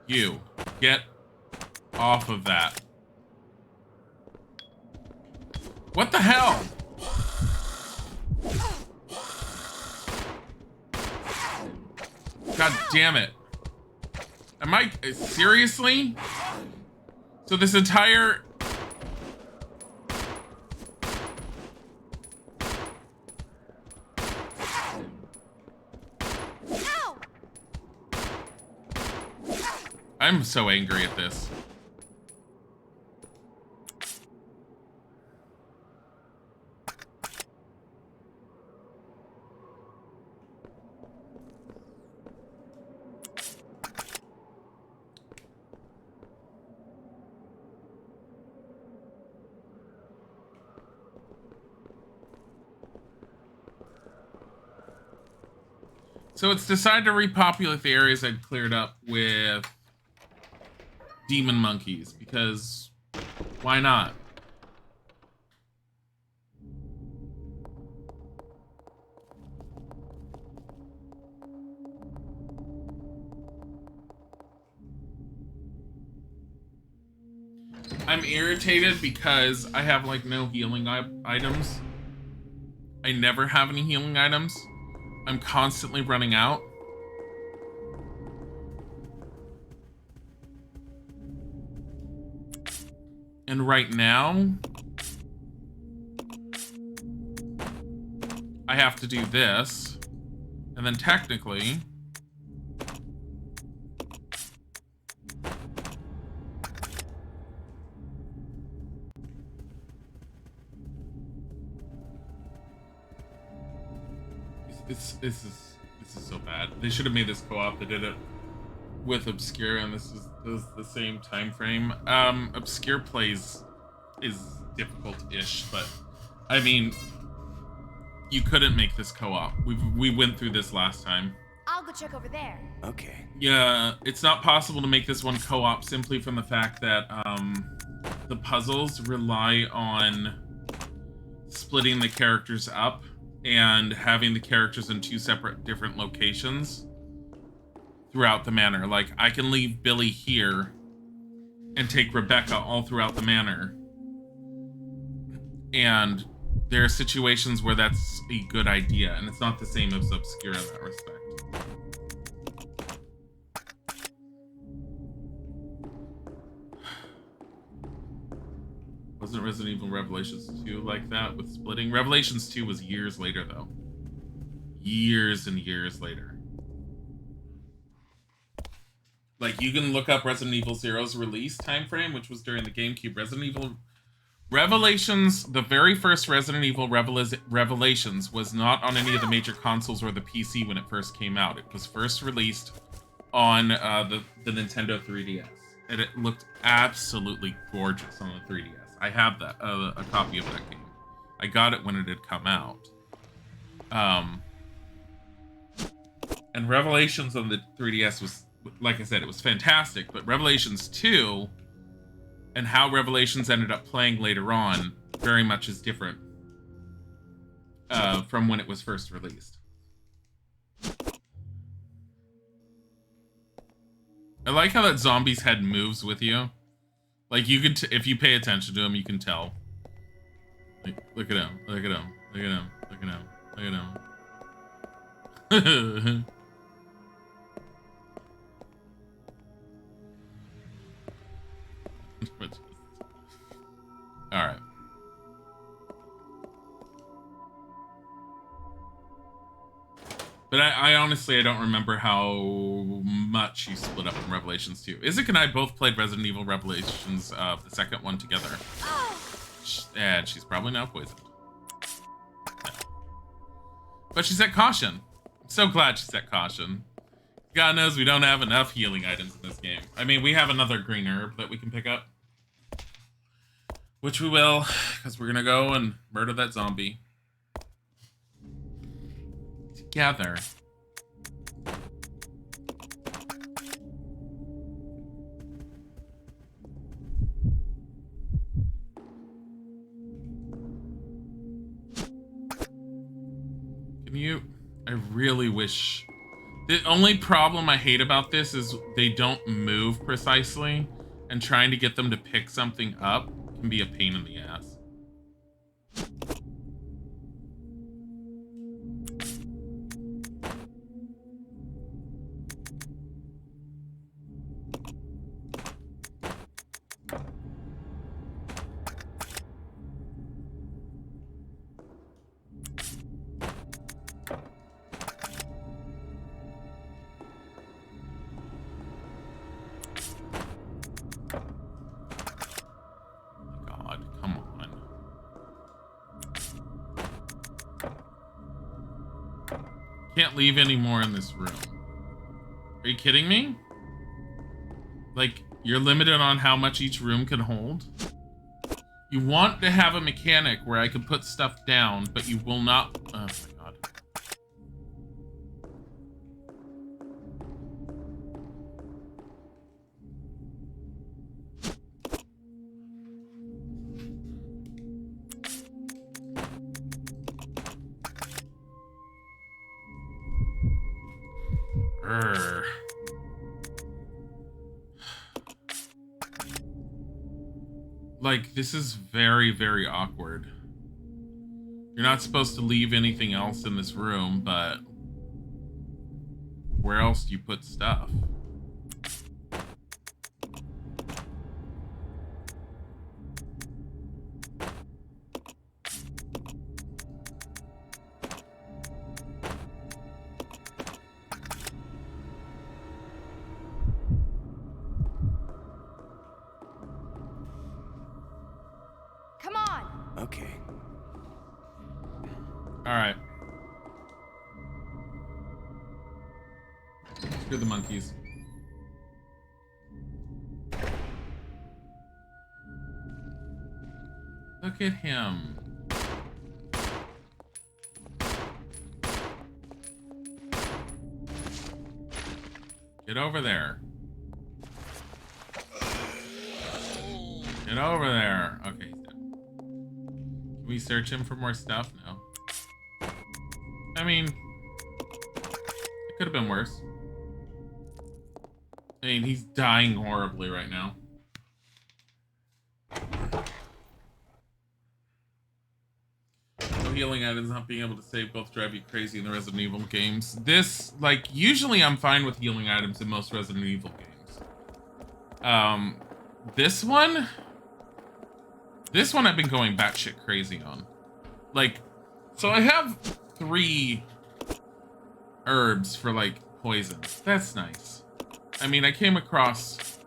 You get off of that. What the hell? God damn it. Am I seriously? So this entire I'm so angry at this. So it's decided to repopulate the areas I'd cleared up with demon monkeys, because why not? I'm irritated because I have like no healing items. I never have any healing items. I'm constantly running out. And right now, I have to do this. And then technically, this is so bad. They should have made this co-op. They did it with Obscure, and this is the same time frame. Obscure plays is difficult-ish, but I mean, you couldn't make this co-op. We went through this last time. I'll go check over there. Okay. Yeah, it's not possible to make this one co-op simply from the fact that the puzzles rely on splitting the characters up and having the characters in two separate different locations throughout the manor. Like, I can leave Billy here and take Rebecca all throughout the manor. And there are situations where that's a good idea, and it's not the same as Obscure in that respect. Wasn't Resident Evil Revelations 2 like that with splitting? Revelations 2 was years later, though. Years and years later. Like, you can look up Resident Evil Zero's release time frame, which was during the GameCube. Resident Evil Revelations, the very first Resident Evil Revelations was not on any of the major consoles or the PC when it first came out. It was first released on the Nintendo 3DS. And it looked absolutely gorgeous on the 3DS. I have that, a copy of that game. I got it when it had come out. And Revelations on the 3DS was, like I said, it was fantastic. But Revelations 2 and how Revelations ended up playing later on very much is different from when it was first released. I like how that zombie's head moves with you. Like, you can, if you pay attention to him, you can tell. Like, look at him, look at him, look at him, look at him, look at him. All right. But I honestly, I don't remember how much you split up in Revelations 2. Isaac and I both played Resident Evil Revelations, the second one together. And she's probably now poisoned. No. But she's at caution. I'm so glad she's at caution. God knows we don't have enough healing items in this game. I mean, we have another green herb that we can pick up. Which we will, because we're gonna go and murder that zombie. Together. Can you... I really wish... The only problem I hate about this is they don't move precisely, and trying to get them to pick something up can be a pain in the ass. Can't leave any more in this room. Are you kidding me? Like, you're limited on how much each room can hold? You want to have a mechanic where I can put stuff down, but you will not... Oh my god. Like, this is very, very awkward. You're not supposed to leave anything else in this room, but where else do you put stuff? Okay. All right. Screw the monkeys. Look at him. Get over there. Get over there. Okay. Can we search him for more stuff? No. I mean, it could have been worse. I mean, he's dying horribly right now. No healing items, not being able to save both drive you crazy in the Resident Evil games. This, like, usually I'm fine with healing items in most Resident Evil games. This one I've been going batshit crazy on. Like, so I have 3 herbs for, like, poisons. That's nice. I mean, I came across,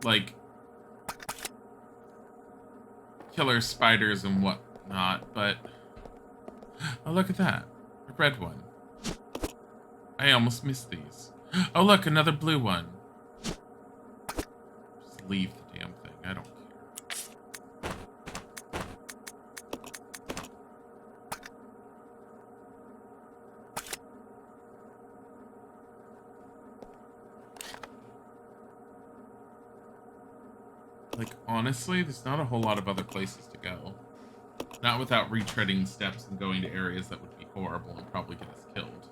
like, killer spiders and whatnot, but... Oh, look at that. A red one. I almost missed these. Oh, look, another blue one. Just leave the damn thing. I don't care. Like, honestly, there's not a whole lot of other places to go. Not without retreading steps and going to areas that would be horrible and probably get us killed.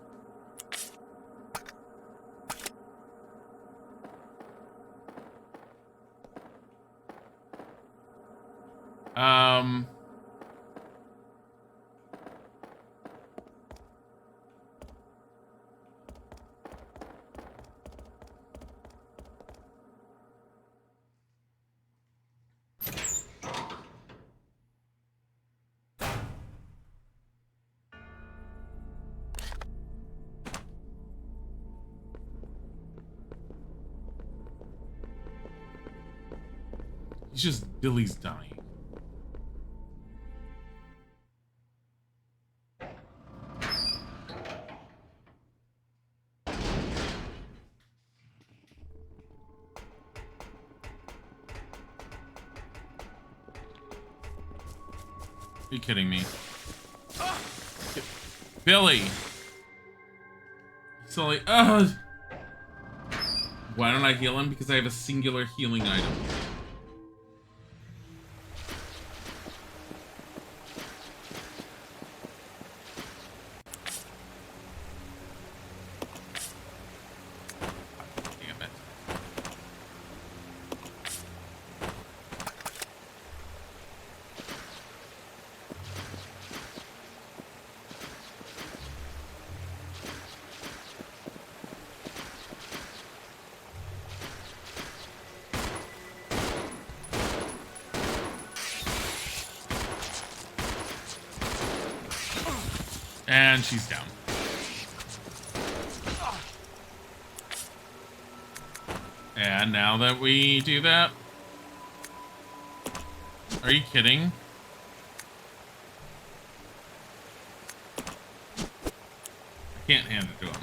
He's just, Dilly's dying. Are you kidding me? Billy! So like, why don't I heal him? Because I have a singular healing item. Damn it. And she's down. And now that we do that... Are you kidding? I can't hand it to him.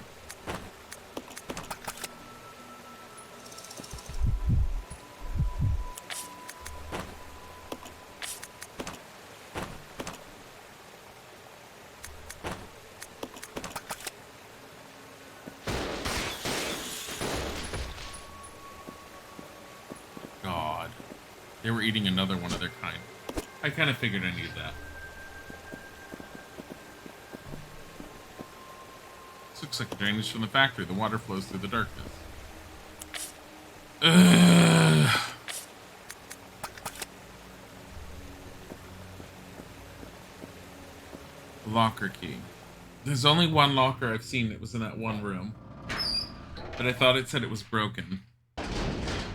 God. They were eating another one of their kind. I kind of figured I needed that. This looks like a drainage from the factory. The water flows through the darkness. Ugh. Locker key. There's only one locker I've seen that was in that one room. But I thought it said it was broken.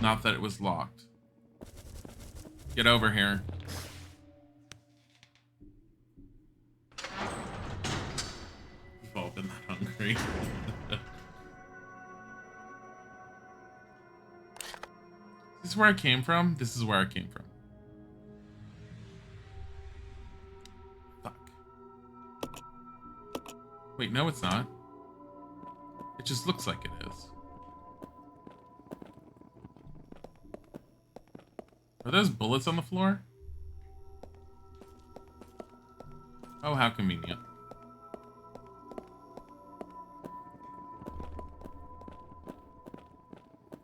Not that it was locked. Get over here. We've all been that hungry. This is where I came from? This is where I came from. Fuck. Wait, no it's not. It just looks like it is. Are those bullets on the floor? Oh, how convenient.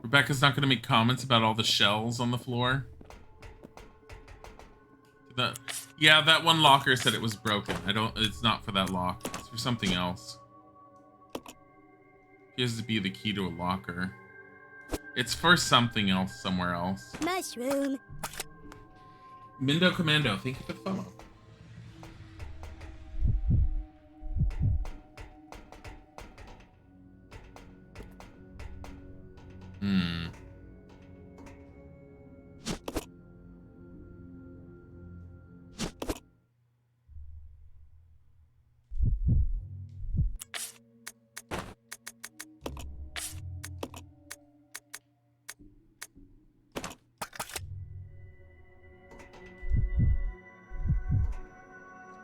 Rebecca's not going to make comments about all the shells on the floor. Yeah, that one locker said it was broken. It's not for that lock. It's for something else. Appears to be the key to a locker. It's for something else somewhere else. Mushroom. Mindo Commando, thank you for the follow.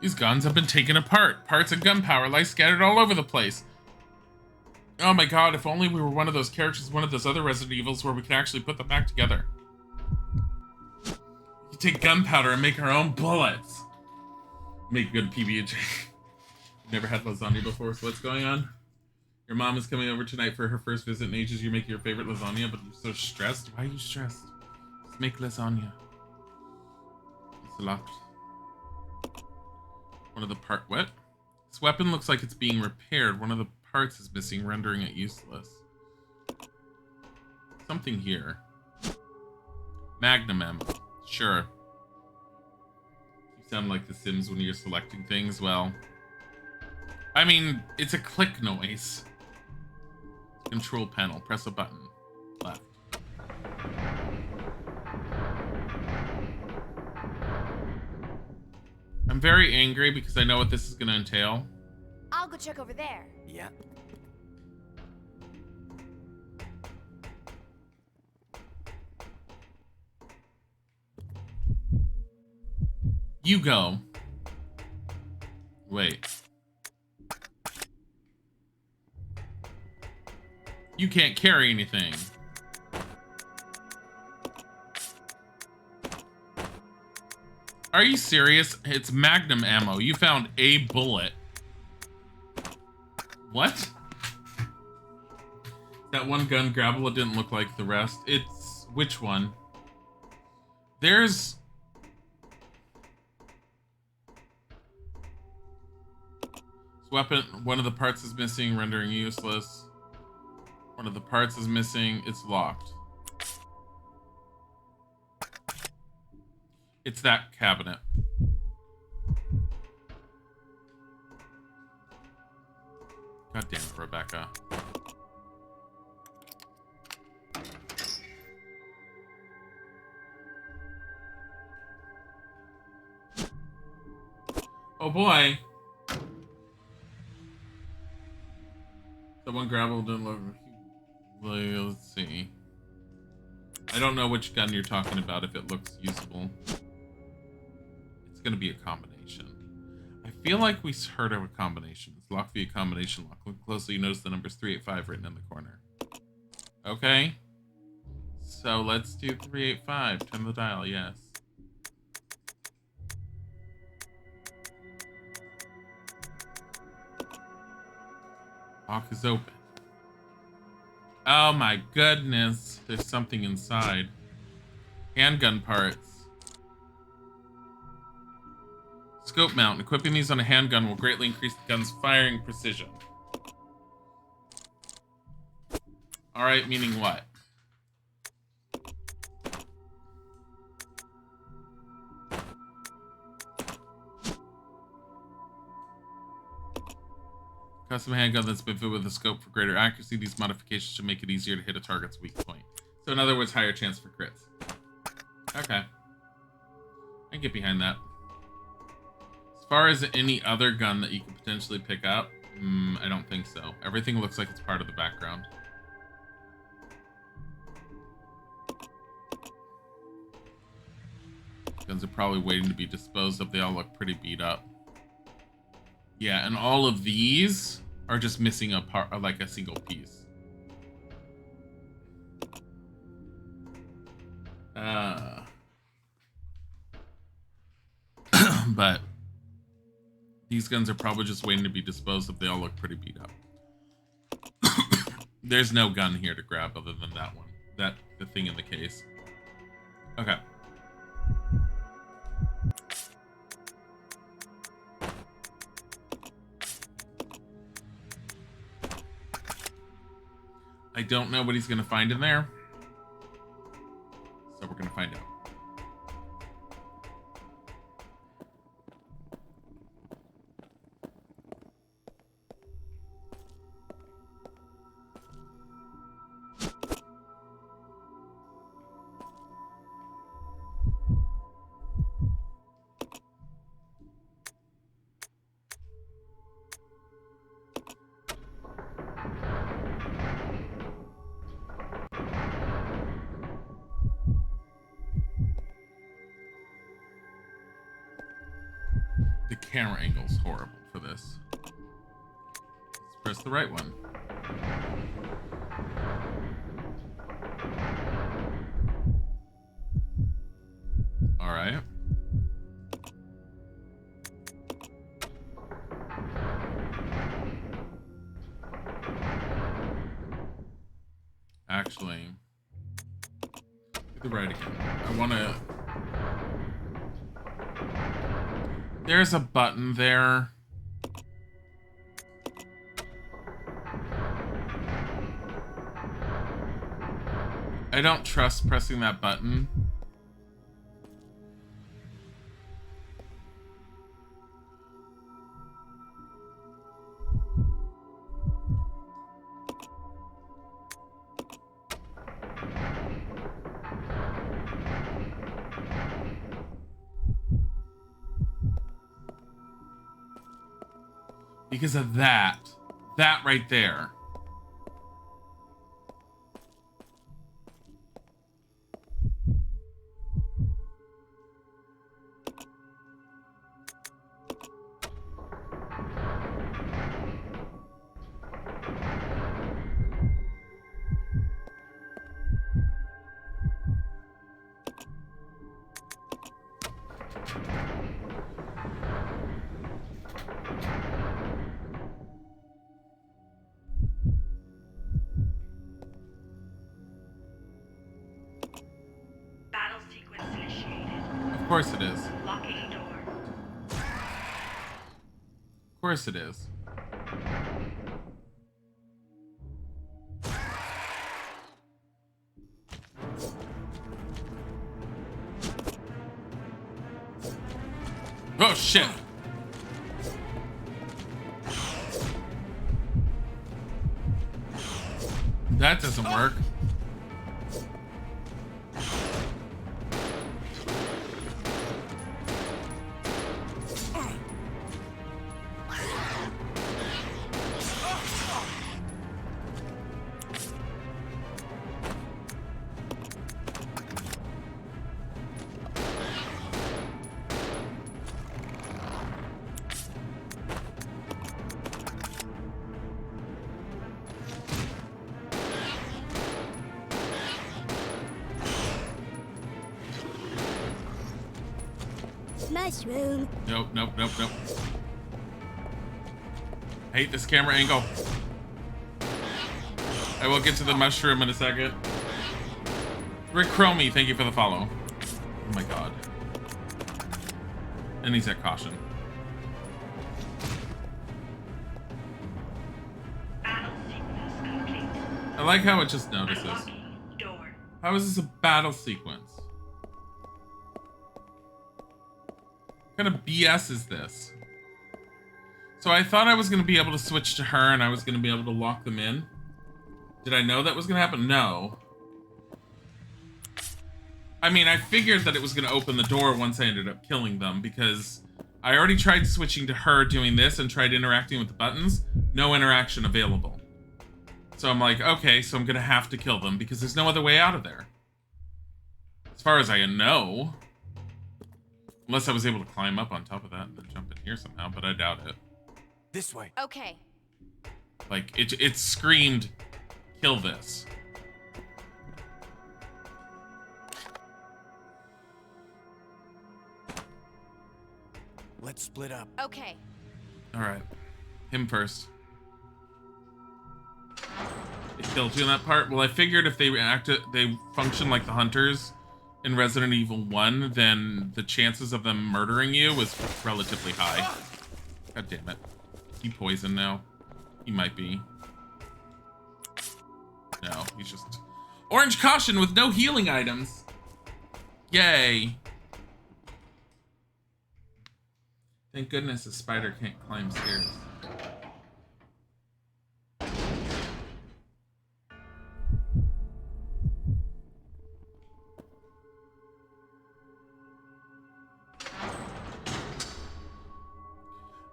These guns have been taken apart. Parts of gunpowder lie scattered all over the place. Oh my god, if only we were one of those characters, one of those other Resident Evils where we can actually put them back together. We take gunpowder and make our own bullets. Make good PB&J. Never had lasagna before, so what's going on? Your mom is coming over tonight for her first visit in ages. You make your favorite lasagna, but you're so stressed. Why are you stressed? Let's make lasagna. It's locked. One of the what? This weapon looks like it's being repaired. One of the parts is missing, rendering it useless. Something here. Magnum ammo. Sure. You sound like The Sims when you're selecting things. Well, I mean, it's a click noise. Control panel. Press a button. Left. I'm very angry because I know what this is going to entail. I'll go check over there. Yeah. You go. Wait. You can't carry anything. Are you serious? It's Magnum ammo. You found a bullet. What? That one gun grabble, it didn't look like the rest. It's... which one? There's... this weapon, one of the parts is missing, rendering useless. One of the parts is missing, it's locked. It's that cabinet. God damn it, Rebecca. Oh boy. Someone grappled and look. Let's see. I don't know which gun you're talking about if it looks usable. It's gonna be a combination. I feel like we heard of a combination. It's lock via combination lock. Look closely, you notice the number's 385 written in the corner. Okay. So let's do 385. Turn the dial, yes. Lock is open. Oh my goodness. There's something inside. Handgun parts. Scope mount. Equipping these on a handgun will greatly increase the gun's firing precision. Alright, meaning what? Custom handgun that's been fitted with a scope for greater accuracy. These modifications should make it easier to hit a target's weak point. So in other words, higher chance for crits. Okay. I can get behind that. As far as any other gun that you could potentially pick up, I don't think so. Everything looks like it's part of the background. Guns are probably waiting to be disposed of. They all look pretty beat up. Yeah, and all of these are just missing a part, like a single piece. But these guns are probably just waiting to be disposed of. They all look pretty beat up. There's no gun here to grab other than that one. The thing in the case. Okay. I don't know what he's going to find in there. So we're going to find out. The camera angle's horrible for this. Let's press the right one. All right. Actually, The right again. I want to... There's a button there. I don't trust pressing that button. Because of that. That right there. Battle sequence initiated. Of course it is. Locking door. Of course it is. Oh shit! That doesn't work. Mushroom. Nope, nope, nope, nope. I hate this camera angle. I will get to the mushroom in a second. Rick Chromie, thank you for the follow. Oh my god. And he's at caution. Battle sequence complete. I like how it just notices. Unlocking door. How is this a battle sequence? What kind of BS is this? So I thought I was going to be able to switch to her and I was going to be able to lock them in. Did I know that was going to happen? No. I mean, I figured that it was going to open the door once I ended up killing them because I already tried switching to her doing this and tried interacting with the buttons. No interaction available. So I'm like, okay, so I'm going to have to kill them because there's no other way out of there. As far as I know. Unless I was able to climb up on top of that and then jump in here somehow, but I doubt it. This way. Okay. Like, it screamed, kill this. Let's split up. Okay. Alright. Him first. It killed you in that part? Well, I figured if they function like the hunters in Resident Evil 1, then the chances of them murdering you was relatively high. God damn it. He poisoned now? He might be. No, he's just... Orange caution with no healing items! Yay! Thank goodness a spider can't climb stairs.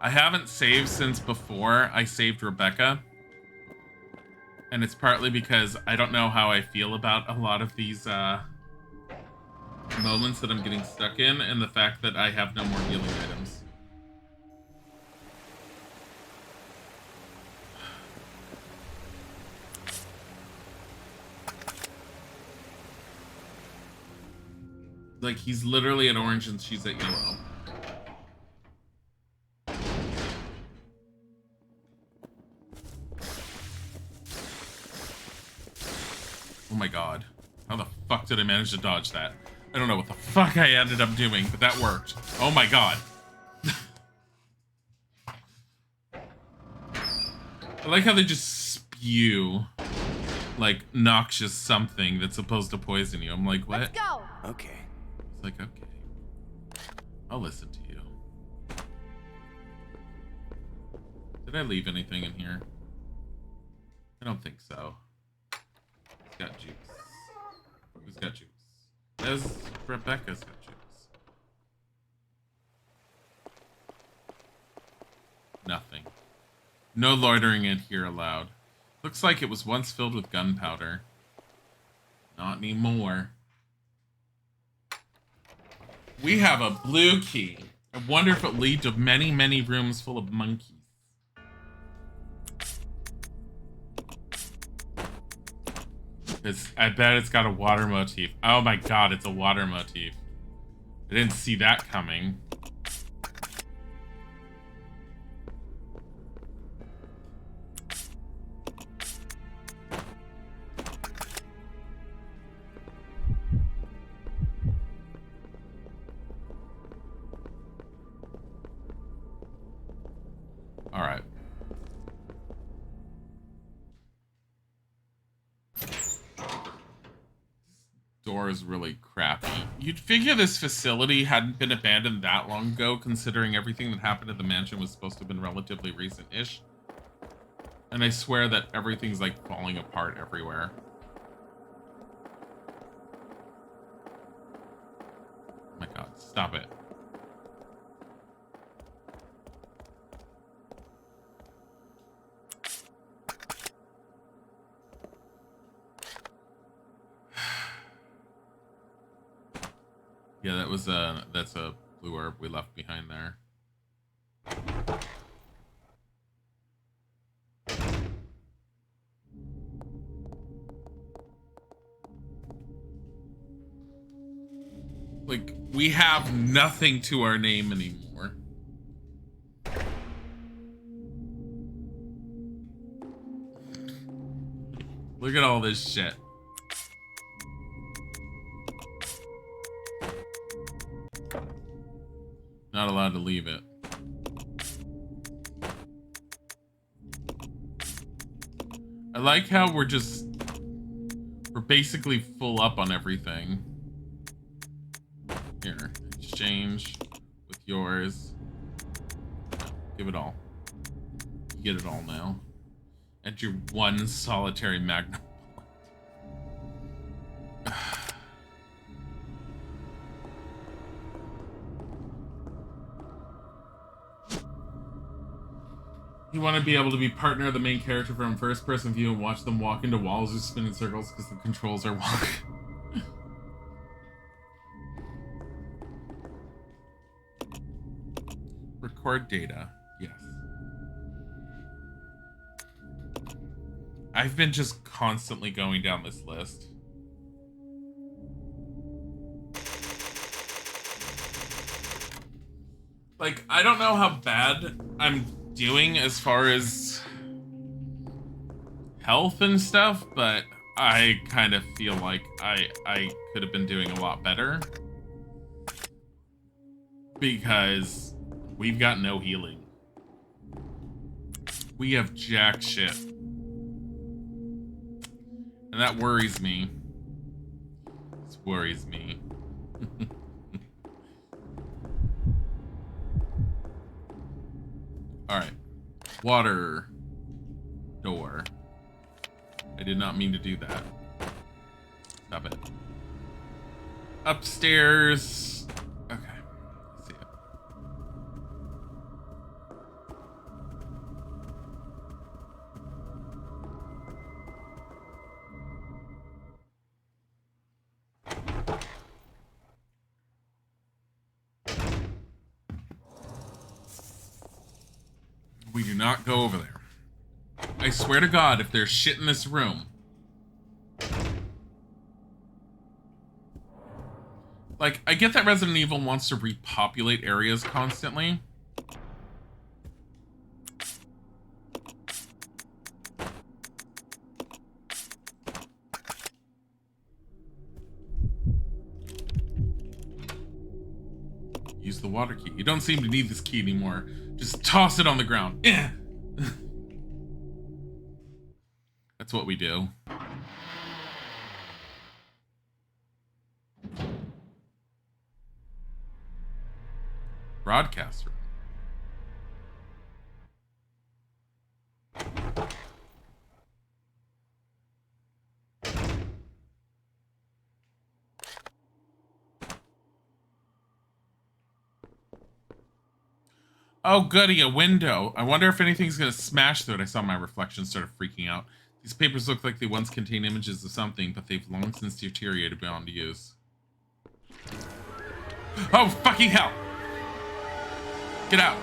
I haven't saved since before I saved Rebecca. And it's partly because I don't know how I feel about a lot of these moments that I'm getting stuck in and the fact that I have no more healing items. Like, he's literally at orange and she's at yellow. Oh my god. How the fuck did I manage to dodge that? I don't know what the fuck I ended up doing, but that worked. Oh my god. I like how they just spew, like, noxious something that's supposed to poison you. I'm like, what? Let's go. Okay. It's like, okay. I'll listen to you. Did I leave anything in here? I don't think so. Who's got juice? Who's got juice? Rebecca's got juice. Nothing. No loitering in here allowed. Looks like it was once filled with gunpowder. Not anymore. We have a blue key. I wonder if it leads to many, many rooms full of monkeys. I bet it's got a water motif. Oh my god, it's a water motif. I didn't see that coming. All right. Door is really crappy. You'd figure this facility hadn't been abandoned that long ago, considering everything that happened at the mansion was supposed to have been relatively recent-ish. And I swear that everything's like falling apart everywhere. Oh my god, stop it. Yeah, that's a blue herb we left behind there. Like, we have nothing to our name anymore. Look at all this shit. Not allowed to leave it. I like how we're basically full up on everything. Here, exchange with yours. Give it all. You get it all now. And your one solitary magnum. You want to be able to be partner of the main character from first person view and watch them walk into walls or spin in circles because the controls are wonky. Record data. Yes. I've been just constantly going down this list. Like, I don't know how bad I'm doing as far as health and stuff, but I kind of feel like I could have been doing a lot better because we've got no healing. We have jack shit. And that worries me. This worries me. Alright. Water door. I did not mean to do that. Stop it. Upstairs. Okay. Let's see it. We do not go over there. I swear to God, if there's shit in this room. Like, I get that Resident Evil wants to repopulate areas constantly. water key. You don't seem to need this key anymore. Just toss it on the ground. Yeah. That's what we do. Broadcaster. Oh, goody, a window. I wonder if anything's gonna smash through it. I saw my reflection started freaking out. These papers look like they once contained images of something, but they've long since deteriorated beyond use. Oh, fucking hell! Get out.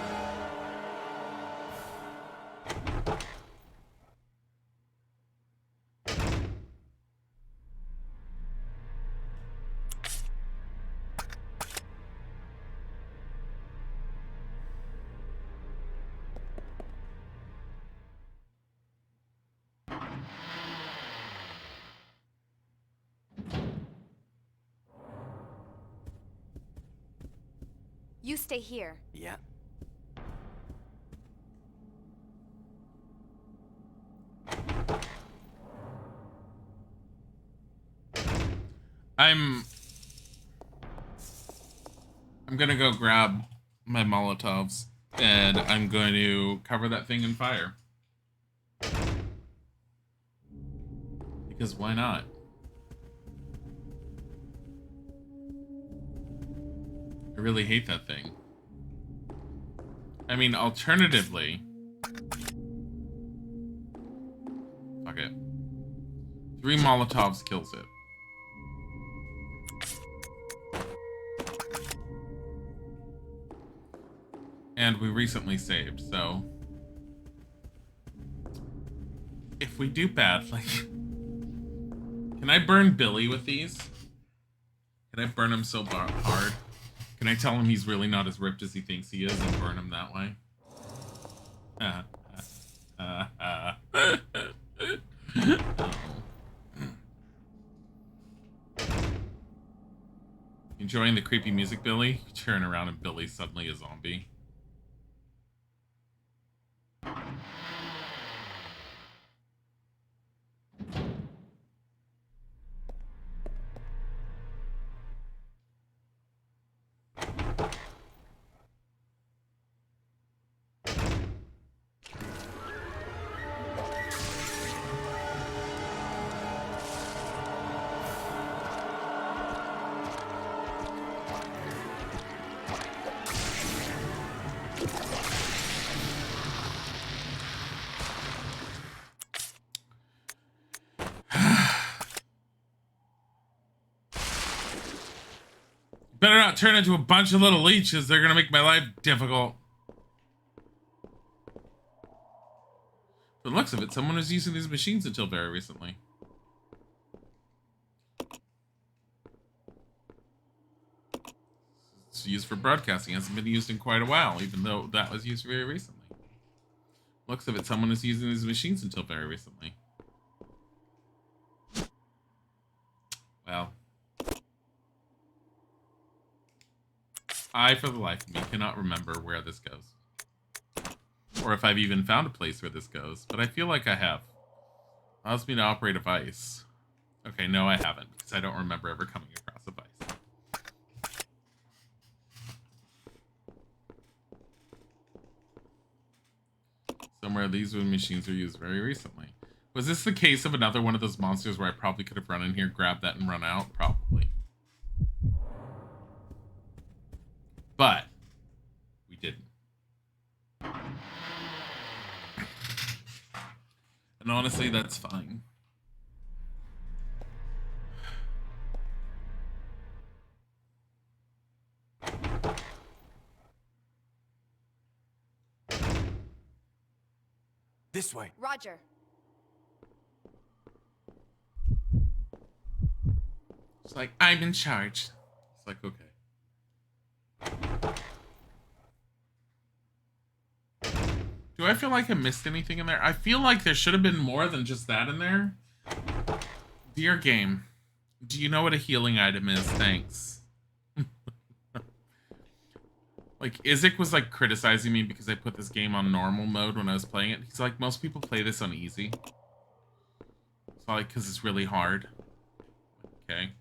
You stay here. Yeah. I'm gonna go grab my Molotovs, and I'm going to cover that thing in fire. Because why not? I really hate that thing. I mean, alternatively... Fuck it. 3 Molotovs kills it. And we recently saved, so... If we do bad, like... Can I burn Billy with these? Can I burn him so hard? Can I tell him he's really not as ripped as he thinks he is and burn him that way? Enjoying the creepy music, Billy? You turn around and Billy's suddenly a zombie. Better not turn into a bunch of little leeches. They're gonna make my life difficult. From the looks of it, someone was using these machines until very recently. It's used for broadcasting. It hasn't been used in quite a while, even though that was used very recently. Looks of it, someone was using these machines until very recently. Well. I, for the life of me, cannot remember where this goes. Or if I've even found a place where this goes, but I feel like I have. Allows me to operate a vice. Okay, no, I haven't, because I don't remember ever coming across a vice. Somewhere these machines were used very recently. Was this the case of another one of those monsters where I probably could have run in here, grabbed that, and run out? Probably. But we didn't. And honestly, that's fine. This way. Roger. It's like, I'm in charge. It's like, okay. Do I feel like I missed anything in there? I feel like there should have been more than just that in there. Dear game, do you know what a healing item is? Thanks. Like, Isaac was, like, criticizing me because I put this game on normal mode when I was playing it. He's like, most people play this on easy. It's like, because it's really hard. Okay.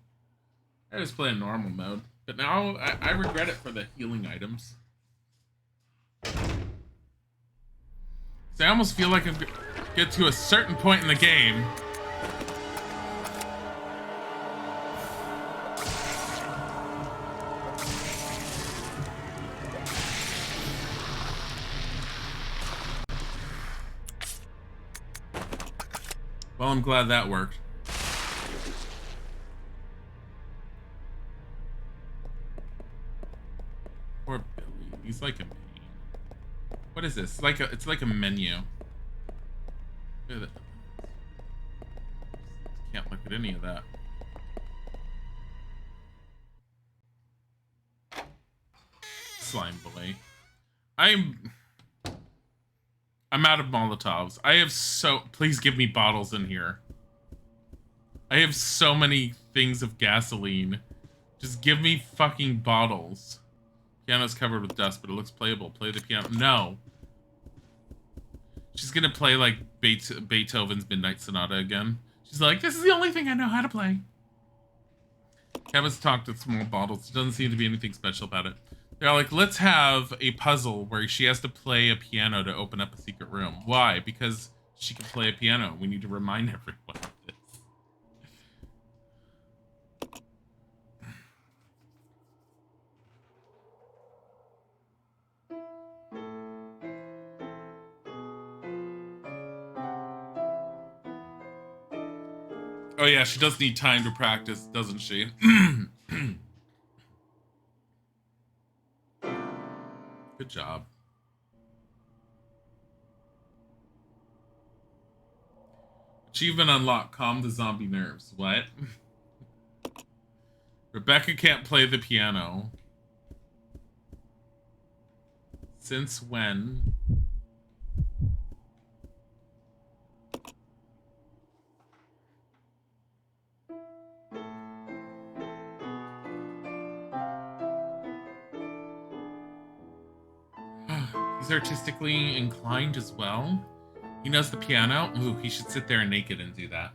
I was playing normal mode. But now, I regret it for the healing items. So I almost feel like I get to a certain point in the game. Well, I'm glad that worked. Poor Billy. He's like in pain. What is this? It's like a menu. Look at it. Can't look at any of that. Slime boy. I'm out of Molotovs. I have please give me bottles in here. I have so many things of gasoline. Just give me fucking bottles. Piano's covered with dust, but it looks playable. Play the piano. No. She's gonna play like Beethoven's Midnight Sonata again. She's like, this is the only thing I know how to play. Kevin's talked with small bottles. There doesn't seem to be anything special about it. They're like, let's have a puzzle where she has to play a piano to open up a secret room. Why? Because she can play a piano. We need to remind everyone of this. Oh yeah, she does need time to practice, doesn't she? Good job. Achievement unlocked. Calm the zombie nerves. What? Rebecca can't play the piano. Since when? He's artistically inclined as well. He knows the piano. Ooh, he should sit there naked and do that.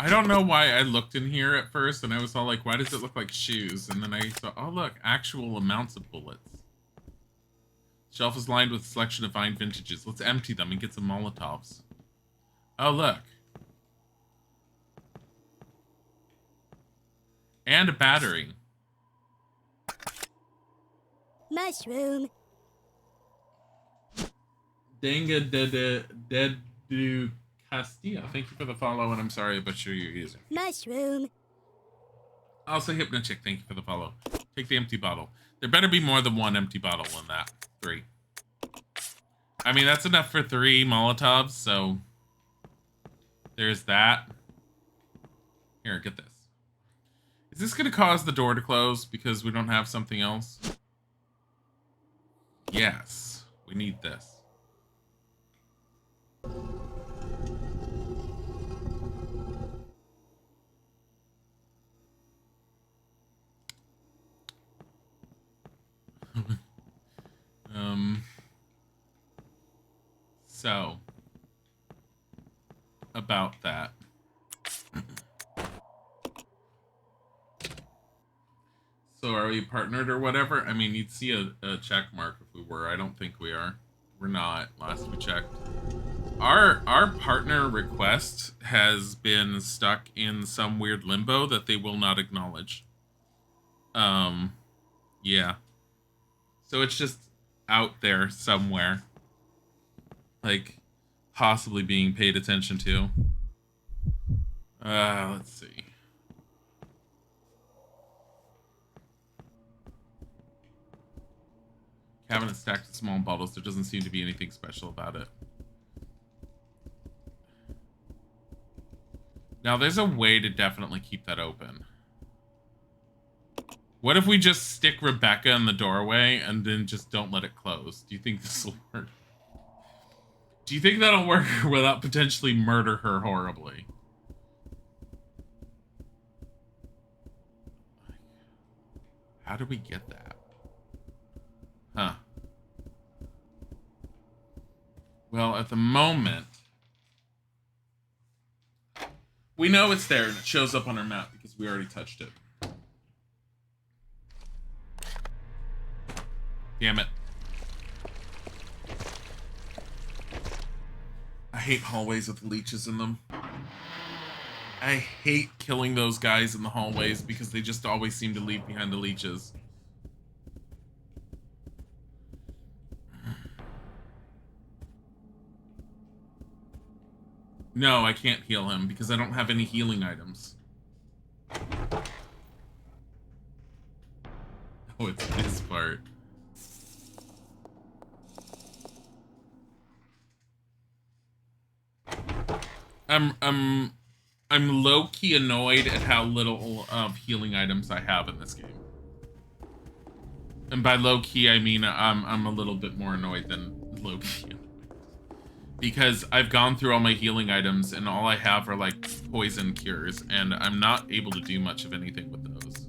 I don't know why I looked in here at first and I was all like, why does it look like shoes? And then I saw, oh look, actual amounts of bullets. Shelf is lined with a selection of fine vintages. Let's empty them and get some Molotovs. Oh look. And a battery. Mushroom. Danga Dedu Castillo. Thank you for the follow, and I'm sorry I butchered your user. Mushroom. Also, Hypnochick, thank you for the follow. Take the empty bottle. There better be more than one empty bottle in that. 3. I mean, that's enough for 3 Molotovs, so there's that. Here, get this. Is this going to cause the door to close because we don't have something else? Yes, we need this. So, about that. So are we partnered or whatever? I mean, you'd see a check mark if we were. I don't think we are. We're not, last we checked. Our partner request has been stuck in some weird limbo that they will not acknowledge. Yeah. So it's just out there somewhere. Like, possibly being paid attention to. Let's see. Cabinet stacked with small bottles. There doesn't seem to be anything special about it. Now, there's a way to definitely keep that open. What if we just stick Rebecca in the doorway and then just don't let it close? Do you think this will work? Do you think that'll work without potentially murder her horribly? How do we get that? Huh. Well, at the moment, we know it's there and it shows up on our map because we already touched it. Damn it. I hate hallways with leeches in them. I hate killing those guys in the hallways because they just always seem to leave behind the leeches. No, I can't heal him because I don't have any healing items. Oh, it's this part. I'm low-key annoyed at how little of healing items I have in this game. And by low-key, I mean I'm a little bit more annoyed than low-key. Because I've gone through all my healing items and all I have are like poison cures, and I'm not able to do much of anything with those.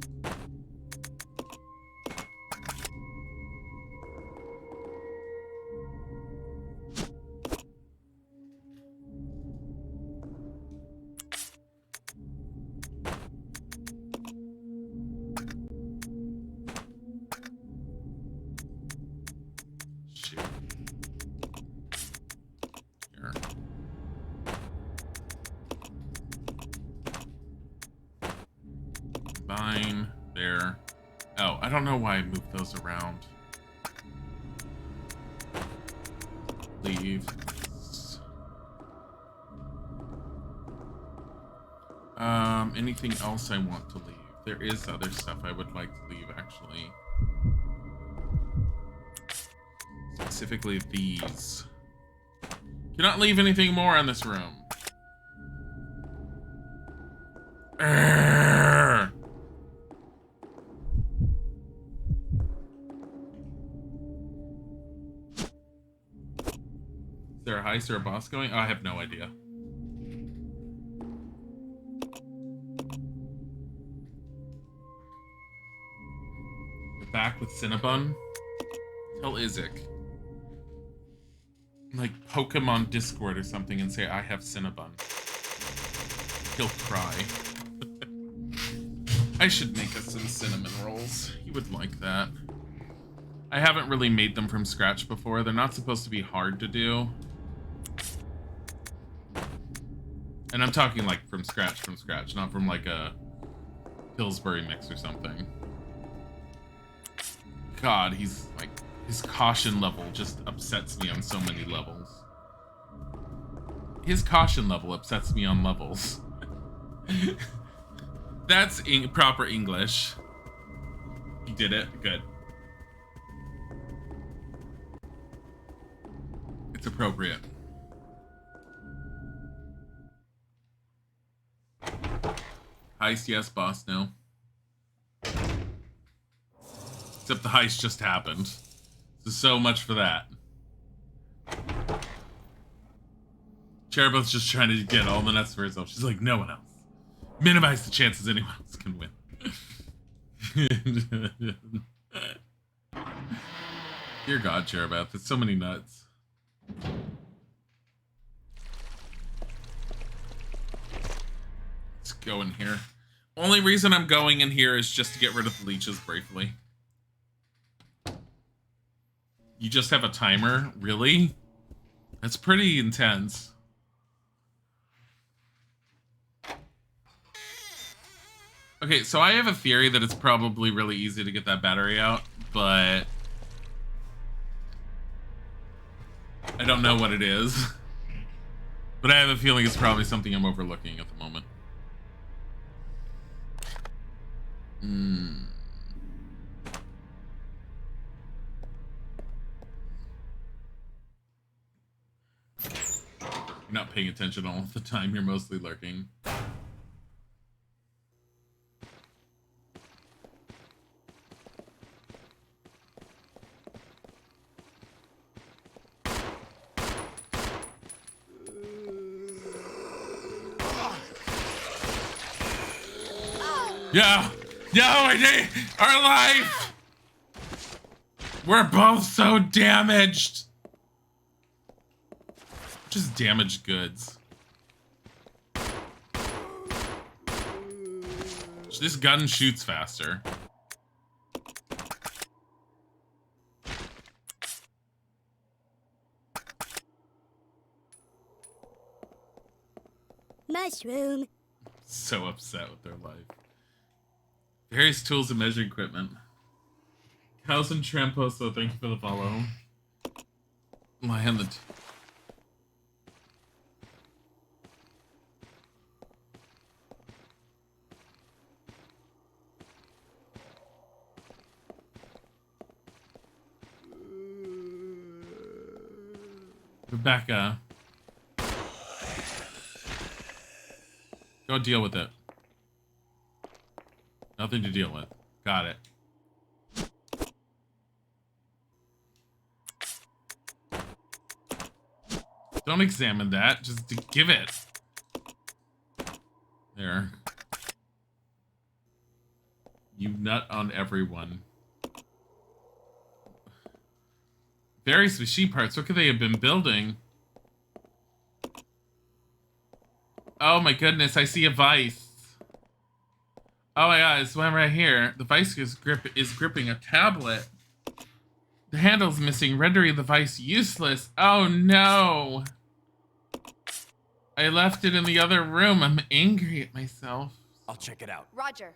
There. Oh, I don't know why I moved those around. Leave. Anything else I want to leave? There is other stuff I would like to leave, actually. Specifically these. Cannot leave anything more in this room. Urgh. Is there a heist or a boss going? Oh, I have no idea. We're back with Cinnabon. Tell Isaac. Like Pokemon Discord or something and say I have Cinnabon. He'll cry. I should make us some cinnamon rolls. He would like that. I haven't really made them from scratch before. They're not supposed to be hard to do. And I'm talking like from scratch, not from like a Pillsbury mix or something. God, he's like, his caution level just upsets me on so many levels. His caution level upsets me on levels. That's proper English. You did it. Good. It's appropriate. Heist, yes. Boss, no. Except the heist just happened. So much for that. Cherubin's just trying to get all the nuts for herself. She's like, no one else. Minimize the chances anyone else can win. Dear God, Cherubeth, it's so many nuts. Let's go in here. Only reason I'm going in here is just to get rid of the leeches briefly. You just have a timer? Really? That's pretty intense. Okay, so I have a theory that it's probably really easy to get that battery out, but I don't know what it is. But I have a feeling it's probably something I'm overlooking at the moment. You're not paying attention all the time, you're mostly lurking. Yeah. No, I did. Our life. We're both so damaged. Just damaged goods. This gun shoots faster. Mushroom. So upset with their life. Various tools and measuring equipment. Cows and Tramposo, thank you for the follow. My hand. Rebecca. Go deal with it. Nothing to deal with. Got it. Don't examine that. Just give it. There. You nut on everyone. Various machine parts. What could they have been building? Oh my goodness, I see a vice. Oh my god, it's one right here. The vice is gripping a tablet. The handle's missing, rendering the vice useless. Oh no. I left it in the other room. I'm angry at myself. I'll check it out. Roger.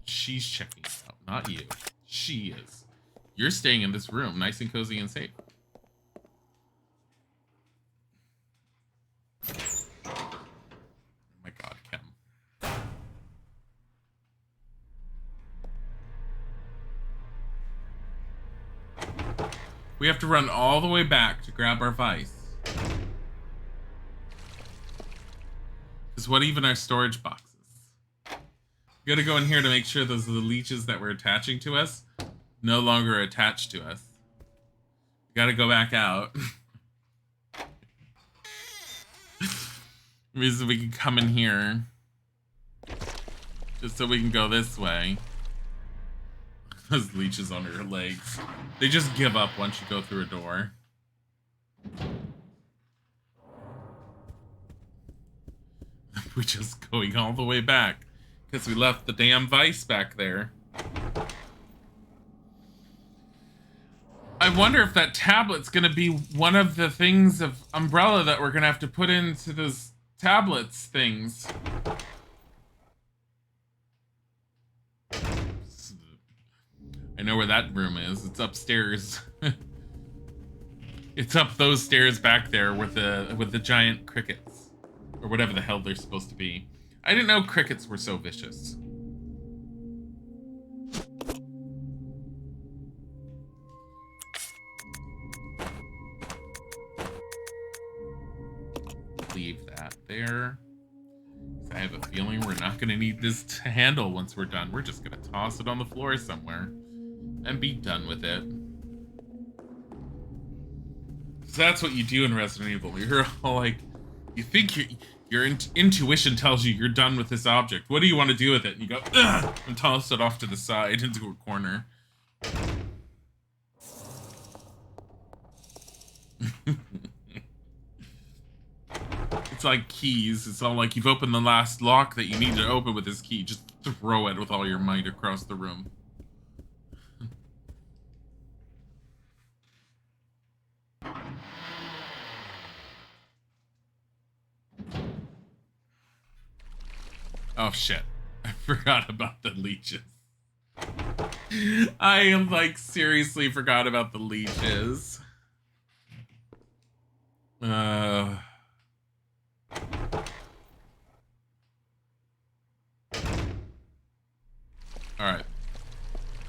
She's checking it out, not you. She is. You're staying in this room, nice and cozy and safe. Oh my god, Kim. We have to run all the way back to grab our vice. Because what even are storage boxes? We gotta go in here to make sure those are the leeches that were attaching to us no longer attached to us. We gotta go back out. Means we can come in here. Just so we can go this way. Those leeches on her legs. They just give up once you go through a door. We're just going all the way back. Because we left the damn vice back there. I wonder if that tablet's going to be one of the things of Umbrella that we're going to have to put into those tablets things. I know where that room is. It's upstairs. It's up those stairs back there with the giant crickets. Or whatever the hell they're supposed to be. I didn't know crickets were so vicious. Leave that there. I have a feeling we're not going to need this to handle once we're done. We're just going to toss it on the floor somewhere and be done with it. So that's what you do in Resident Evil. You're all like, you think your intuition tells you you're done with this object. What do you want to do with it? And you go, ugh, and toss it off to the side into a corner. It's like keys. It's all like you've opened the last lock that you need to open with this key. Just throw it with all your might across the room. Oh shit. I forgot about the leeches. I like seriously forgot about the leeches. Alright.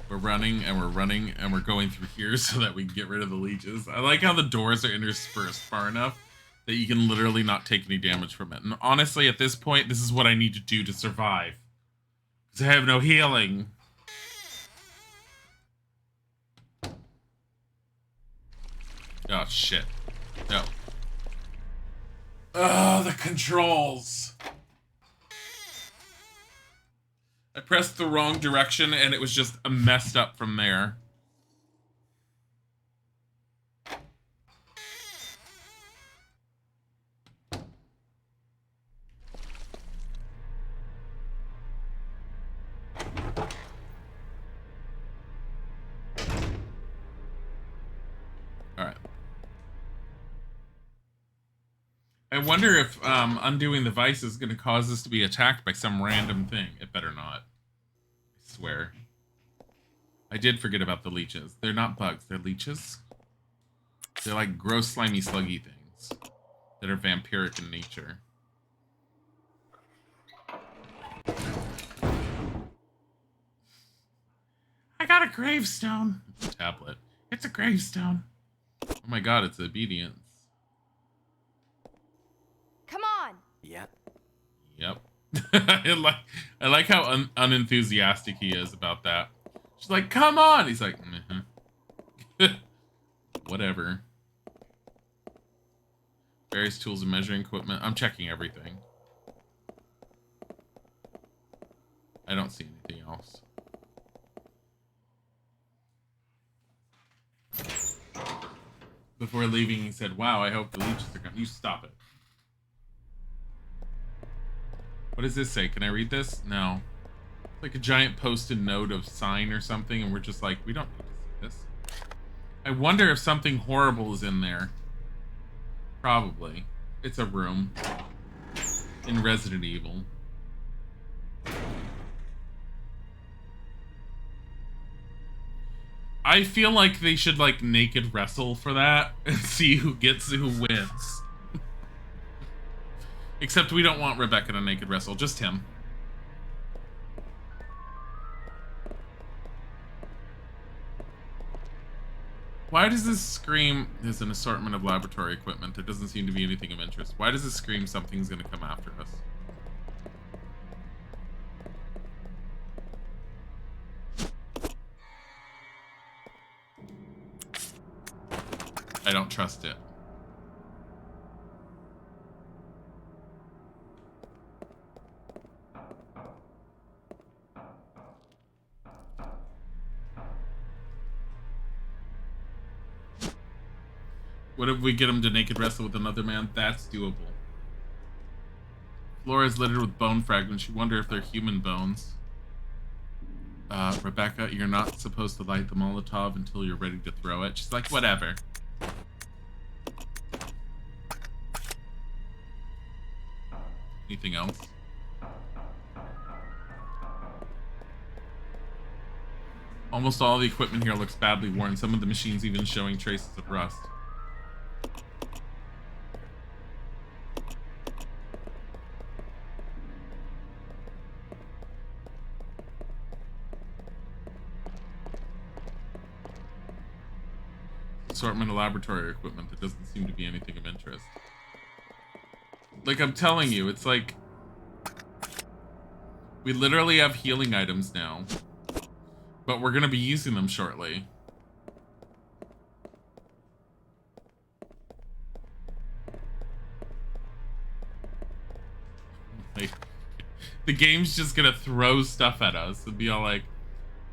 We're running and we're running and we're going through here so that we can get rid of the leeches. I like how the doors are interspersed far enough that you can literally not take any damage from it. And honestly, at this point, this is what I need to do to survive. Because I have no healing. Oh, shit. No. Oh, the controls. I pressed the wrong direction and it was just messed up from there. Alright. I wonder if undoing the vice is going to cause us to be attacked by some random thing. It better not. I swear. I did forget about the leeches. They're not bugs, they're leeches. They're like gross, slimy, sluggy things that are vampiric in nature. I got a gravestone. It's a tablet. It's a gravestone. Oh my god, it's obedience. Come on! Yeah. Yep. I like how unenthusiastic he is about that. She's like, come on! He's like, whatever. Various tools and measuring equipment. I'm checking everything. I don't see anything else. Before leaving, he said, wow, I hope the leeches are gone. You stop it. What does this say? Can I read this? No. It's like a giant posted note of sign or something, and we're just like, we don't need to see this. I wonder if something horrible is in there. Probably. It's a room. In Resident Evil. I feel like they should, like, naked wrestle for that and see who wins. Except we don't want Rebecca to naked wrestle, just him. Why does this scream there's an assortment of laboratory equipment? There doesn't seem to be anything of interest. Why does this scream something's gonna come after us? I don't trust it. What if we get him to naked wrestle with another man? That's doable. Floor is littered with bone fragments. You wonder if they're human bones. Rebecca, you're not supposed to light the Molotov until you're ready to throw it. She's like, whatever. Anything else? Almost all the equipment here looks badly worn. Some of the machines even showing traces of rust. Assortment of laboratory equipment. There doesn't seem to be anything of interest. Like, I'm telling you, it's like we literally have healing items now, but we're gonna be using them shortly. Like, the game's just gonna throw stuff at us and be all like,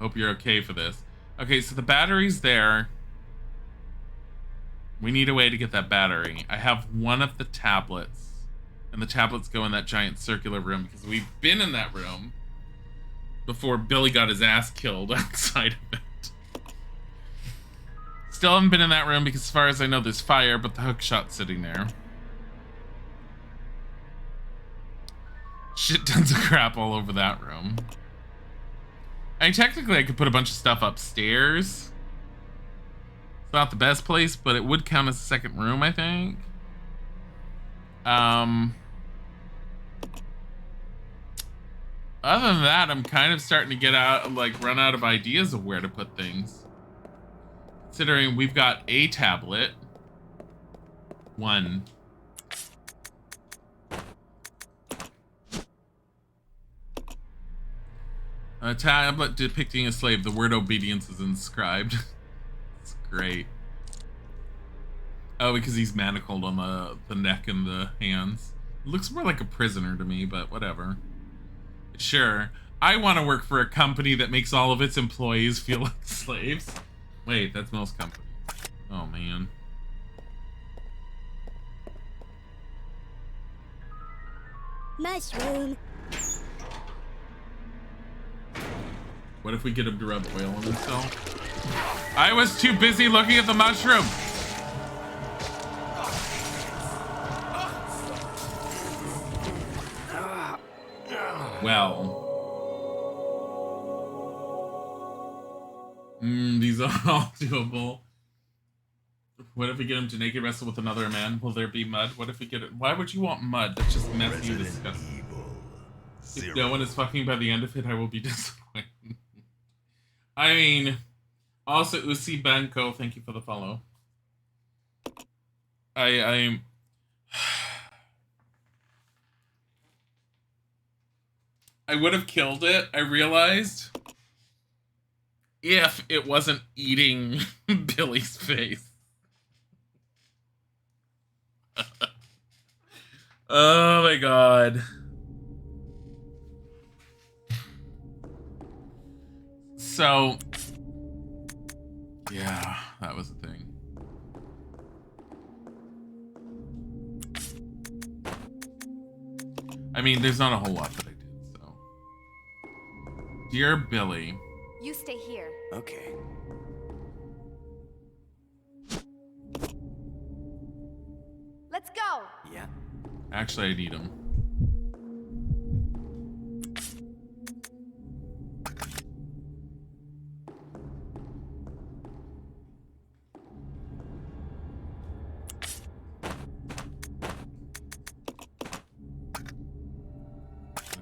hope you're okay for this. Okay, so the battery's there. We need a way to get that battery. I have one of the tablets. And the tablets go in that giant circular room because we've been in that room before Billy got his ass killed outside of it. Still haven't been in that room because as far as I know there's fire, but the hookshot's sitting there. Shit tons of crap all over that room. I mean, technically I could put a bunch of stuff upstairs. It's not the best place, but it would count as a second room, I think. Other than that, I'm kind of starting to get out, like, run out of ideas of where to put things. Considering we've got a tablet. One. A tablet depicting a slave. The word obedience is inscribed. It's great. Oh, because he's manacled on the neck and the hands. It looks more like a prisoner to me, but whatever. Sure. I want to work for a company that makes all of its employees feel like slaves. Wait, that's most companies. Oh, man. Mushroom. What if we get him to rub oil on himself? I was too busy looking at the mushroom. Well. These are all doable. What if we get him to naked wrestle with another man? Will there be mud? What if we get it? Why would you want mud? That's just messy and disgusting. If no one is fucking by the end of it, I will be disappointed. I mean, also Usi Banco, thank you for the follow. I would have killed it, I realized, if it wasn't eating Billy's face. Oh my god. So, yeah, that was the thing. I mean, there's not a whole lot that I did, so. Dear Billy. You stay here. Okay. Let's go! Yeah. Actually, I need him.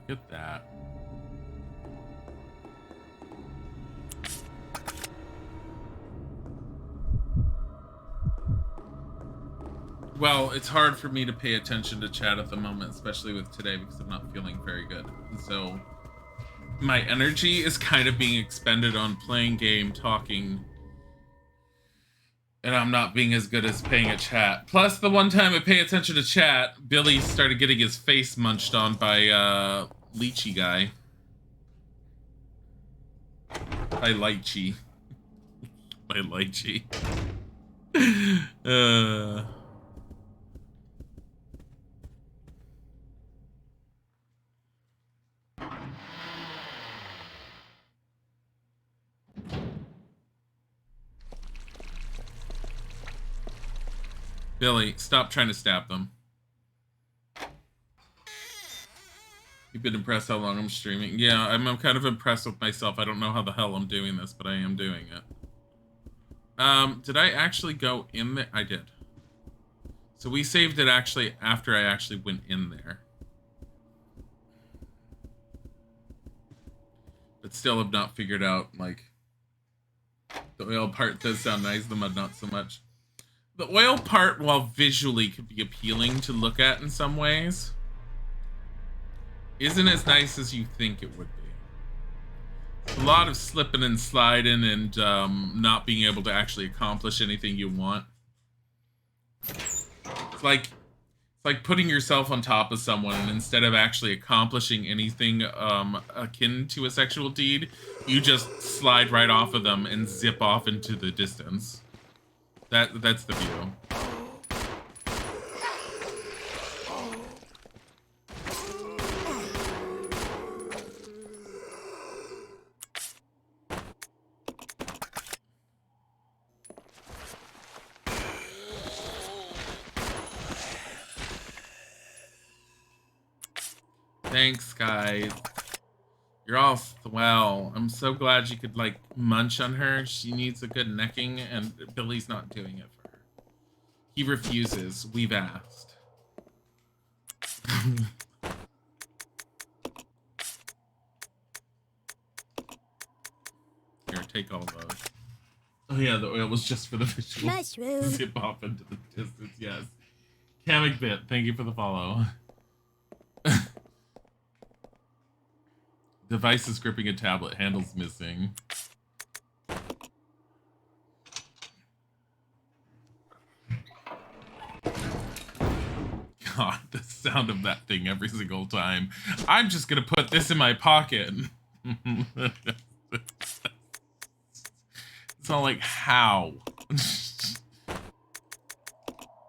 Look at that. Well, it's hard for me to pay attention to chat at the moment, especially with today, because I'm not feeling very good. And so my energy is kind of being expended on playing game, talking, and I'm not being as good as paying a chat. Plus, the one time I pay attention to chat, Billy started getting his face munched on by Lychee guy. By Lychee. By Lychee. Billy, stop trying to stab them. You've been impressed how long I'm streaming? Yeah, I'm kind of impressed with myself. I don't know how the hell I'm doing this, but I am doing it. Did I actually go in there? I did. So we saved it actually after I actually went in there. But still have not figured out, like, the oil part does sound nice, the mud not so much. The oil part, while visually could be appealing to look at in some ways, isn't as nice as you think it would be. It's a lot of slipping and sliding and not being able to actually accomplish anything you want. It's like putting yourself on top of someone, and instead of actually accomplishing anything akin to a sexual deed, you just slide right off of them and zip off into the distance. That's the view. Thanks, guys. You're all swell. I'm so glad you could, like, munch on her. She needs a good necking, and Billy's not doing it for her. He refuses. We've asked. Here, take all of those. Oh yeah, the oil was just for the visual. Mushroom. Zip off into the distance, yes. Kamek Bit, thank you for the follow. Device is gripping a tablet, handles missing. God, the sound of that thing every single time. I'm just gonna put this in my pocket. It's all like, how?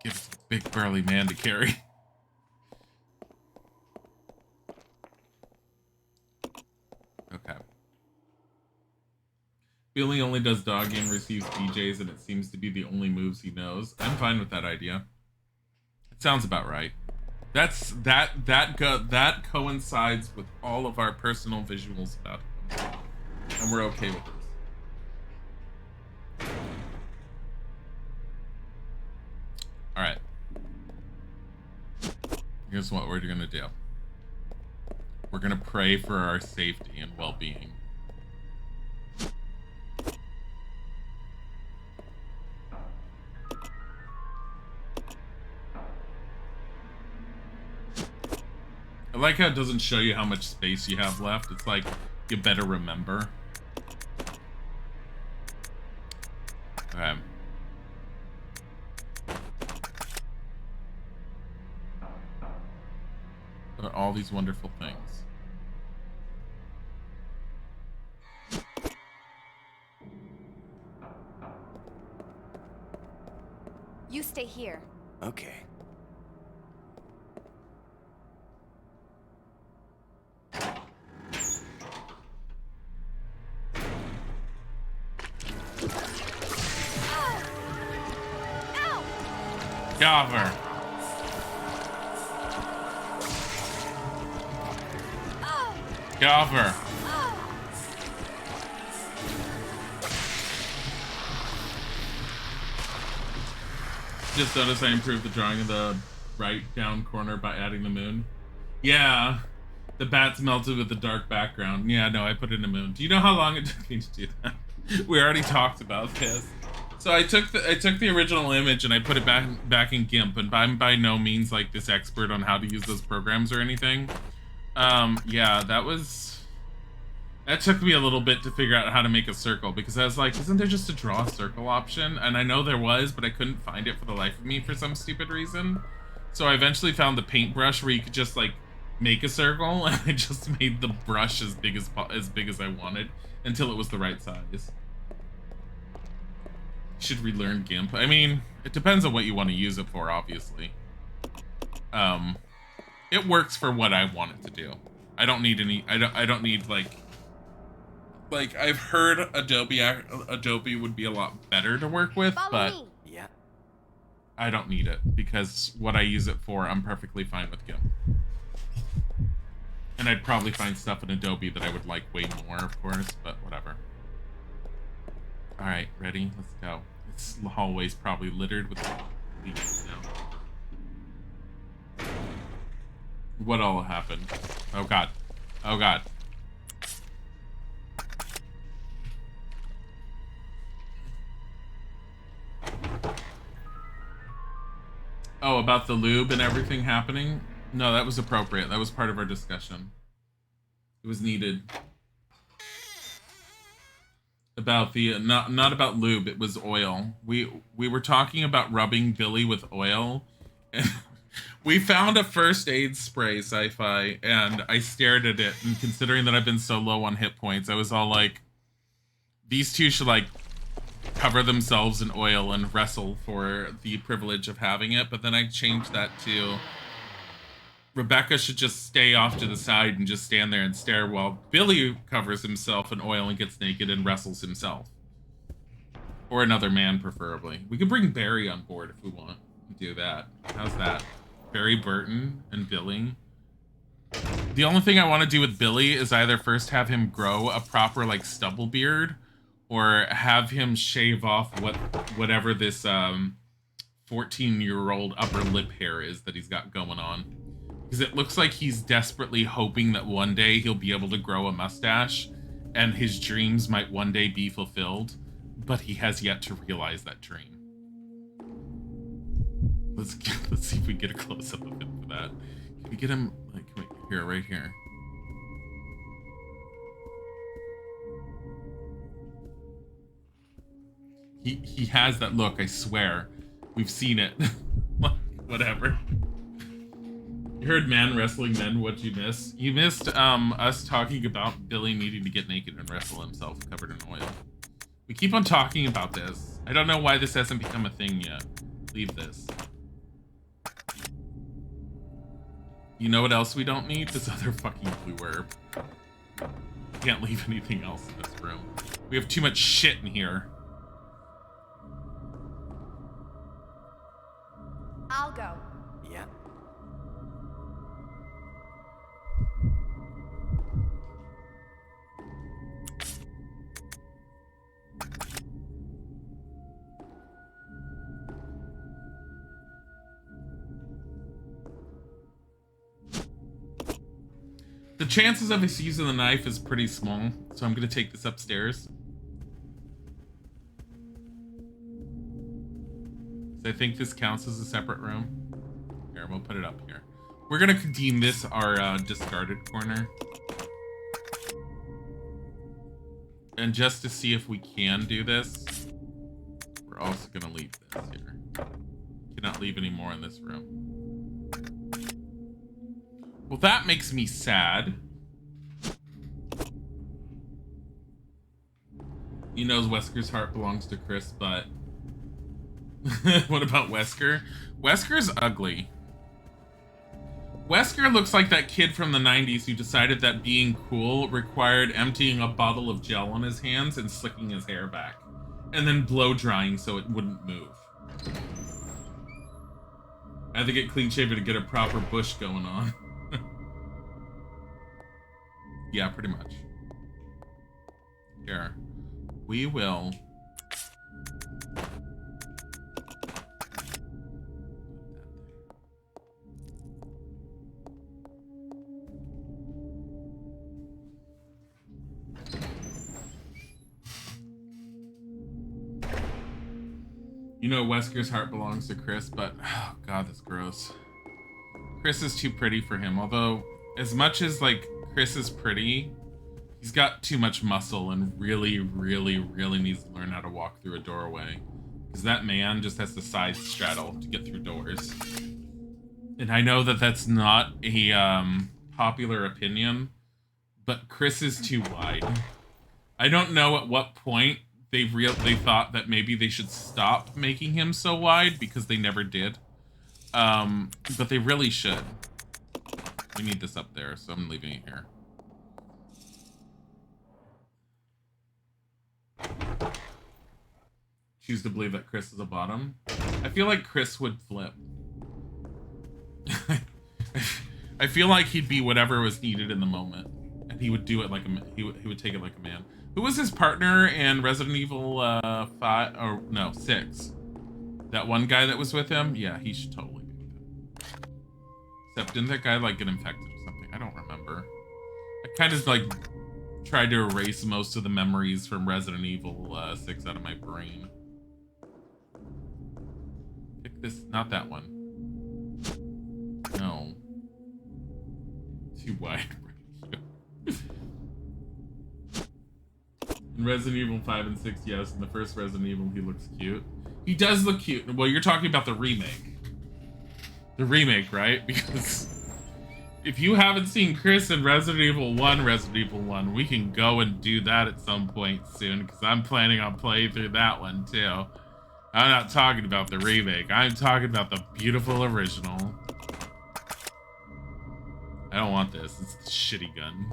Give us a big burly man to carry. Okay. Billy only does doggy and receives BJs, and it seems to be the only moves he knows. I'm fine with that idea. It sounds about right. That coincides with all of our personal visuals about him, and we're okay with this. All right. Here's what we're gonna do. We're gonna pray for our safety and well-being. I like how it doesn't show you how much space you have left. It's like, you better remember. Okay. What are all these wonderful things? You stay here. Okay. Cover. Cover. Just noticed I improved the drawing of the right down corner by adding the moon. Yeah, the bats melted with the dark background. Yeah, no, I put in a moon. Do you know how long it took me to do that? We already talked about this. So I took the original image and I put it back in GIMP, and I'm by no means like this expert on how to use those programs or anything. Yeah, that took me a little bit to figure out how to make a circle, because I was like, isn't there just a draw circle option? And I know there was, but I couldn't find it for the life of me for some stupid reason. So I eventually found the paintbrush where you could just like make a circle, and I just made the brush as big as I wanted until it was the right size. Should relearn GIMP. I mean, it depends on what you want to use it for, obviously. It works for what I want it to do. I don't need any. I don't need like I've heard Adobe would be a lot better to work with, but Yeah. I don't need it because what I use it for, I'm perfectly fine with GIMP. And I'd probably find stuff in Adobe that I would like way more, of course, but whatever. All right, ready? Let's go. This hallway's probably littered with leaves now. What all happened? Oh god. Oh god. Oh, about the lube and everything happening? No, that was appropriate. That was part of our discussion. It was needed. About the not about lube, it was oil. We were talking about rubbing Billy with oil, and we found a first aid spray, sci-fi, and I stared at it, and considering that I've been so low on hit points, I was all like, these two should like cover themselves in oil and wrestle for the privilege of having it. But then I changed that to Rebecca should just stay off to the side and just stand there and stare while Billy covers himself in oil and gets naked and wrestles himself. Or another man, preferably. We could bring Barry on board if we want to do that. How's that? Barry Burton and Billy. The only thing I want to do with Billy is either first have him grow a proper like stubble beard, or have him shave off whatever this 14-year-old upper lip hair is that he's got going on. Because it looks like he's desperately hoping that one day he'll be able to grow a mustache and his dreams might one day be fulfilled, but he has yet to realize that dream. Let's see if we get a close-up of him for that. Can we get him, like, here, right here? He has that look, I swear. We've seen it. Whatever. You heard man wrestling men, what'd you miss? You missed us talking about Billy needing to get naked and wrestle himself covered in oil. We keep on talking about this. I don't know why this hasn't become a thing yet. Leave this. You know what else we don't need? This other fucking blue herb. Can't leave anything else in this room. We have too much shit in here. I'll go. Yeah. The chances of us using the knife is pretty small, so I'm gonna take this upstairs. So I think this counts as a separate room. Here, we'll put it up here. We're gonna deem this our discarded corner. And just to see if we can do this, we're also gonna leave this here. Cannot leave any more in this room. Well, that makes me sad. He knows Wesker's heart belongs to Chris, but... What about Wesker? Wesker's ugly. Wesker looks like that kid from the 90s who decided that being cool required emptying a bottle of gel on his hands and slicking his hair back. And then blow drying so it wouldn't move. I had to get clean shaven to get a proper bush going on. Yeah, pretty much. Here. We will... You know Wesker's heart belongs to Chris, but... Oh, God, that's gross. Chris is too pretty for him, although... As much as, like... Chris is pretty, he's got too much muscle and really, really, really needs to learn how to walk through a doorway. Because that man just has to side straddle to get through doors. And I know that that's not a popular opinion, but Chris is too wide. I don't know at what point they thought that maybe they should stop making him so wide, because they never did. But they really should. We need this up there, so I'm leaving it here. Choose to believe that Chris is a bottom. I feel like Chris would flip. I feel like he'd be whatever was needed in the moment, and he would do it like a he would take it like a man. Who was his partner in Resident Evil 5 or no 6? That one guy that was with him? Yeah, he should totally be with him. Except didn't that guy like get infected or something? I don't remember. I kind of like tried to erase most of the memories from Resident Evil 6 out of my brain. Pick this, not that one. No. Too wide. In Resident Evil 5 and 6, yes. In the first Resident Evil, he looks cute. He does look cute. Well, you're talking about the remake. The remake, right? Because if you haven't seen Chris in Resident Evil 1, we can go and do that at some point soon, because I'm planning on playing through that one too. I'm not talking about the remake. I'm talking about the beautiful original. I don't want this. It's the shitty gun.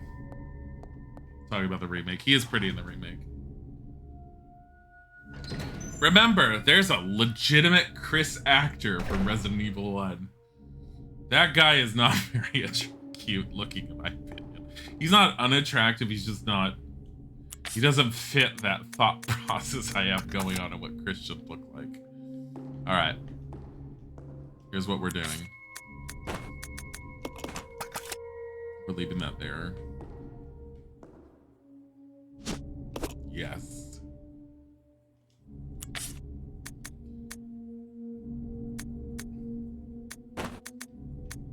Talking about the remake. He is pretty in the remake. Remember, there's a legitimate Chris actor from Resident Evil 1. That guy is not very cute looking, in my opinion. He's not unattractive, he's just not... He doesn't fit that thought process I have going on and what Chris should look like. Alright. Here's what we're doing. We're leaving that there. Yes.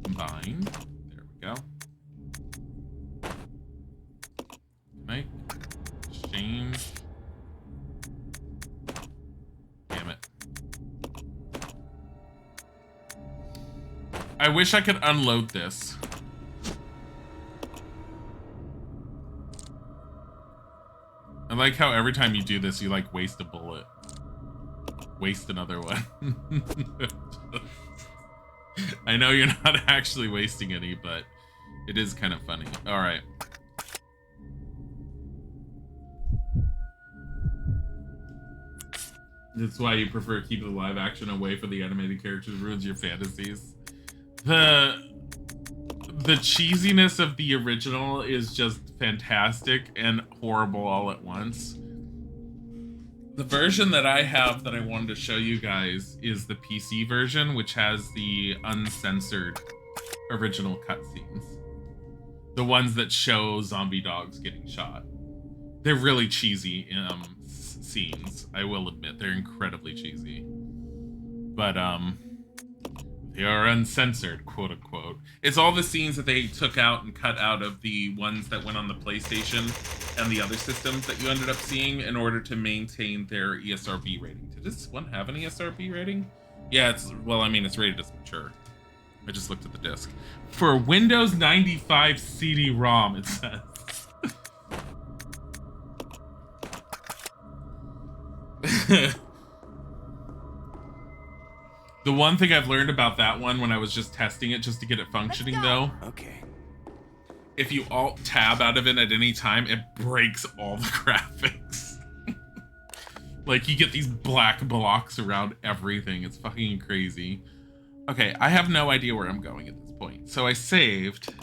Combine. There we go. Make. Exchange. Damn it. I wish I could unload this. I like how every time you do this, you like waste a bullet. Waste another one. I know you're not actually wasting any, but it is kind of funny. All right. That's why you prefer keeping the live action away from the animated characters. Ruins your fantasies. The cheesiness of the original is just fantastic and horrible all at once. The version that I have that I wanted to show you guys is the PC version, which has the uncensored original cutscenes. The ones that show zombie dogs getting shot. They're really cheesy scenes, I will admit. They're incredibly cheesy. But, they are uncensored, quote unquote. It's all the scenes that they took out and cut out of the ones that went on the PlayStation and the other systems that you ended up seeing in order to maintain their ESRB rating. Did this one have an ESRB rating? Yeah, it's rated as mature. I just looked at the disc. For Windows 95 CD-ROM, it says. The one thing I've learned about that one when I was just testing it just to get it functioning though. Okay. If you Alt-Tab out of it at any time, it breaks all the graphics. Like you get these black blocks around everything. It's fucking crazy. Okay, I have no idea where I'm going at this point. So I saved,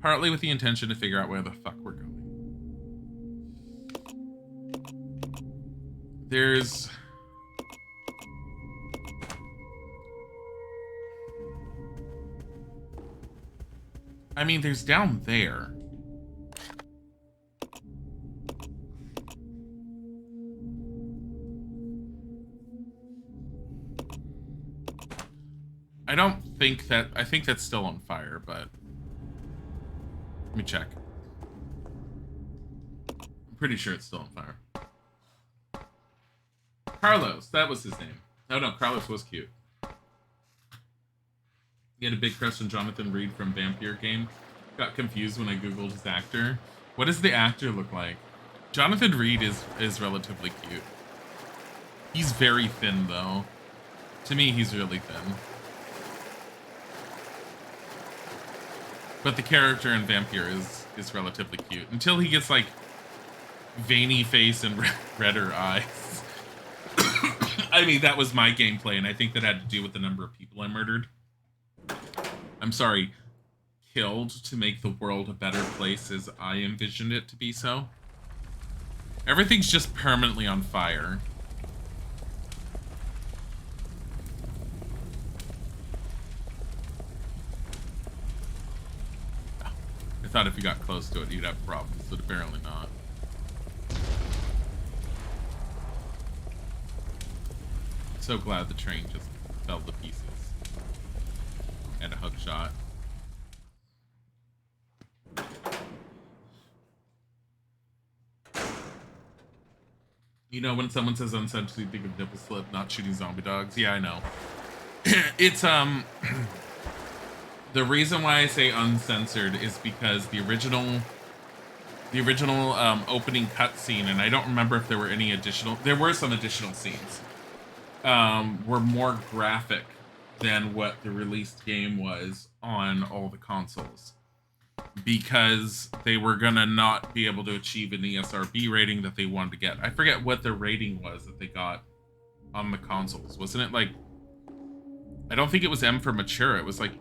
partly with the intention to figure out where the fuck we're going. There's... I mean, there's down there. I don't think that... I think that's still on fire, but... Let me check. I'm pretty sure it's still on fire. Carlos, that was his name. No, Carlos was cute. He had a big crush on Jonathan Reed from Vampire Game. Got confused when I googled his actor. What does the actor look like? Jonathan Reed is relatively cute. He's very thin though. To me, he's really thin. But the character in Vampire is relatively cute. Until he gets like veiny face and redder eyes. I mean, that was my gameplay, and I think that had to do with the number of people I murdered. I'm sorry, killed to make the world a better place as I envisioned it to be so. Everything's just permanently on fire. I thought if you got close to it, you'd have problems, but apparently not. So glad the train just fell to pieces. And a hook shot. You know, when someone says uncensored, you think of nipple slip, not shooting zombie dogs. Yeah, I know. It's the reason why I say uncensored is because the original opening cutscene, and I don't remember if there were any additional. There were some additional scenes. Were more graphic than what the released game was on all the consoles, because they were gonna not be able to achieve an ESRB rating that they wanted to get. I forget what the rating was that they got on the consoles. Wasn't it like, I don't think it was M for mature. It was like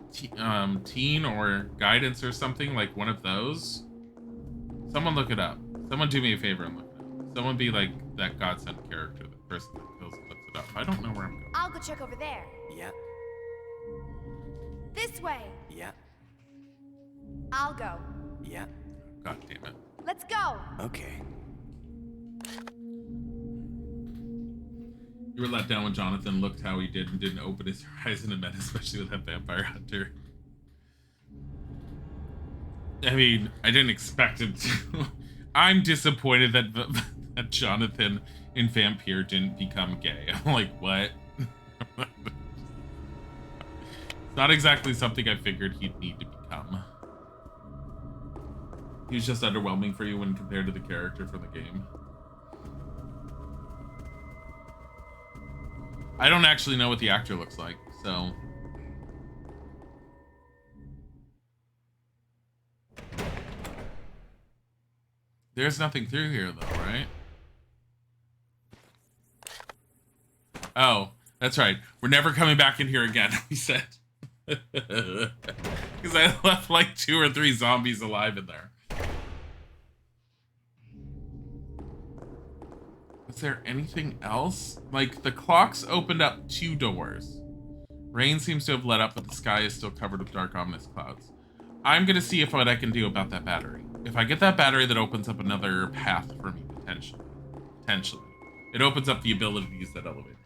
teen or guidance or something, like one of those. Someone look it up. Someone do me a favor and look it up. Someone be like that godsend character, the person that looks it up. I don't know where I'm going. I'll go check over there. Yeah. This way. Yeah. I'll go. Yeah. God damn it. Let's go. Okay. You were let down when Jonathan looked how he did and didn't open his eyes in a minute, especially with that vampire hunter. I mean, I didn't expect him to. I'm disappointed that Jonathan in Vampire didn't become gay. I'm like, what? It's not exactly something I figured he'd need to become. He was just underwhelming for you when compared to the character from the game. I don't actually know what the actor looks like, so... There's nothing through here, though, right? Oh, that's right. We're never coming back in here again, he said. Because I left like 2 or 3 zombies alive in there. Is there anything else? Like, the clocks opened up 2 doors. Rain seems to have let up, but the sky is still covered with dark, ominous clouds. I'm gonna see what I can do about that battery. If I get that battery, that opens up another path for me, potentially. Potentially. It opens up the ability to use that elevator.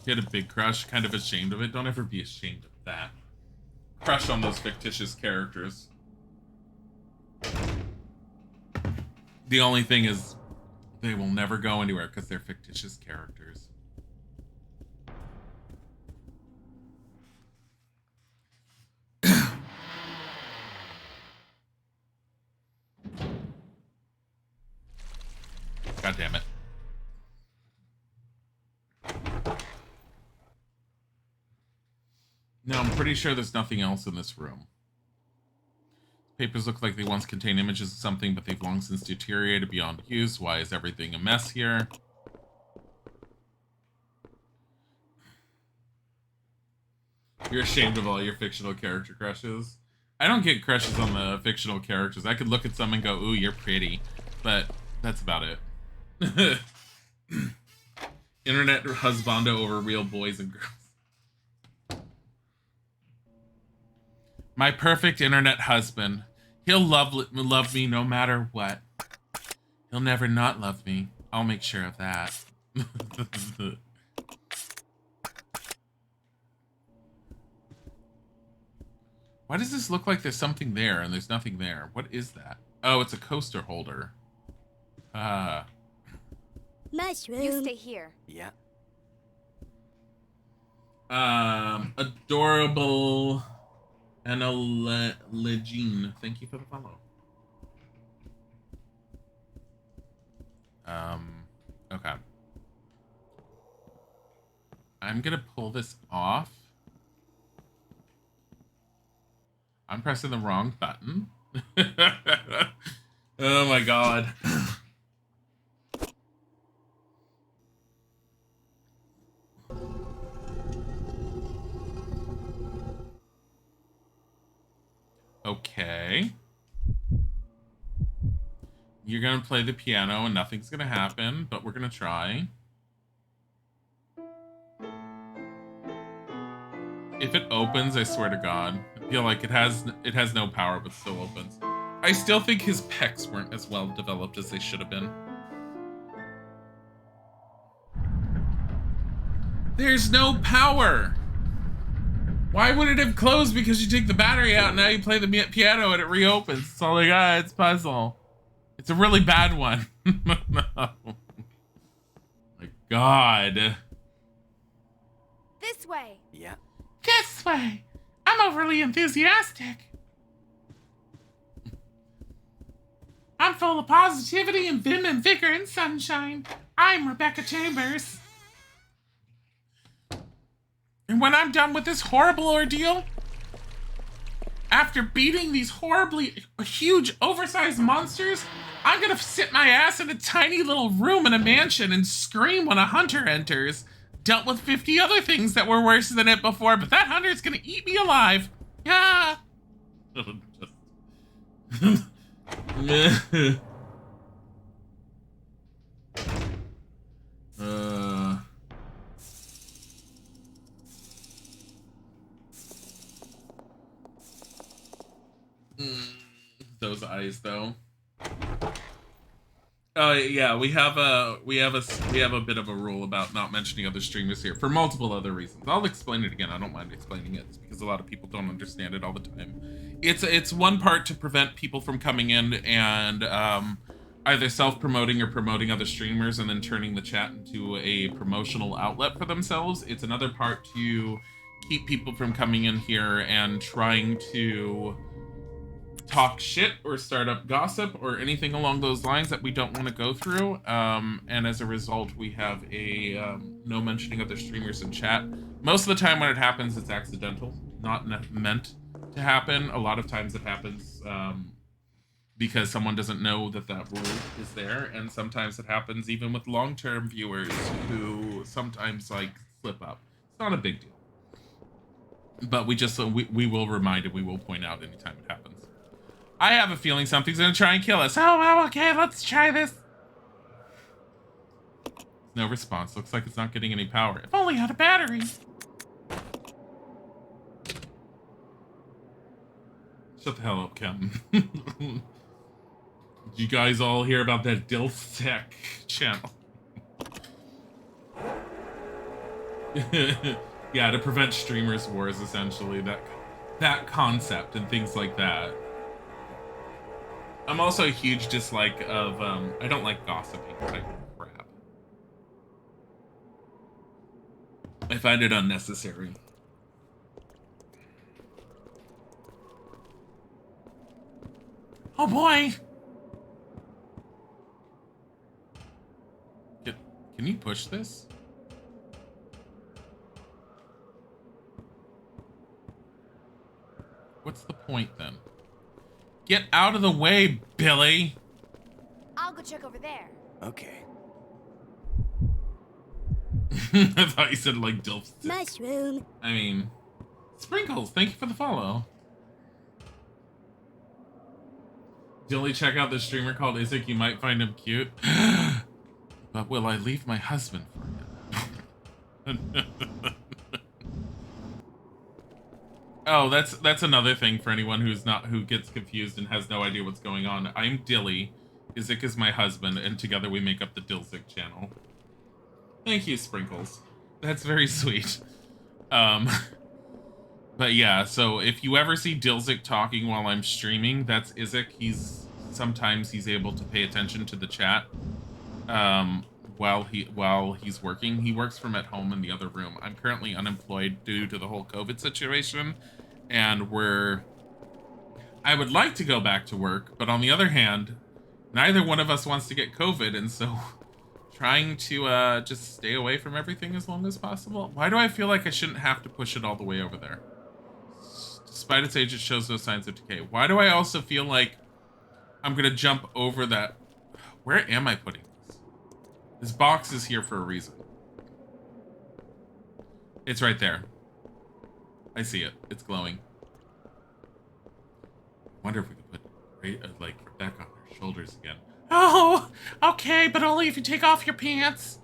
He had a big crush, kind of ashamed of it. Don't ever be ashamed of that. Crush on those fictitious characters. The only thing is, they will never go anywhere because they're fictitious characters. God damn it. No, I'm pretty sure there's nothing else in this room. Papers look like they once contained images of something, but they've long since deteriorated beyond use. Why is everything a mess here? You're ashamed of all your fictional character crushes? I don't get crushes on the fictional characters. I could look at some and go, ooh, you're pretty. But that's about it. Internet husbando over real boys and girls. My perfect internet husband. He'll love me no matter what. He'll never not love me. I'll make sure of that. Why does this look like there's something there and there's nothing there? What is that? Oh, it's a coaster holder. Mushroom. You stay here. Yeah. Adorable Anna Legine. Thank you for the follow. Okay. I'm gonna pull this off. I'm pressing the wrong button. Oh my god. Okay. You're gonna play the piano and nothing's gonna happen, but we're gonna try. If it opens, I swear to God, I feel like it has no power, but still opens. I still think his pecs weren't as well developed as they should have been. There's no power. Why would it have closed? Because you take the battery out and now you play the piano and it reopens. It's all like, it's a puzzle. It's a really bad one. No. My God. This way. Yeah. This way. I'm overly enthusiastic. I'm full of positivity and vim and vigor and sunshine. I'm Rebecca Chambers. And when I'm done with this horrible ordeal, after beating these horribly huge, oversized monsters, I'm gonna sit my ass in a tiny little room in a mansion and scream when a hunter enters. Dealt with 50 other things that were worse than it before, but that hunter's gonna eat me alive. Yeah. Those eyes, though. Oh yeah, we have a bit of a rule about not mentioning other streamers here for multiple other reasons. I'll explain it again. I don't mind explaining it. It's because a lot of people don't understand it all the time. It's one part to prevent people from coming in and either self-promoting or promoting other streamers and then turning the chat into a promotional outlet for themselves. It's another part to keep people from coming in here and trying to talk shit or start up gossip or anything along those lines that we don't want to go through. And as a result, we have a no mentioning of their streamers in chat. Most of the time when it happens, it's accidental, not meant to happen. A lot of times it happens because someone doesn't know that that rule is there. And sometimes it happens even with long-term viewers who sometimes like slip up. It's not a big deal. But we will remind and we will point out anytime it happens. I have a feeling something's gonna try and kill us. Oh, well, okay, let's try this. No response. Looks like it's not getting any power. If only had a battery. Shut the hell up, Captain. Did you guys all hear about that Dilly channel? Yeah, to prevent streamers wars, essentially. That concept and things like that. I'm also a huge dislike of, I don't like gossiping type of crap. I find it unnecessary. Oh boy! Can you push this? What's the point then? Get out of the way, Billy! I'll go check over there. Okay. I thought you said like Dilf. Mushroom. I mean, Sprinkles, thank you for the follow. Dilly, check out this streamer called Isaac. You might find him cute. But will I leave my husband for him? Oh, that's another thing for anyone who gets confused and has no idea what's going on. I'm Dilly. Isaac is my husband, and together we make up the Dilzik channel. Thank you, Sprinkles. That's very sweet. But yeah, so if you ever see Dilzik talking while I'm streaming, that's Isaac. Sometimes he's able to pay attention to the chat while he's working. He works from at home in the other room. I'm currently unemployed due to the whole COVID situation, and I would like to go back to work, but on the other hand, neither one of us wants to get COVID, and so trying to just stay away from everything as long as possible. Why do I feel like I shouldn't have to push it all the way over there? Despite its age, it shows no signs of decay. Why do I also feel like I'm gonna jump over that? Where am I putting this? This box is here for a reason. It's right there. I see it. It's glowing. Wonder if we could put like Rebecca on her shoulders again. Oh, okay, but only if you take off your pants.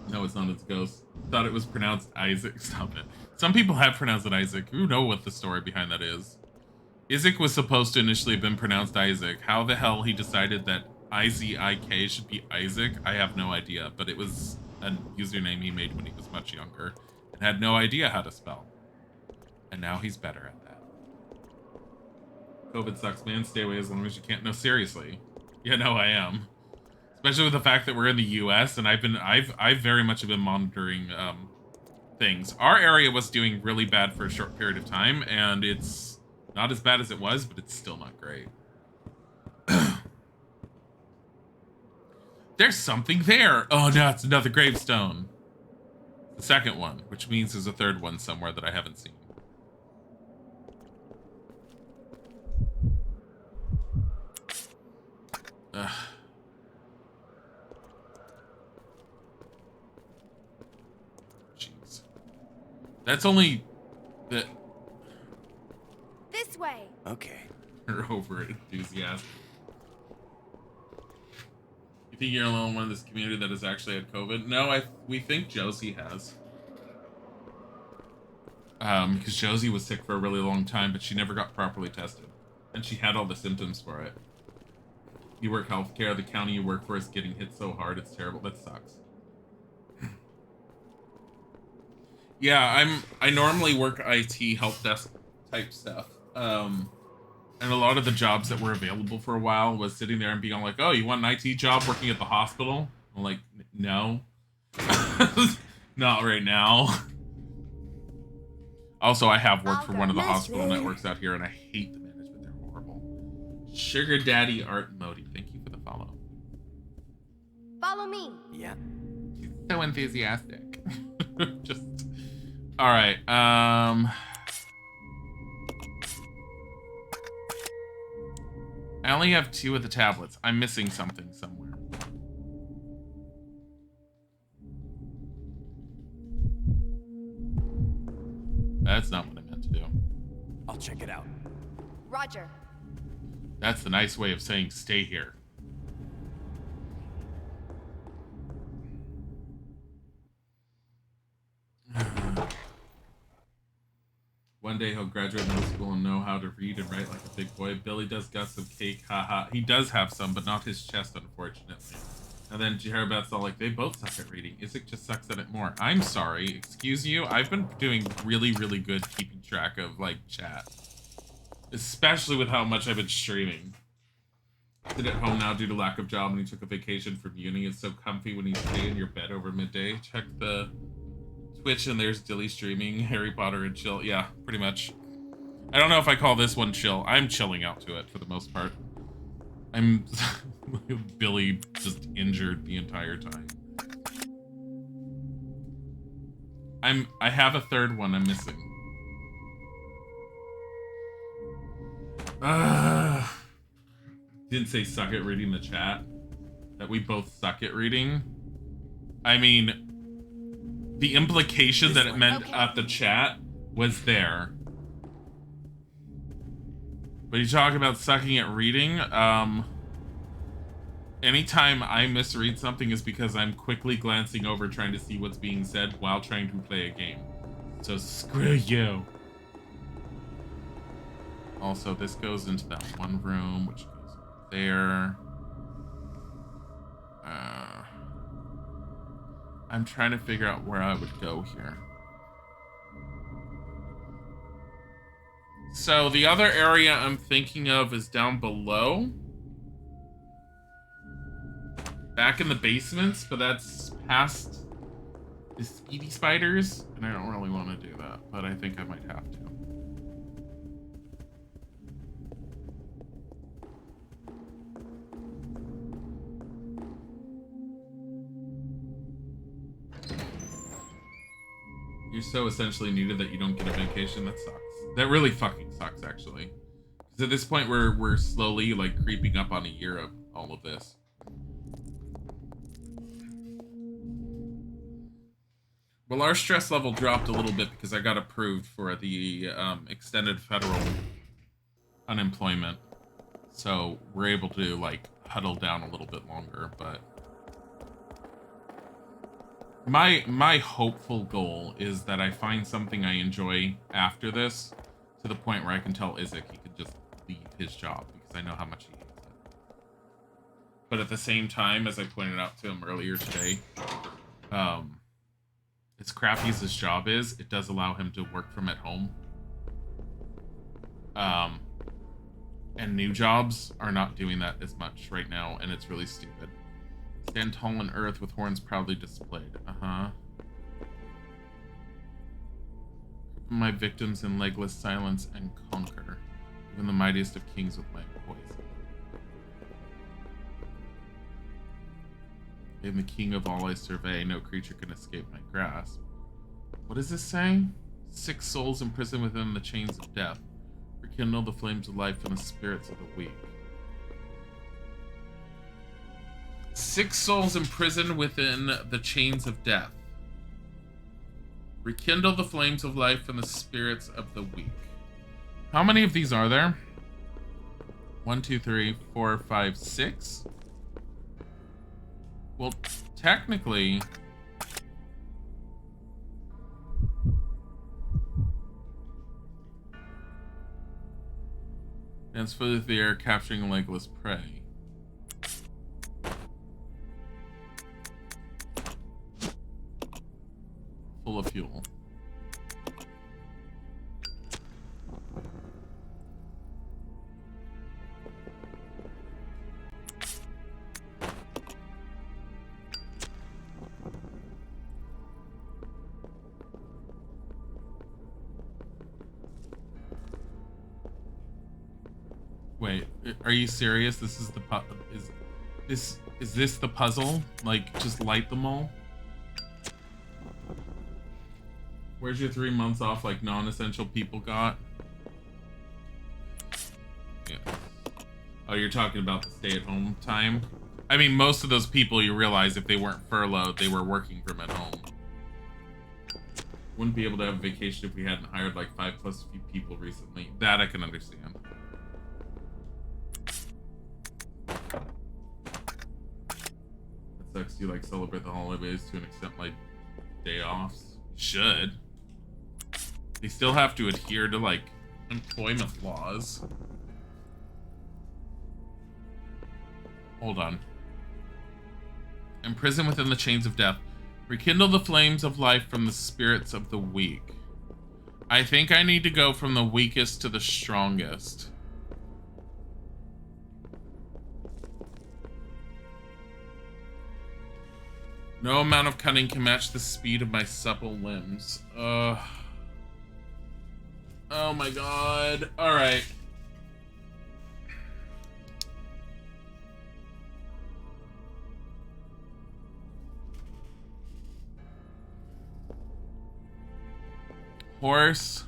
No, it's not. It's Ghost. Thought it was pronounced Isaac. Stop it. Some people have pronounced it Isaac. Who know what the story behind that is? Isaac was supposed to initially have been pronounced Isaac. How the hell he decided that I-Z-I-K should be Isaac, I have no idea. But it was a username he made when he was much younger and had no idea how to spell. And now he's better at that. COVID sucks, man. Stay away as long as you can't. No, seriously. Yeah, no, I am. Especially with the fact that we're in the U.S. and I've very much been monitoring things. Our area was doing really bad for a short period of time, and it's not as bad as it was, but it's still not great. There's something there. Oh no, it's another gravestone. The second one, which means there's a third one somewhere that I haven't seen. Ugh. Jeez. That's only the... This way. Okay. You're over enthusiastic. You think you're the only one in this community that has actually had COVID? No, we think Josie has. Because Josie was sick for a really long time, but she never got properly tested. And she had all the symptoms for it. You work healthcare, the county you work for is getting hit so hard, it's terrible. That sucks. Yeah, I normally work IT help desk type stuff. And a lot of the jobs that were available for a while was sitting there and being like, oh, you want an IT job working at the hospital? I'm like, no. Not right now. Also, I have worked for one of the hospital networks out here, and I hate the management. They're horrible. Sugar Daddy Art Modi, thank you for the follow. Follow me. Yeah. She's so enthusiastic. Just all right. I only have 2 of the tablets. I'm missing something somewhere. That's not what I meant to do. I'll check it out. Roger. That's the nice way of saying stay here. One day he'll graduate middle school and know how to read and write like a big boy. Billy does got some cake, haha. He does have some, but not his chest, unfortunately. And then Jerabeth's all like, they both suck at reading. Isaac just sucks at it more. I'm sorry, excuse you. I've been doing really, really good keeping track of, like, chat. Especially with how much I've been streaming. Sit at home now due to lack of job and he took a vacation from uni. It's so comfy when you stay in your bed over midday. Check the Twitch and there's Dilly streaming Harry Potter and chill. Yeah, pretty much. I don't know if I call this one chill. I'm chilling out to it for the most part. I'm Billy just injured the entire time. I have a third one I'm missing. Didn't say suck at reading the chat. That we both suck at reading. I mean, the implication that it meant at the chat was there. But you talk about sucking at reading, anytime I misread something is because I'm quickly glancing over trying to see what's being said while trying to play a game. So screw you. Also, this goes into that one room, which goes there. I'm trying to figure out where I would go here. So the other area I'm thinking of is down below. Back in the basements, but that's past the speedy spiders, and I don't really want to do that, but I think I might have to. You're so essentially needed that you don't get a vacation. That sucks. That really fucking sucks, actually. Because at this point, we're slowly, like, creeping up on a year of all of this. Well, our stress level dropped a little bit because I got approved for the extended federal unemployment. So we're able to, like, huddle down a little bit longer, but... My hopeful goal is that I find something I enjoy after this, to the point where I can tell Isaac he could just leave his job, because I know how much he hates it. But at the same time, as I pointed out to him earlier today, as crappy as his job is, it does allow him to work from at home. And new jobs are not doing that as much right now, and it's really stupid. Stand tall in earth with horns proudly displayed. Uh-huh. My victims in legless silence and conquer. Even the mightiest of kings with my poison. I am the king of all I survey. No creature can escape my grasp. What does this say? 6 souls imprisoned within the chains of death. Rekindle the flames of life and the spirits of the weak. 6 souls imprisoned within the chains of death. Rekindle the flames of life and the spirits of the weak. How many of these are there? 1, 2, 3, 4, 5, 6? Well, technically... Dance through the air, capturing legless prey. Full of fuel. Are you serious? This is the is this the puzzle? Like, just light them all? Where's your 3 months off like non-essential people got? Yeah. Oh, you're talking about the stay-at-home time? I mean, most of those people, you realize if they weren't furloughed, they were working from at home. Wouldn't be able to have a vacation if we hadn't hired like 5+ few people recently. That I can understand. That sucks. Do you like celebrate the holidays to an extent like day offs? Should. They still have to adhere to like employment laws. Hold on. Imprison within the chains of death. Rekindle the flames of life from the spirits of the weak. I think I need to go from the weakest to the strongest. No amount of cunning can match the speed of my supple limbs. Oh my god. Alright. Horse,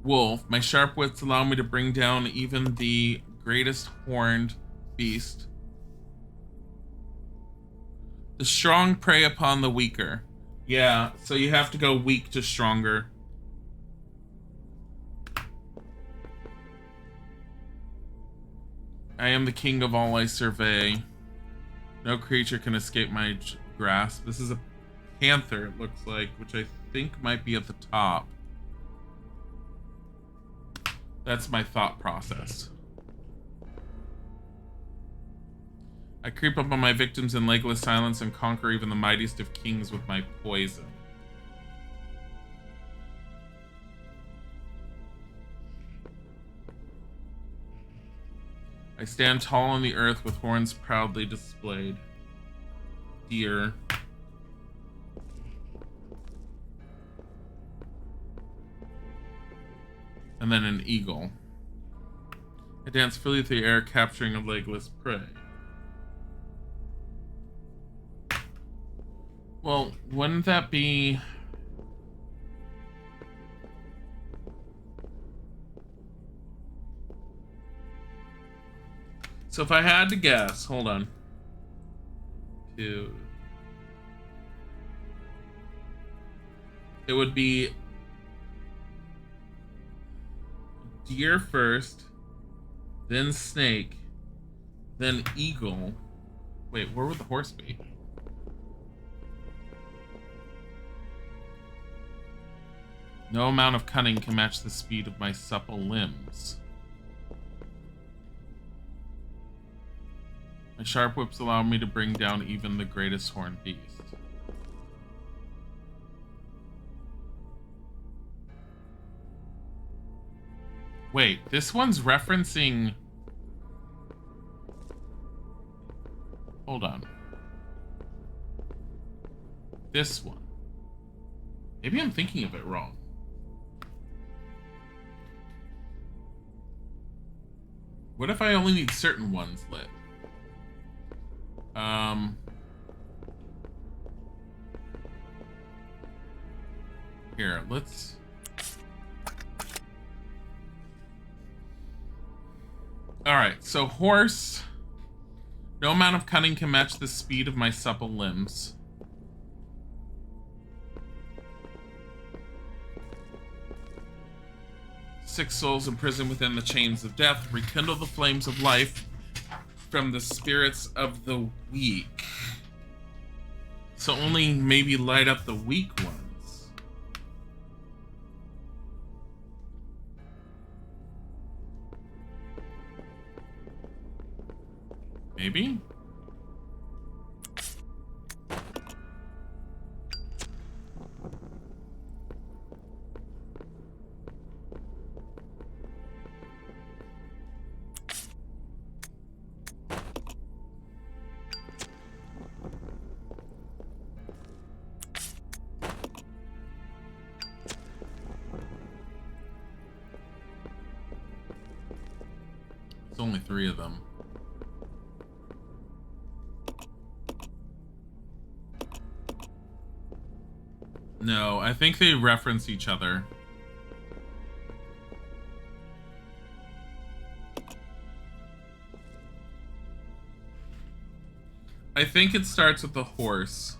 wolf, my sharp wits allow me to bring down even the greatest horned beast. The strong prey upon the weaker. Yeah, so you have to go weak to stronger. I am the king of all I survey. No creature can escape my grasp. This is a panther, it looks like, which I think might be at the top. That's my thought process. I creep up on my victims in legless silence and conquer even the mightiest of kings with my poison. I stand tall on the earth with horns proudly displayed. Deer. And then an eagle. I dance freely through the air, capturing a legless prey. Well, wouldn't that be... So if I had to guess, hold on. It would be deer first, then snake, then eagle. Wait, where would the horse be? No amount of cunning can match the speed of my supple limbs. My sharp whips allow me to bring down even the greatest horned beast. Wait, this one's referencing... Hold on. This one. Maybe I'm thinking of it wrong. What if I only need certain ones lit? Here, let's... Alright, so horse. No amount of cunning can match the speed of my supple limbs. Six souls imprisoned within the chains of death. Rekindle the flames of life from the spirits of the weak. So only maybe light up the weak ones. Maybe? only 3 of them. No, I think they reference each other. I think it starts with the horse.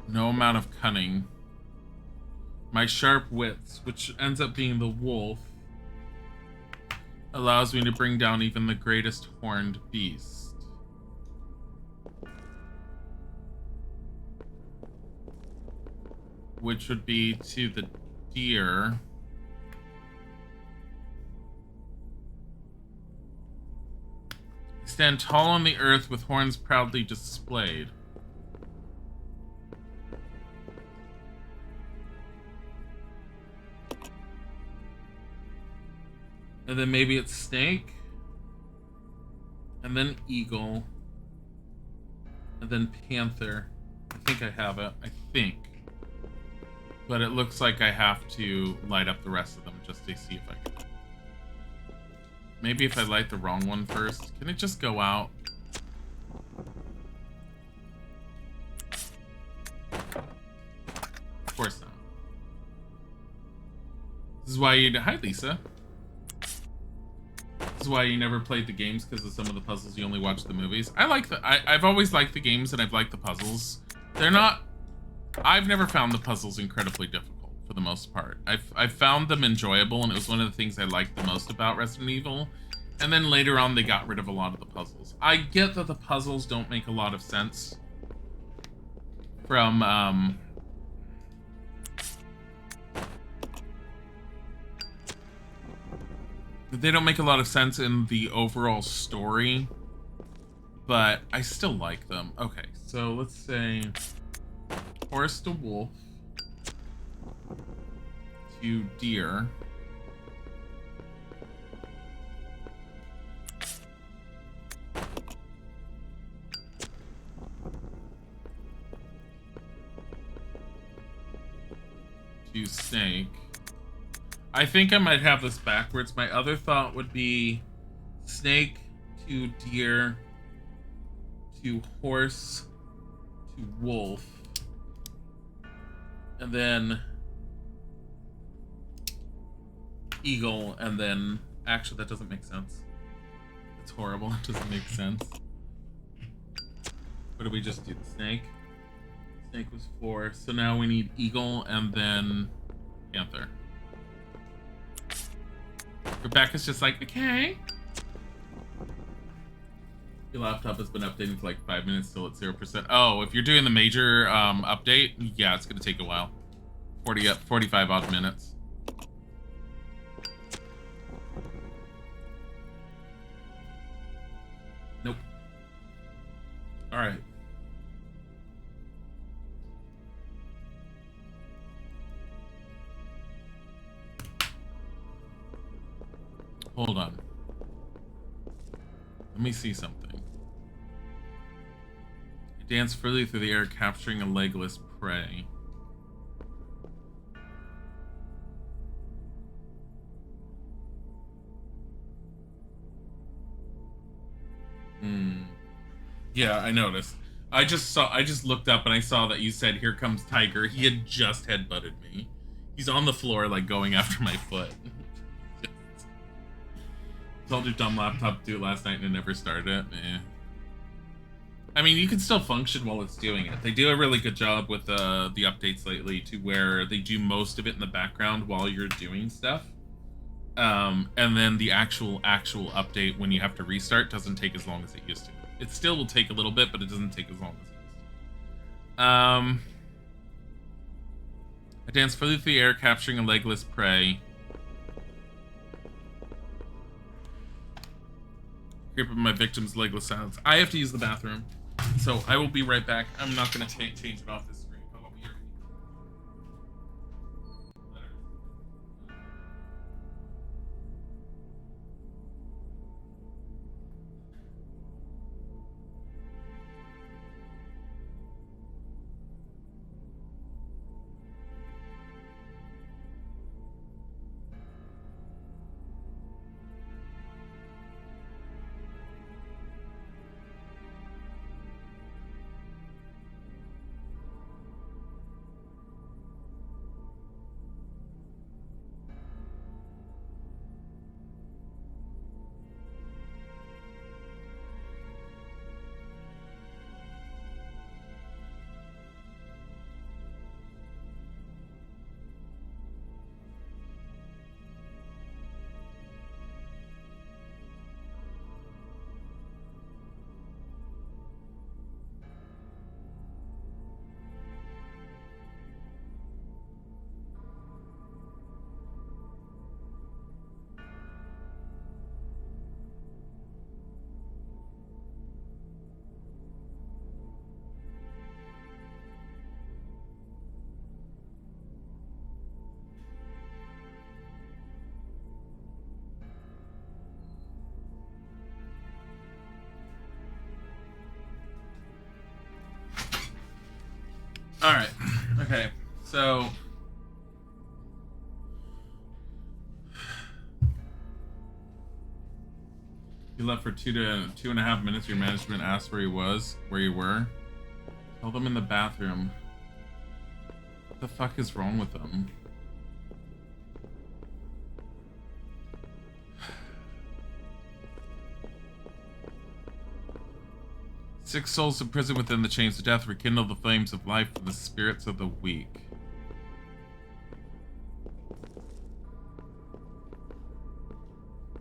No amount of cunning. My sharp wits, which ends up being the wolf, allows me to bring down even the greatest horned beast. Which would be to the deer. Stand tall on the earth with horns proudly displayed. And then maybe it's snake. And then eagle. And then panther. I think I have it. I think. But it looks like I have to light up the rest of them just to see if I can. Maybe if I light the wrong one first. Can it just go out? Of course not. This is why you... Hi, Lisa. This is why you never played the games, because of some of the puzzles. You only watch the movies. I like the... I've always liked the games, and I've liked the puzzles. They're not... I've never found the puzzles incredibly difficult, for the most part. I've found them enjoyable, and it was one of the things I liked the most about Resident Evil. And then later on, they got rid of a lot of the puzzles. I get that the puzzles don't make a lot of sense from, they don't make a lot of sense in the overall story, but I still like them. Okay, so let's say horse to wolf to deer. To snake. I think I might have this backwards. My other thought would be snake to deer to horse to wolf. And then eagle, and then... Actually, that doesn't make sense. It's horrible. It doesn't make sense. What did we just do? The snake? Snake was 4. So now we need eagle and then panther. Rebecca's just like, okay. Your laptop has been updating for like 5 minutes, still at 0%. Oh, if you're doing the major update, yeah, it's gonna take a while. 45 odd minutes. Nope. All right. Hold on. Let me see something. I dance freely through the air, capturing a legless prey. Yeah, I noticed. I just looked up and I saw that you said, "Here comes Tiger." He had just headbutted me. He's on the floor, like, going after my foot. Told your dumb laptop to do it last night and it never started it. Eh. I mean, you can still function while it's doing it. They do a really good job with the updates lately, to where they do most of it in the background while you're doing stuff. And then the actual update, when you have to restart, doesn't take as long as it used to. It still will take a little bit, but it doesn't take as long as it used to. I dance freely through the air, capturing a legless prey. Grip of my victim's legless silence. I have to use the bathroom, so I will be right back. I'm not going to change it off this screen, but I'll be right back. Alright. Okay. So... You left for 2.5 minutes. Your management asked where you were. Tell them in the bathroom. What the fuck is wrong with them? Six souls imprisoned within the chains of death rekindle the flames of life for the spirits of the weak.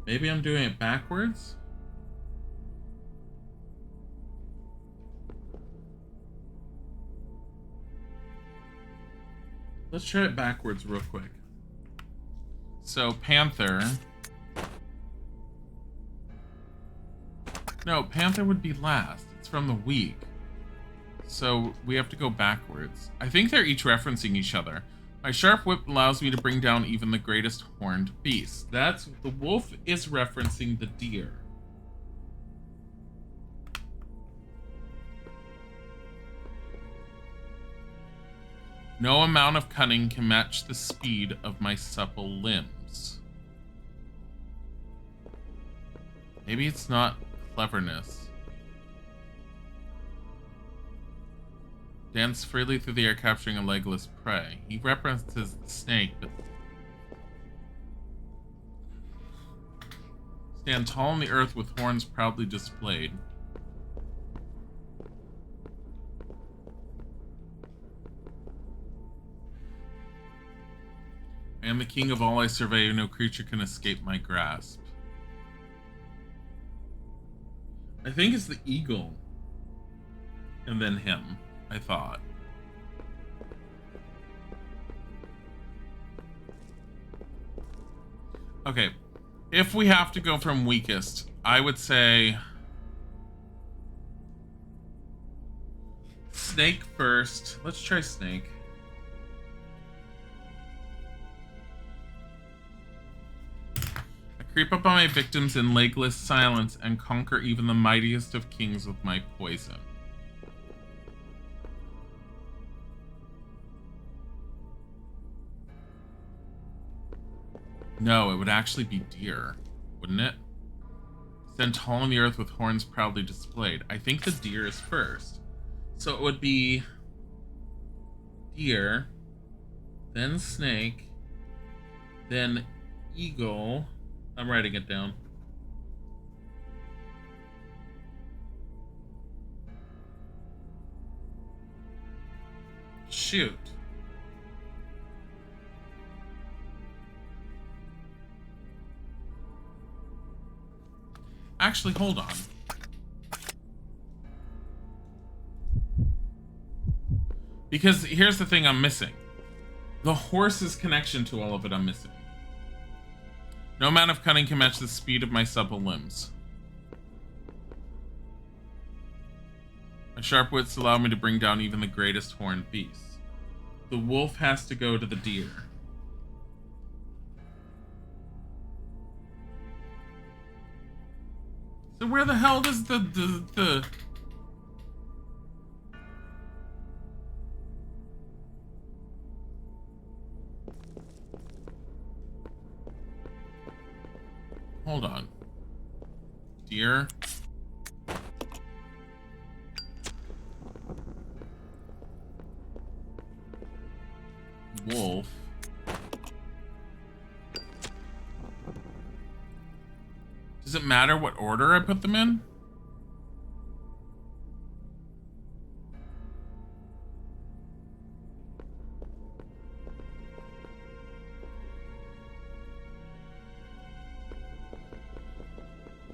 Maybe I'm doing it backwards? Let's try it backwards real quick. So, Panther. No, Panther would be last. It's from the weak. So, we have to go backwards. I think they're each referencing each other. My sharp whip allows me to bring down even the greatest horned beast. That's... The wolf is referencing the deer. No amount of cunning can match the speed of my supple limbs. Maybe it's not cleverness. Dance freely through the air, capturing a legless prey. He references the snake, but... Stand tall on the earth with horns proudly displayed. I am the king of all I survey, no creature can escape my grasp. I think it's the eagle. And then him, I thought. Okay, if we have to go from weakest, I would say... Snake first. Let's try snake. Creep up on my victims in legless silence and conquer even the mightiest of kings with my poison. No, it would actually be deer, wouldn't it? Stand tall on the earth with horns proudly displayed. I think the deer is first. So it would be deer, then snake, then eagle. I'm writing it down. Shoot. Actually, hold on. Because here's the thing I'm missing. The horse's connection to all of it I'm missing. No amount of cunning can match the speed of my supple limbs. My sharp wits allow me to bring down even the greatest horned beasts. The wolf has to go to the deer. So where the hell does the... Hold on. Deer. Wolf. Does it matter what order I put them in?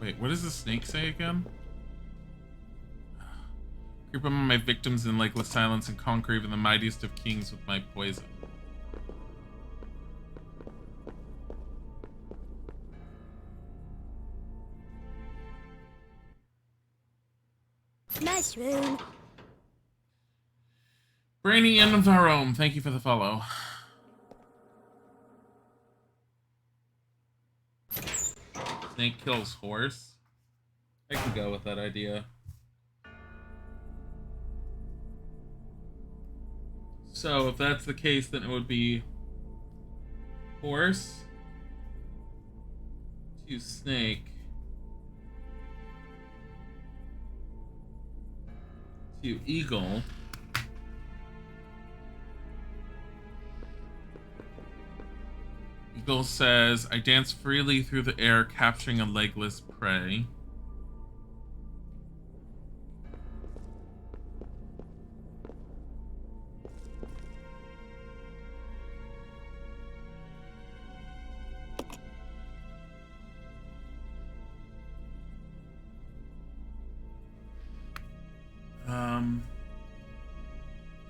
Wait, what does the snake say again? Creep among my victims in legless silence and conquer even the mightiest of kings with my poison. Mushroom. Brainy and Varome, thank you for the follow. Snake kills horse. I can go with that idea. So if that's the case, then it would be horse to snake to eagle Eagle says, I dance freely through the air, capturing a legless prey.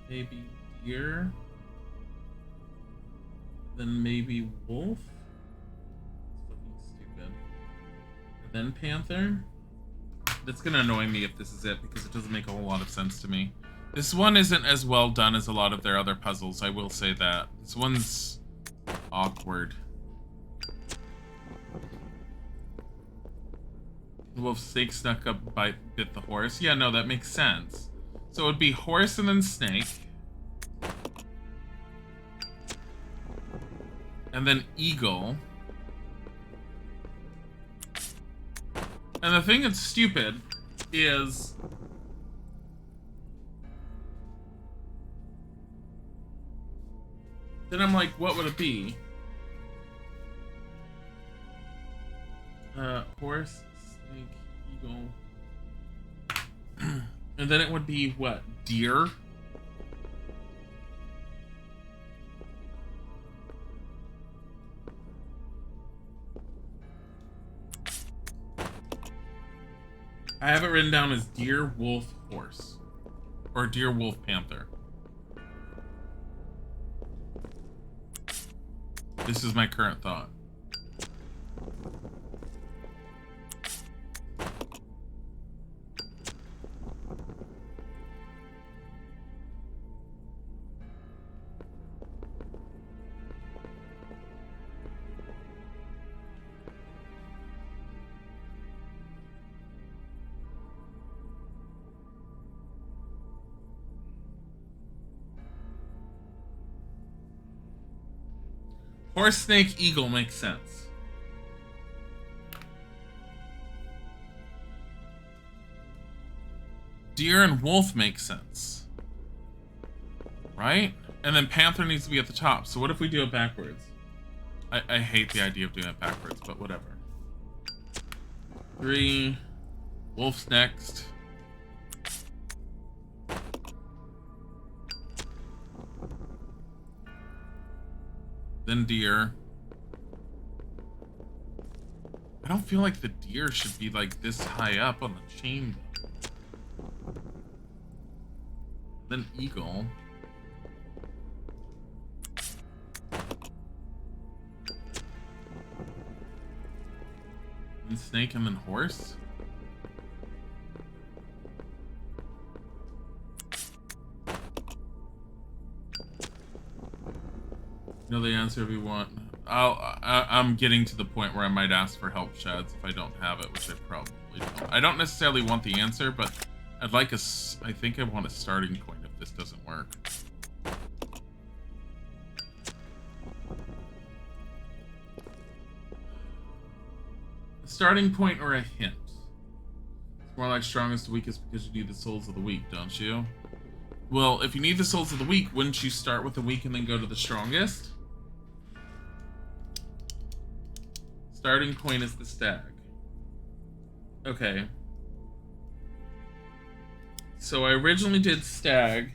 Maybe deer. Then maybe wolf. It's fucking stupid. And then panther. That's gonna annoy me if this is it, because it doesn't make a whole lot of sense to me. This one isn't as well done as a lot of their other puzzles, I will say that. This one's awkward. The wolf snake snuck up, bit the horse. Yeah, no, that makes sense. So it would be horse and then snake. And then eagle. And the thing that's stupid is then I'm like, what would it be? Horse, snake, eagle. And then it would be what? Deer? I have it written down as deer, wolf, horse. Or deer, wolf, panther. This is my current thought. Horse, snake, eagle makes sense. Deer and wolf makes sense. Right? And then panther needs to be at the top. So what if we do it backwards? I hate the idea of doing it backwards, but whatever. 3. Wolf's next. Then deer. I don't feel like the deer should be like this high up on the chain though. Then eagle. Then snake and then horse. Know the answer if you want. I'm getting to the point where I might ask for help, Shads, if I don't have it, which I probably don't. I don't necessarily want the answer, but I'd like I think I want a starting point if this doesn't work. A starting point or a hint? It's more like strongest to weakest because you need the souls of the weak, don't you? Well, if you need the souls of the weak, wouldn't you start with the weak and then go to the strongest? Starting point is the stag. Okay. So I originally did stag.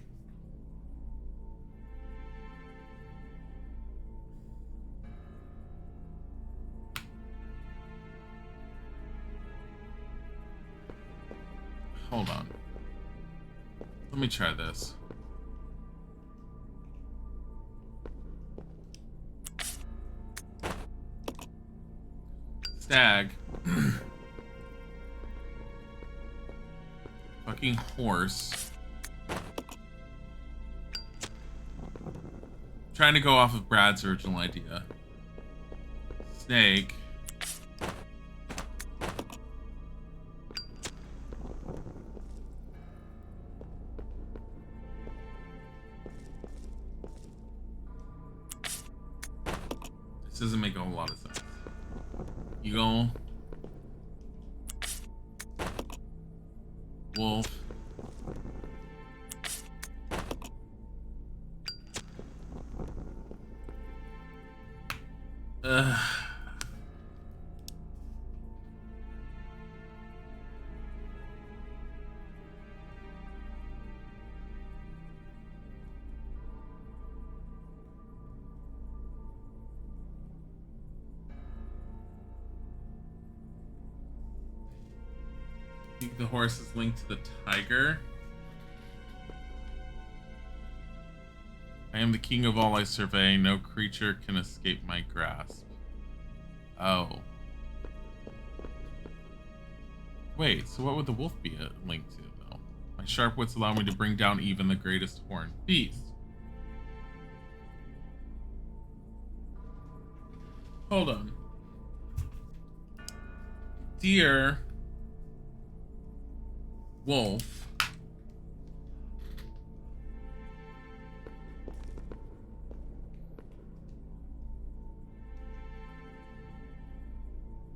Hold on. Let me try this. Stag. Fucking horse. Trying to go off of Brad's original idea. Snake. This doesn't make a whole lot of sense. Eagle. Wolf. I think the horse is linked to the tiger. I am the king of all I survey. No creature can escape my grasp. Oh. Wait, so what would the wolf be linked to, though? My sharp wits allow me to bring down even the greatest horned beast. Hold on. Deer. Wolf.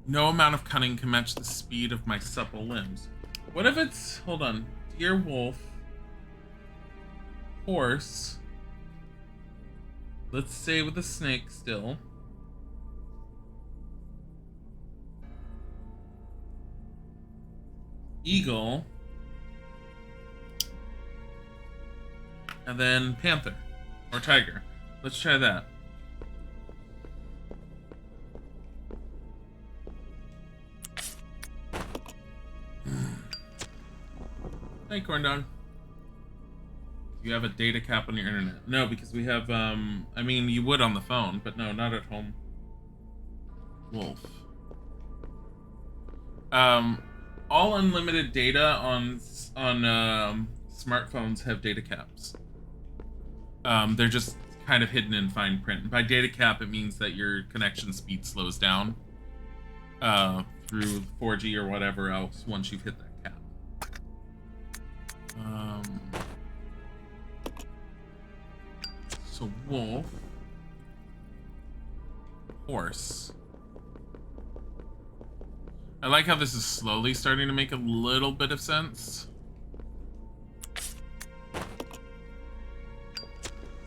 No amount of cunning can match the speed of my supple limbs. What if it's, hold on, deer, wolf, horse. Let's say with a snake still. Eagle. And then panther or tiger. Let's try that. Hey, corn dog. Do you have a data cap on your internet? No, because we have, I mean, you would on the phone, but no, not at home. Wolf. All unlimited data on smartphones have data caps. They're just kind of hidden in fine print. By data cap, it means that your connection speed slows down through 4G or whatever else once you've hit that cap. So wolf, horse. I like how this is slowly starting to make a little bit of sense.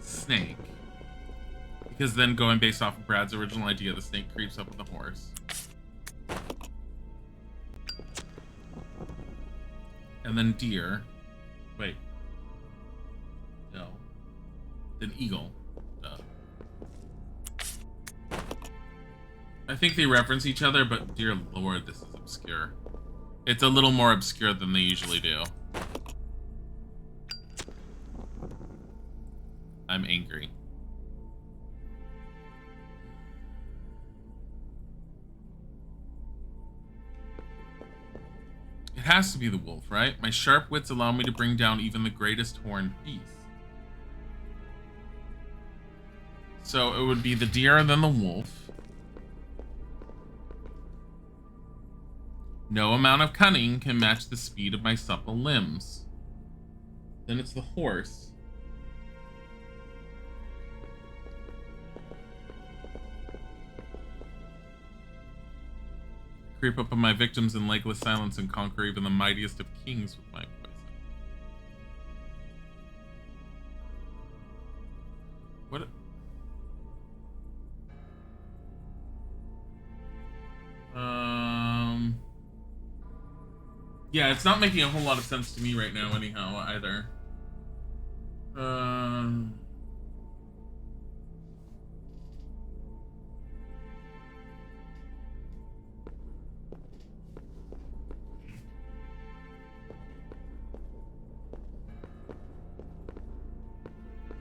Snake. Because then going based off of Brad's original idea, the snake creeps up with the horse. And then deer. Wait. No. Then eagle. Duh. I think they reference each other, but dear lord, this is obscure. It's a little more obscure than they usually do. I'm angry. It has to be the wolf, right? My sharp wits allow me to bring down even the greatest horned beast. So it would be the deer and then the wolf. No amount of cunning can match the speed of my supple limbs. Then it's the horse. Creep up on my victims in legless silence and conquer even the mightiest of kings with my poison. What? Yeah, it's not making a whole lot of sense to me right now anyhow, either.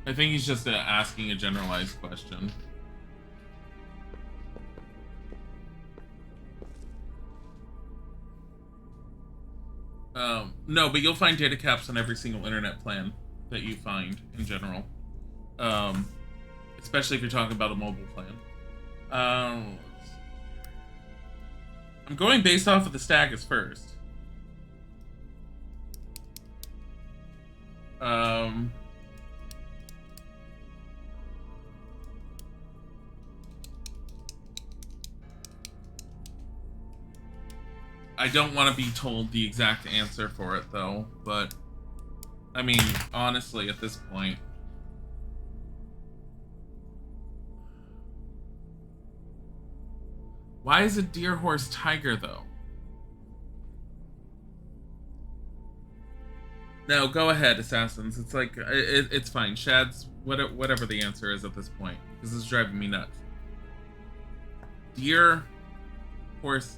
I think he's just asking a generalized question. No, but you'll find data caps on every single internet plan that you find in general. Especially if you're talking about a mobile plan. I'm going based off of the Stagus first. I don't want to be told the exact answer for it, though, but... I mean, honestly, at this point... Why is it deer, horse, tiger, though? No, go ahead, assassins. It's like, it's fine. Shad's, whatever the answer is at this point. This is driving me nuts. Deer, horse,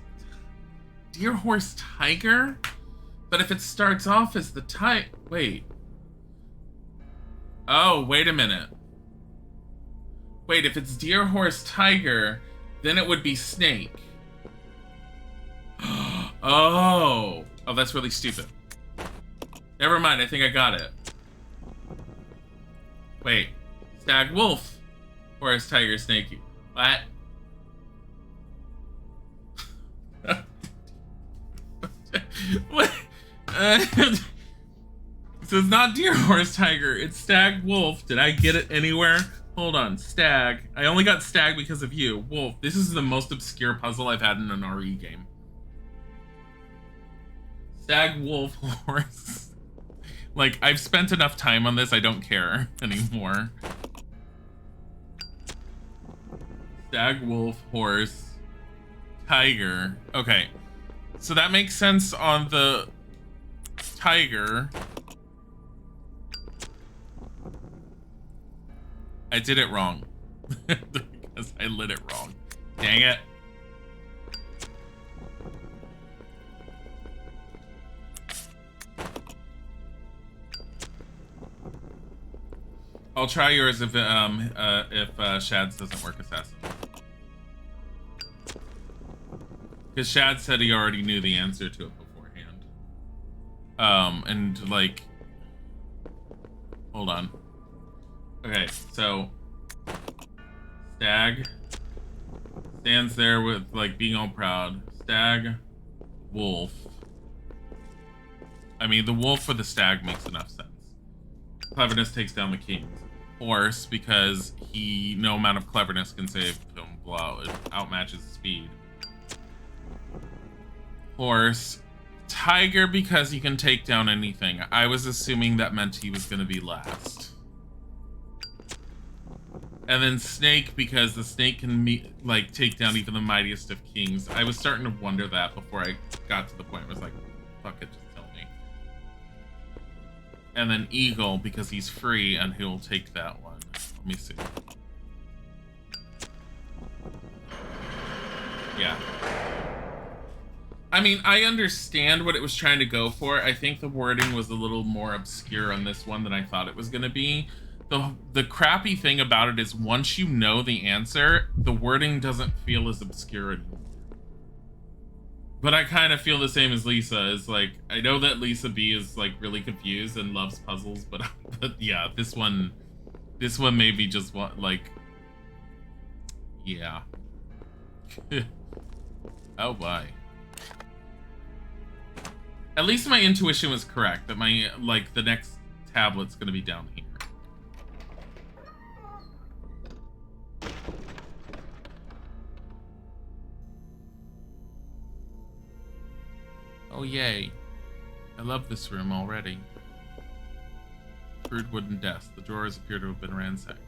tiger? But if it starts off as the tiger, wait. Oh, wait a minute. Wait, if it's deer, horse, tiger, then it would be snake. Oh, that's really stupid. Never mind, I think I got it. Wait. Stag, wolf. Horse, tiger, snakey. What? What? So it's not deer, horse, tiger. It's stag, wolf. Did I get it anywhere? Hold on. Stag. I only got stag because of you. Wolf. This is the most obscure puzzle I've had in an RE game. Stag, wolf, horse. Like, I've spent enough time on this, I don't care anymore. Stag, wolf, horse, tiger. Okay. So that makes sense on the tiger. I did it wrong. Because I lit it wrong. Dang it. I'll try yours if Shad's doesn't work, assassin. Because Shad said he already knew the answer to it beforehand. And like, hold on. Okay, so Stag stands there with like being all proud. Stag, wolf. I mean, the wolf for the stag makes enough sense. Cleverness takes down the kings. Horse, because no amount of cleverness can save him. Blow. It outmatches speed. Horse. Tiger, because he can take down anything. I was assuming that meant he was going to be last. And then snake, because the snake can take down even the mightiest of kings. I was starting to wonder that before I got to the point where I was like, fuck it, just kill me. And then eagle, because he's free and he'll take that one. Let me see. Yeah. I mean, I understand what it was trying to go for. I think the wording was a little more obscure on this one than I thought it was going to be. The crappy thing about it is once you know the answer, the wording doesn't feel as obscure anymore. But I kind of feel the same as Lisa. Is like, I know that Lisa B is like really confused and loves puzzles, but yeah, this one made me just want like, yeah. Oh boy. At least my intuition was correct that my the next tablet's gonna be down here. Oh yay. I love this room already. Crude wooden desk. The drawers appear to have been ransacked.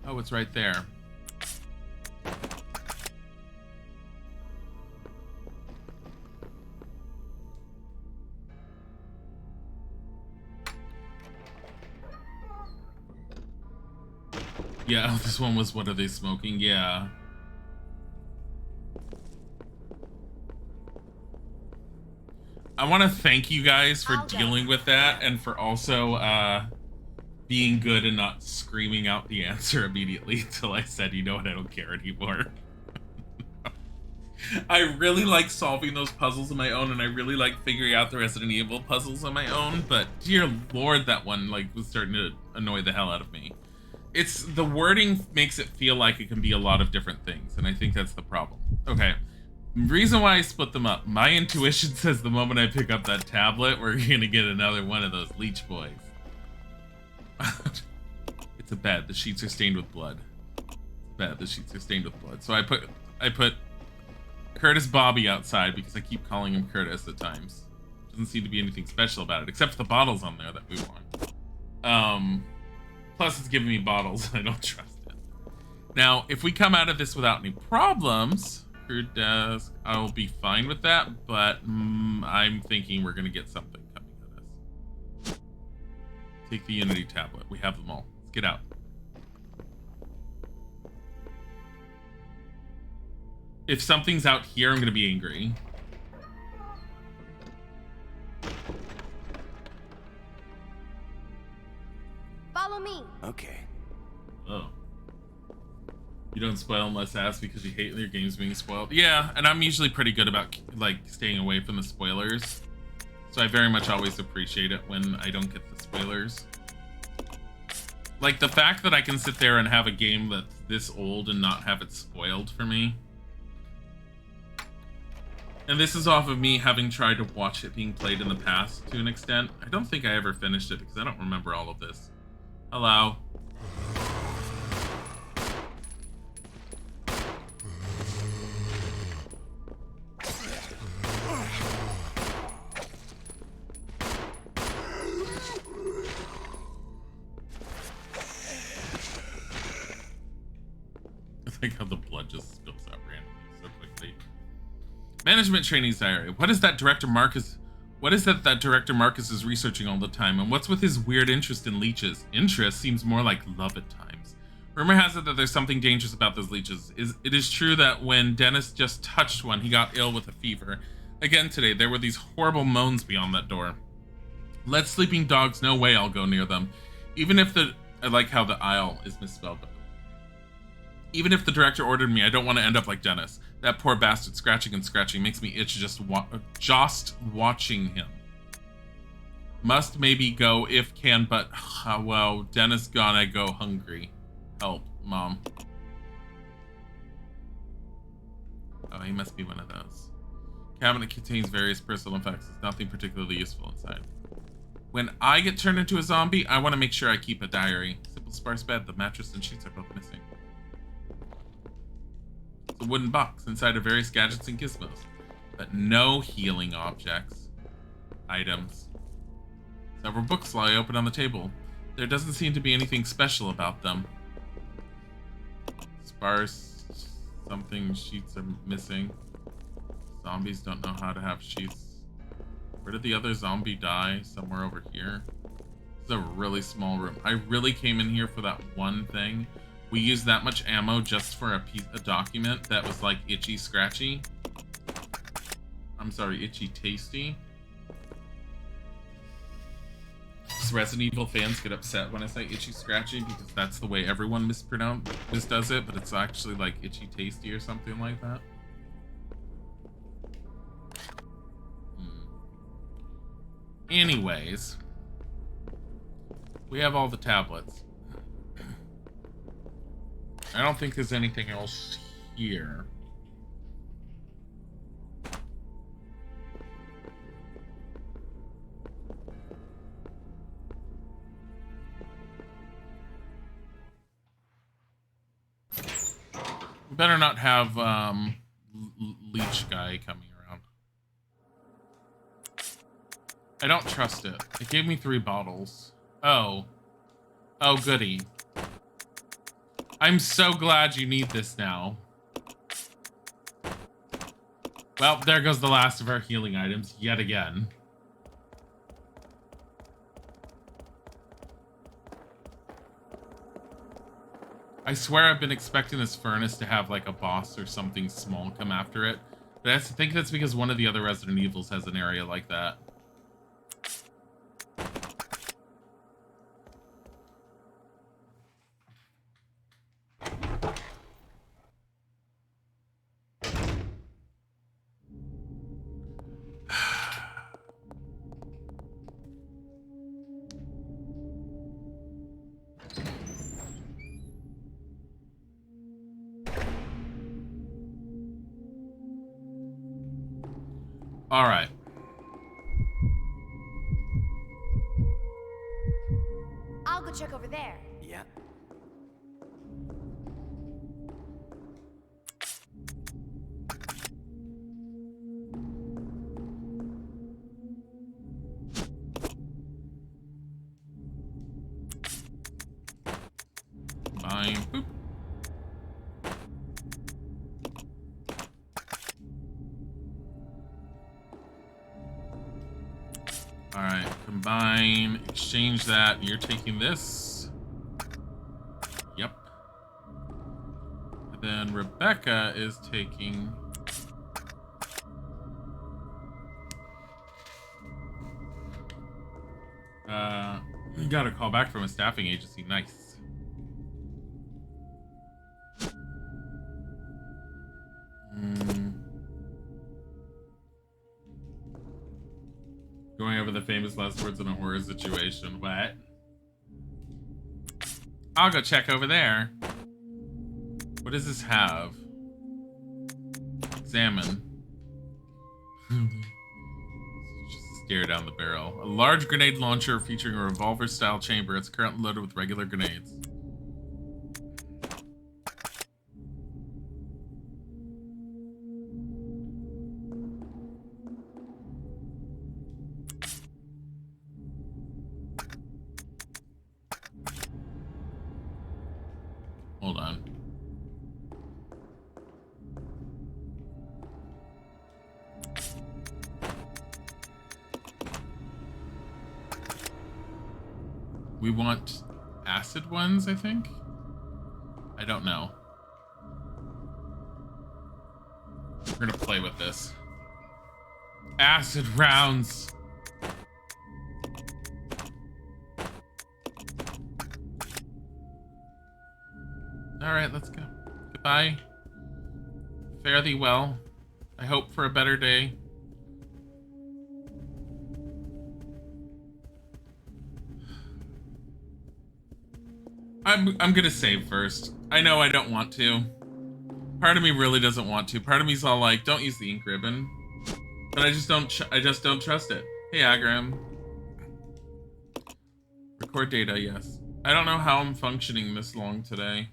Oh, it's right there. Yeah, this one was what are they smoking? Yeah. I want to thank you guys for dealing with that and for also being good and not screaming out the answer immediately until I said, you know what, I don't care anymore. I really like solving those puzzles on my own, and I really like figuring out the Resident Evil puzzles on my own, but dear lord, that one was starting to annoy the hell out of me. It's the wording makes it feel like it can be a lot of different things, and I think that's the problem. Okay. Reason why I split them up. My intuition says the moment I pick up that tablet, we're gonna get another one of those leech boys. It's a bed. The sheets are stained with blood. Bed. The sheets are stained with blood. So I put Curtis Bobby outside because I keep calling him Curtis at times. Doesn't seem to be anything special about it, except for the bottles on there that we want. Plus it's giving me bottles. I don't trust it. Now, if we come out of this without any problems, crew desk, I will be fine with that, but I'm thinking we're going to get something coming at us. Take the Unity tablet. We have them all. Let's get out. If something's out here, I'm going to be angry. Follow me. Okay. Oh. You don't spoil unless asked because you hate your games being spoiled. Yeah, and I'm usually pretty good about like staying away from the spoilers. So I very much always appreciate it when I don't get the spoilers. Like the fact that I can sit there and have a game that's this old and not have it spoiled for me. And this is off of me having tried to watch it being played in the past to an extent. I don't think I ever finished it because I don't remember all of this. Hello. I like how the blood just spills out randomly so quickly. Management trainings diary. What is that Director Marcus? What is that Director Marcus is researching all the time? And what's with his weird interest in leeches? Interest seems more like love at times. Rumor has it that there's something dangerous about those leeches. It is true that when Dennis just touched one, he got ill with a fever. Again today, there were these horrible moans beyond that door. Let sleeping dogs, no way I'll go near them. Even if I like how the aisle is misspelled. Even if the director ordered me, I don't want to end up like Dennis. That poor bastard scratching and scratching makes me itch just watching him. Must maybe go if can, but well, Dennis gone, I go hungry. Help, Mom. Oh, he must be one of those. Cabinet contains various personal effects. There's nothing particularly useful inside. When I get turned into a zombie, I want to make sure I keep a diary. Simple sparse bed, the mattress and sheets are both missing. A wooden box inside of various gadgets and gizmos, but no healing objects. Items. Several books lie open on the table. There doesn't seem to be anything special about them. Sparse something sheets are missing. Zombies don't know how to have sheets. Where did the other zombie die? Somewhere over here. This is a really small room. I really came in here for that one thing. We used that much ammo just for a document that was like itchy scratchy. I'm sorry, itchy tasty. Resident Evil fans get upset when I say itchy scratchy because that's the way everyone misdoes it, but it's actually like itchy tasty or something like that. Anyways, we have all the tablets. I don't think there's anything else here. We better not have leech guy coming around. I don't trust it. It gave me 3 bottles. Oh. Oh, goody. I'm so glad you need this now. Well, there goes the last of our healing items yet again. I swear I've been expecting this furnace to have like a boss or something small come after it. But I think that's because one of the other Resident Evils has an area like that. All right. I'll go check over there. Yeah. All right, combine, exchange that. You're taking this. Yep. And then Rebecca is taking... You got a call back from a staffing agency. Nice. Going over the famous last words in a horror situation. What? I'll go check over there. What does this have? Examine. Just stare down the barrel. A large grenade launcher featuring a revolver-style chamber. It's currently loaded with regular grenades. Hold on. We want acid ones, I think? I don't know. We're gonna play with this. Acid rounds! Alright, let's go. Goodbye. Fare thee well. I hope for a better day. I'm gonna save first. I know I don't want to. Part of me really doesn't want to. Part of me's all like, don't use the ink ribbon. But I just don't trust it. Hey, Agram. Record data, yes. I don't know how I'm functioning this long today.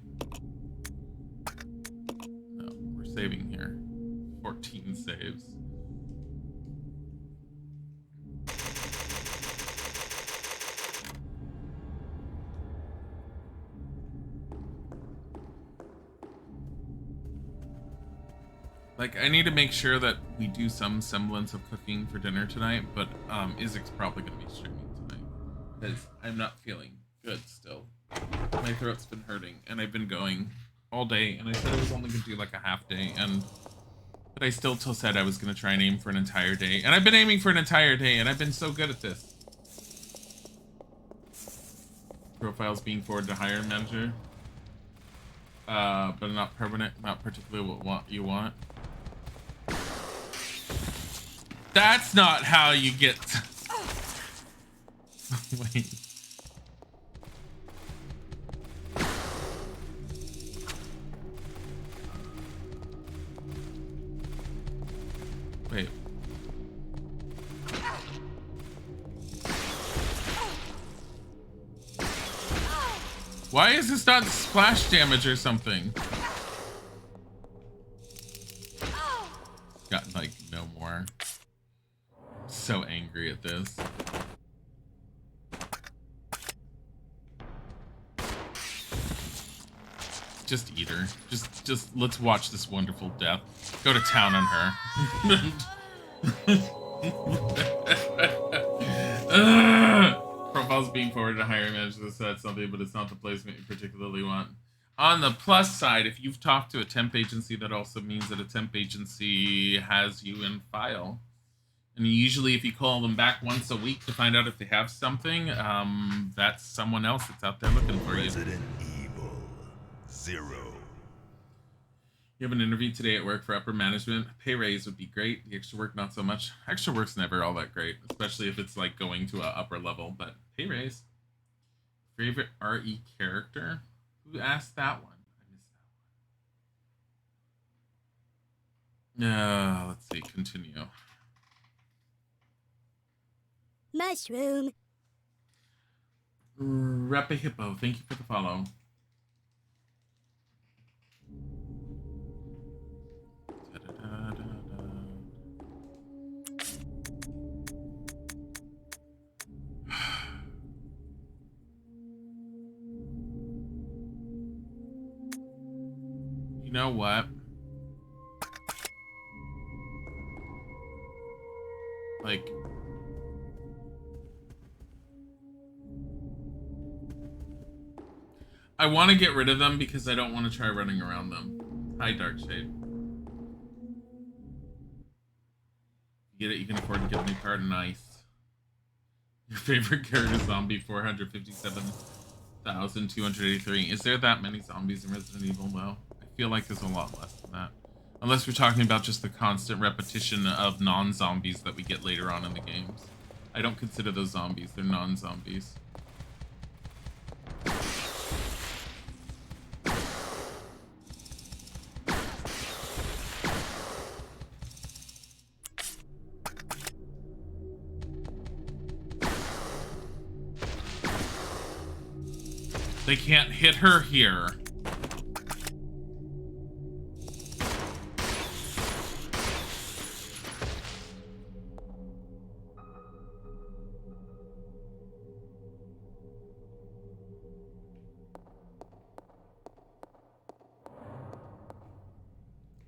No, we're saving here. 14 saves. Like, I need to make sure that we do some semblance of cooking for dinner tonight, but Isaac's probably going to be streaming tonight. Because I'm not feeling good still. My throat's been hurting, and I've been going all day, and I said I was only going to do like a half day, but I still said I was going to try and aim for an entire day. And I've been aiming for an entire day, and I've been so good at this. Profiles being forwarded to hiring manager. But not permanent, not particularly what you want. That's not how you get... Wait. Wait. Why is this not splash damage or something? Got like no more. So angry at this. Just eat her. Just let's watch this wonderful death. Go to town on her. Profiles being forwarded to hiring manager said something, but it's not the placement you particularly want. On the plus side, if you've talked to a temp agency, that also means that a temp agency has you in file. And usually if you call them back once a week to find out if they have something, that's someone else that's out there looking for you. Resident Evil 0. You have an interview today at work for upper management. Pay raise would be great. The extra work, not so much. Extra work's never all that great, especially if it's like going to an upper level, but pay raise. Favorite RE character? Who asked that one? I missed that one. Let's see, continue. Mushroom. Rappa Hippo, thank you for the follow. You know what? Like, I want to get rid of them because I don't want to try running around them. Hi, Darkshade. Get it? You can afford to get a new card. Nice. Your favorite character zombie, 457,283. Is there that many zombies in Resident Evil, though? I feel like there's a lot less than that. Unless we're talking about just the constant repetition of non-zombies that we get later on in the games. I don't consider those zombies. They're non-zombies. They can't hit her here.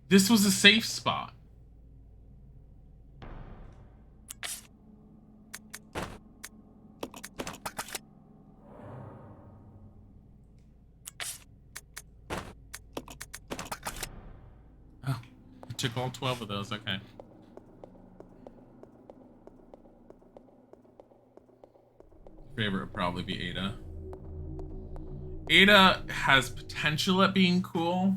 This was a safe spot. Oh, I took all 12 of those, okay. Favorite would probably be Ada. Ada has potential at being cool,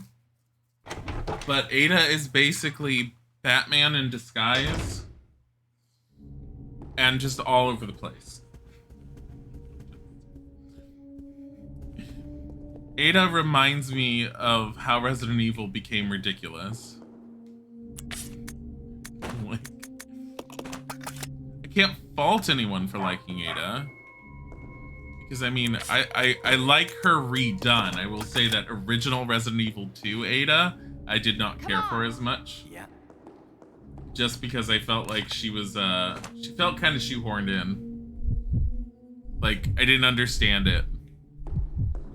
but Ada is basically Batman in disguise and just all over the place. Ada reminds me of how Resident Evil became ridiculous. Like, I can't fault anyone for liking Ada. Because, I mean, I like her redone. I will say that original Resident Evil 2 Ada, I did not care for as much. Yeah. Just because I felt like she was, she felt kind of shoehorned in. Like, I didn't understand it.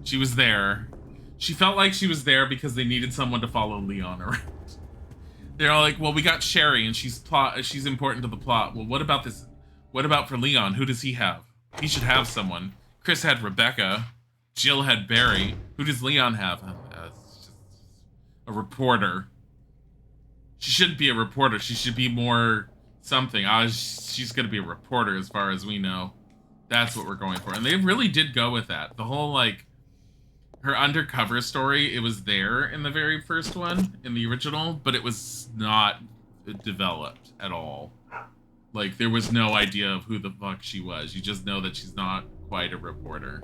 She was there. She felt like she was there because they needed someone to follow Leon around. They're all like, well, we got Sherry and she's important to the plot. Well, what about this? What about for Leon? Who does he have? He should have someone. Chris had Rebecca. Jill had Barry. Who does Leon have? It's just a reporter. She shouldn't be a reporter. She should be more something. She's going to be a reporter as far as we know. That's what we're going for. And they really did go with that. The whole, like, her undercover story, it was there in the very first one, in the original, but it was not developed at all. Like, there was no idea of who the fuck she was. You just know that she's not quite a reporter.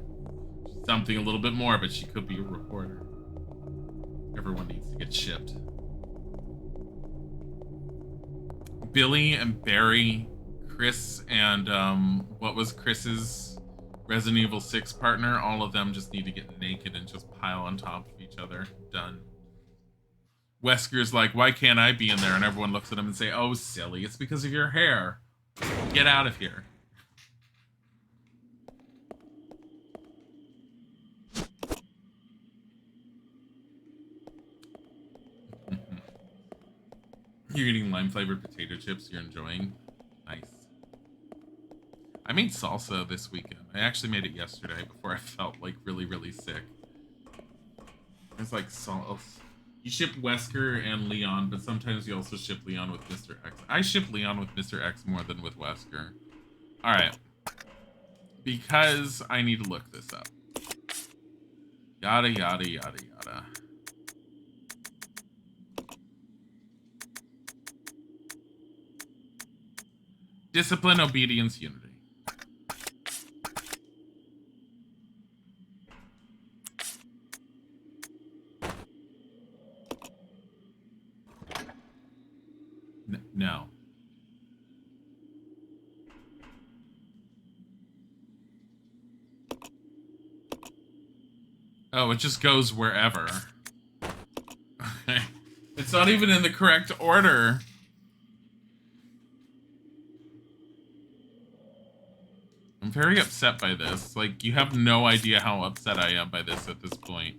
She's something a little bit more, but she could be a reporter. Everyone needs to get shipped. Billy and Barry, Chris and, what was Chris's Resident Evil 6 partner? All of them just need to get naked and just pile on top of each other. Done. Wesker's like, why can't I be in there? And everyone looks at him and say, oh, silly, it's because of your hair. Get out of here. You're eating lime-flavored potato chips you're enjoying. Nice. I made salsa this weekend. I actually made it yesterday before I felt like really, really sick. It's like sauce. You ship Wesker and Leon, but sometimes you also ship Leon with Mr. X. I ship Leon with Mr. X more than with Wesker. Alright. Because I need to look this up. Yada, yada, yada, yada. Discipline, obedience, unity. No. Oh, it just goes wherever. Okay. It's not even in the correct order. I'm very upset by this. Like, you have no idea how upset I am by this at this point.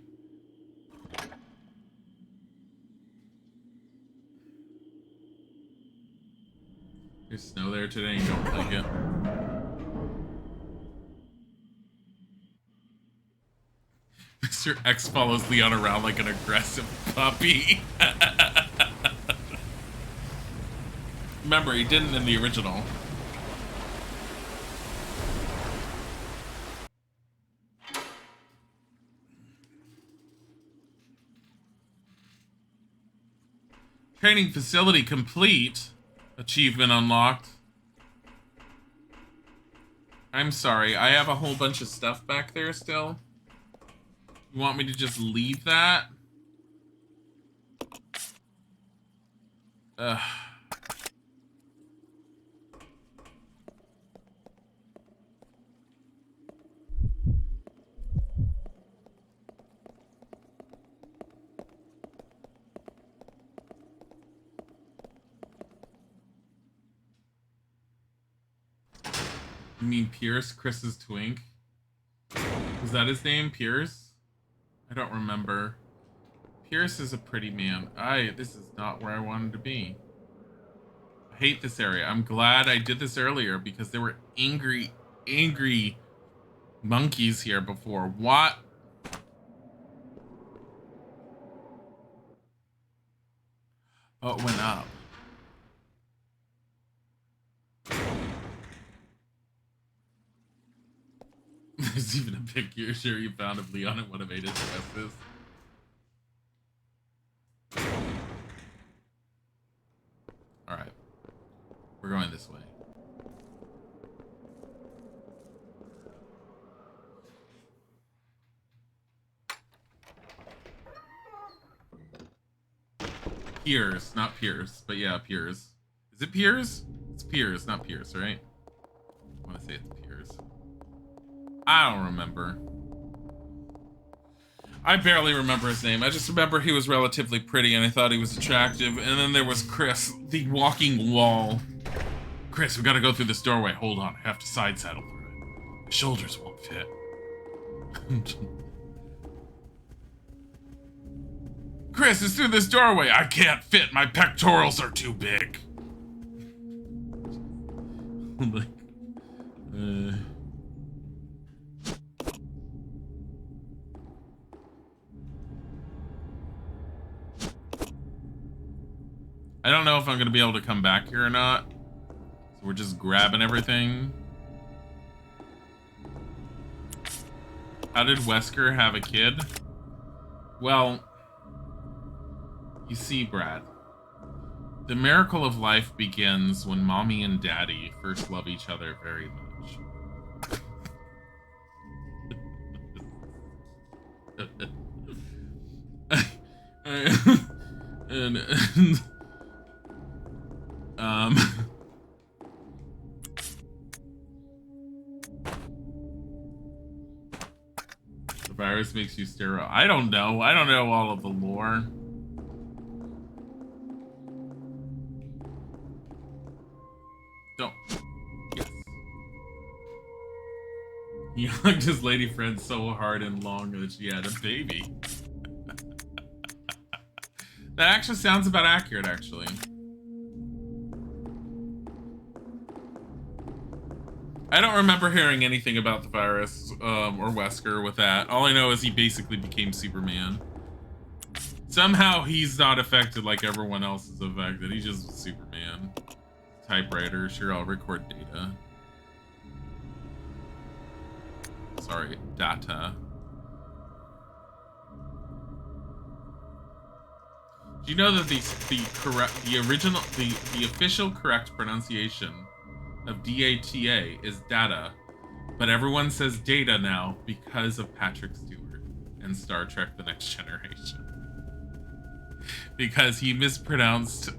There's snow there today and you don't like it. Mr. Mr. X follows Leon around like an aggressive puppy. Remember, he didn't in the original. Training facility complete. Achievement unlocked. I'm sorry, I have a whole bunch of stuff back there still. You want me to just leave that? Ugh. You mean Pierce, Chris's twink? Was that his name, Pierce? I don't remember. Pierce is a pretty man. This is not where I wanted to be. I hate this area. I'm glad I did this earlier because there were angry monkeys here before. What? Oh, it went up. There's even a picture you found of Leon and one of Ada's dresses. Alright. We're going this way. Piers, not Pierce, but yeah, Piers. Is it Piers? It's Piers, not Pierce, right? I want to say it's Piers. I don't remember. I barely remember his name. I just remember he was relatively pretty and I thought he was attractive. And then there was Chris, the walking wall. Chris, we gotta go through this doorway. Hold on, I have to side saddle through it. The shoulders won't fit. Chris, it's through this doorway. I can't fit. My pectorals are too big. I don't know if I'm gonna be able to come back here or not. So we're just grabbing everything. How did Wesker have a kid? Well, you see, Brad, the miracle of life begins when mommy and daddy first love each other very much. and the virus makes you sterile. I don't know. I don't know all of the lore. Don't. Yes. He hugged his lady friend so hard and long that she had a baby. That actually sounds about accurate, actually. I don't remember hearing anything about the virus or Wesker with that. All I know is he basically became Superman. Somehow he's not affected like everyone else is affected. He's just Superman. Typewriter, sure, I'll record data. Sorry, data. Do you know that the official correct pronunciation of DATA is data, but everyone says data now because of Patrick Stewart and Star Trek: The Next Generation. Because he mispronounced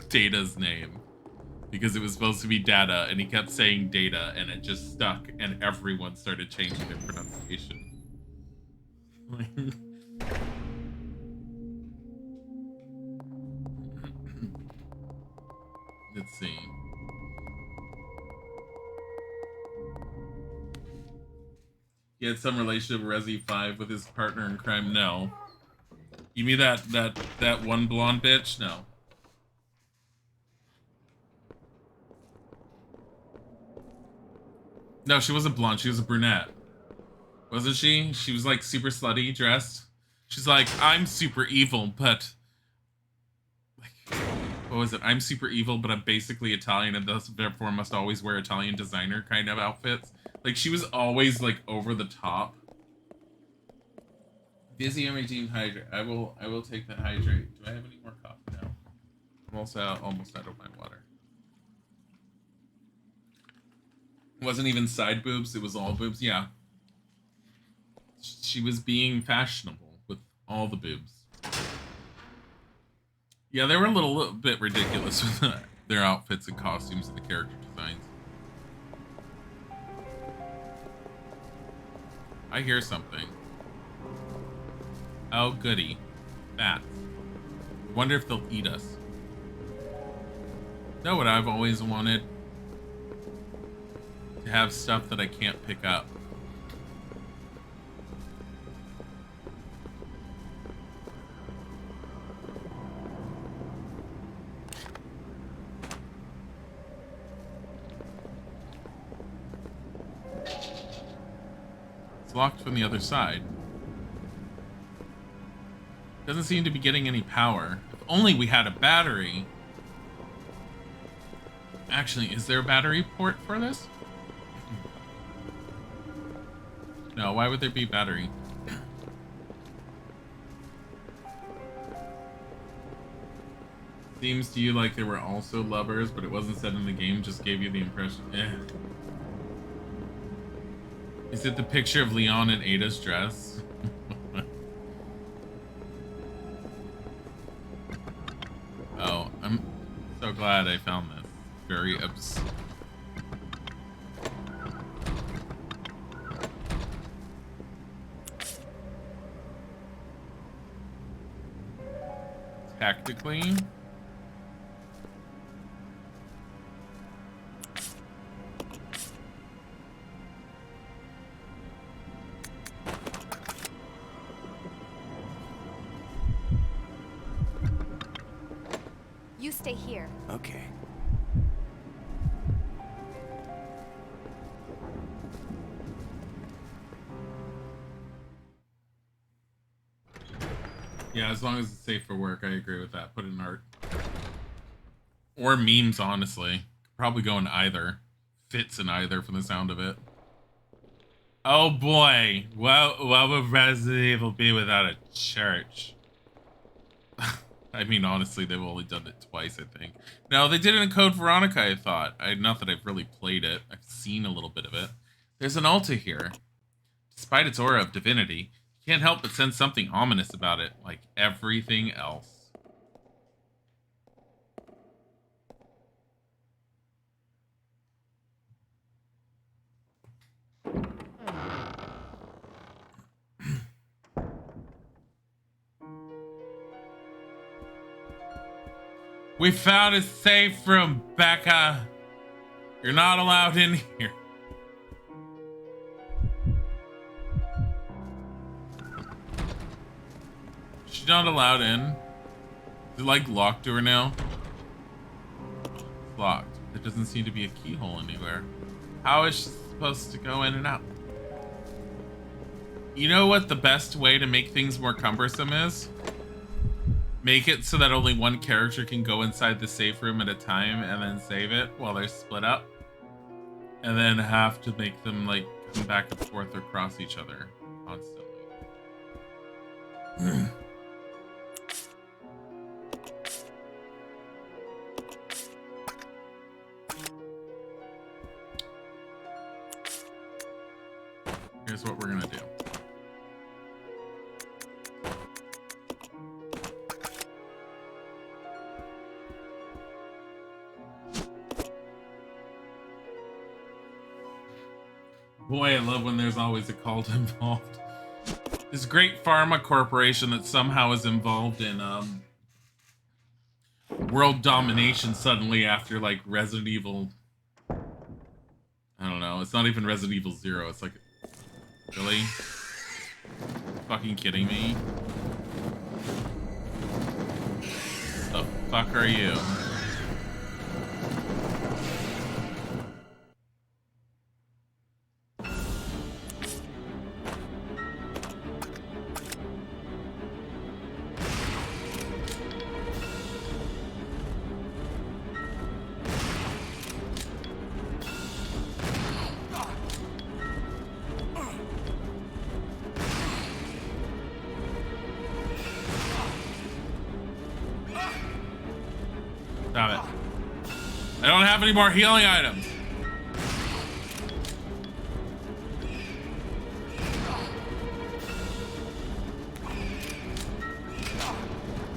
Data's name. Because it was supposed to be data, and he kept saying data, and it just stuck, and everyone started changing their pronunciation. Let's see. He had some relationship with Resi 5 with his partner in crime? No. You mean that one blonde bitch? No. No, she wasn't blonde. She was a brunette. Wasn't she? She was like super slutty dressed. She's like, I'm super evil, but like, what was it? I'm super evil, but I'm basically Italian and thus therefore must always wear Italian designer kind of outfits. Like she was always like over the top. Busy and redeemed hydrate. I will take the hydrate. Do I have any more coffee now? I'm also almost out of my water. It wasn't even side boobs, it was all boobs. Yeah. She was being fashionable with all the boobs. Yeah, they were a little bit ridiculous with their outfits and costumes and the character designs. I hear something. Oh, goody. Bats. Wonder if they'll eat us. Know what I've always wanted? To have stuff that I can't pick up. It's locked from the other side. Doesn't seem to be getting any power. If only we had a battery. Actually, is there a battery port for this? No, why would there be battery? Seems to you like they were also lovers, but it wasn't said in the game, just gave you the impression. Is it the picture of Leon in Ada's dress? Oh, I'm so glad I found this. Very obscene. Tactically. You stay here. Okay. Yeah, as long as it's safe for work, I agree with that. Put in art. Or memes, honestly. Probably go in either. Fits in either from the sound of it. Oh boy. Well, what would Resident Evil be without a church? I mean, honestly, they've only done it twice, I think. No, they did it in Code Veronica, I thought. Not that I've really played it. I've seen a little bit of it. There's an altar here. Despite its aura of divinity, you can't help but sense something ominous about it, like everything else. We found a safe room, Becca. You're not allowed in here. She's not allowed in. Is it like locked to her now? It's locked. There doesn't seem to be a keyhole anywhere. How is she supposed to go in and out? You know what the best way to make things more cumbersome is? Make it so that only one character can go inside the safe room at a time and then save it while they're split up. And then have to make them like come back and forth or cross each other constantly. Here's what we're gonna do. Boy, I love when there's always a cult involved. This great pharma corporation that somehow is involved in world domination suddenly after like Resident Evil. I don't know. It's not even Resident Evil 0. It's like, really? Fucking kidding me? The fuck are you? have any more healing items.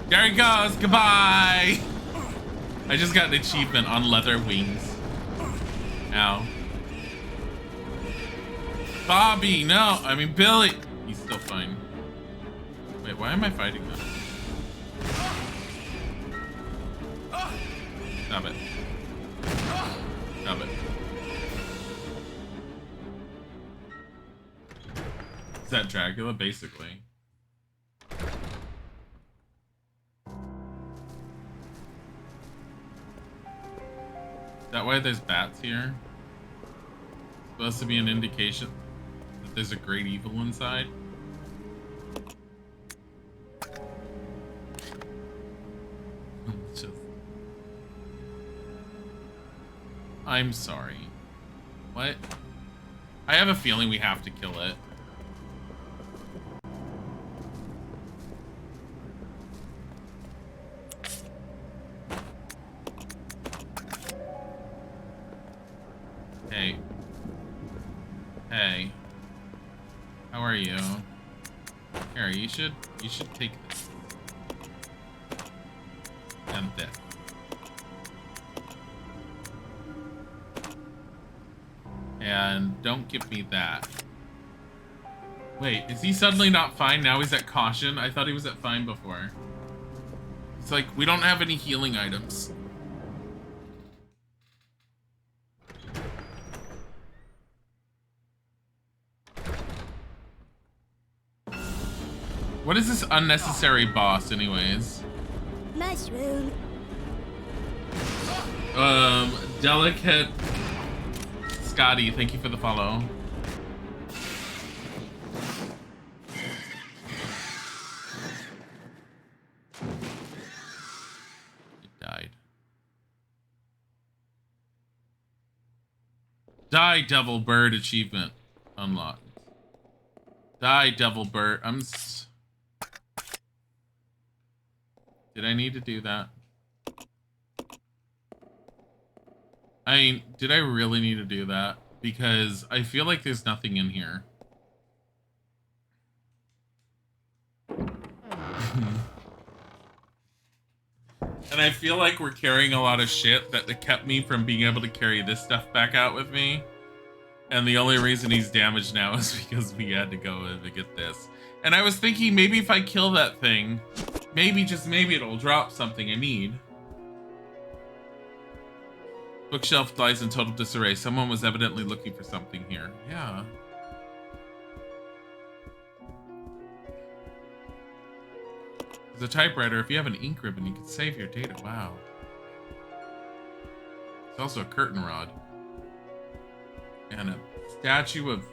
There he goes. Goodbye. I just got an achievement on leather wings. Ow. Bobby, no. I mean, Billy. He's still fine. Wait, why am I fighting this? Stop it. Stop it. Is that Dracula, basically? Is that why there's bats here? Supposed to be an indication that there's a great evil inside? Just... I'm sorry. What? I have a feeling we have to kill it. Hey. Hey. How are you? Here, you should take this. And this. And don't give me that. Wait, is he suddenly not fine? Now he's at caution? I thought he was at fine before. It's like, we don't have any healing items. What is this unnecessary boss, anyways? Mushroom. Delicate Scotty, thank you for the follow. It died. Die, Devil Bird achievement unlocked. Die, Devil Bird. Did I need to do that? I mean, did I really need to do that? Because I feel like there's nothing in here. And I feel like we're carrying a lot of shit that kept me from being able to carry this stuff back out with me. And the only reason he's damaged now is because we had to go in to get this. And I was thinking maybe if I kill that thing, maybe, just maybe, it'll drop something I need. Bookshelf lies in total disarray. Someone was evidently looking for something here. Yeah. There's a typewriter. If you have an ink ribbon, you can save your data. Wow. There's also a curtain rod. And a statue of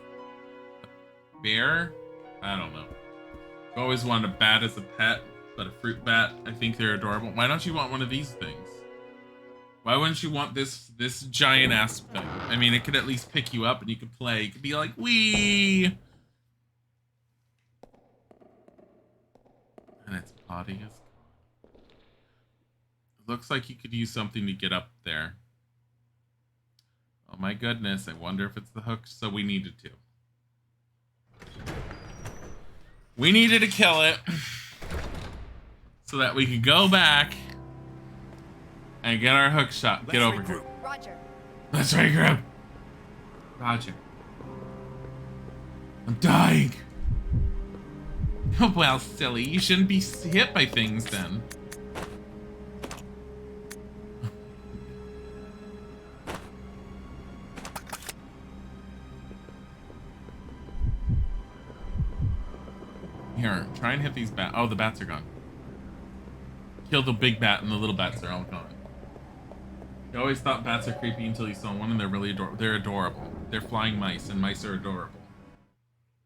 a bear? I don't know. I've always wanted a bat as a pet, but a fruit bat, I think they're adorable. Why don't you want one of these things? Why wouldn't you want this giant ass thing? I mean, it could at least pick you up and you could play. You could be like, wee! And its body is... It looks like you could use something to get up there. Oh my goodness, I wonder if it's the hook. So we needed to. We needed to kill it. So that we could go back and get our hook shot. Get over here. Roger. Let's regroup. Roger. I'm dying. Oh, well, silly. You shouldn't be hit by things then. Here, try and hit these bats. Oh, the bats are gone. Kill the big bat and the little bats are all gone. You always thought bats are creepy until you saw one, and they're really adorable. They're adorable. They're flying mice, and mice are adorable.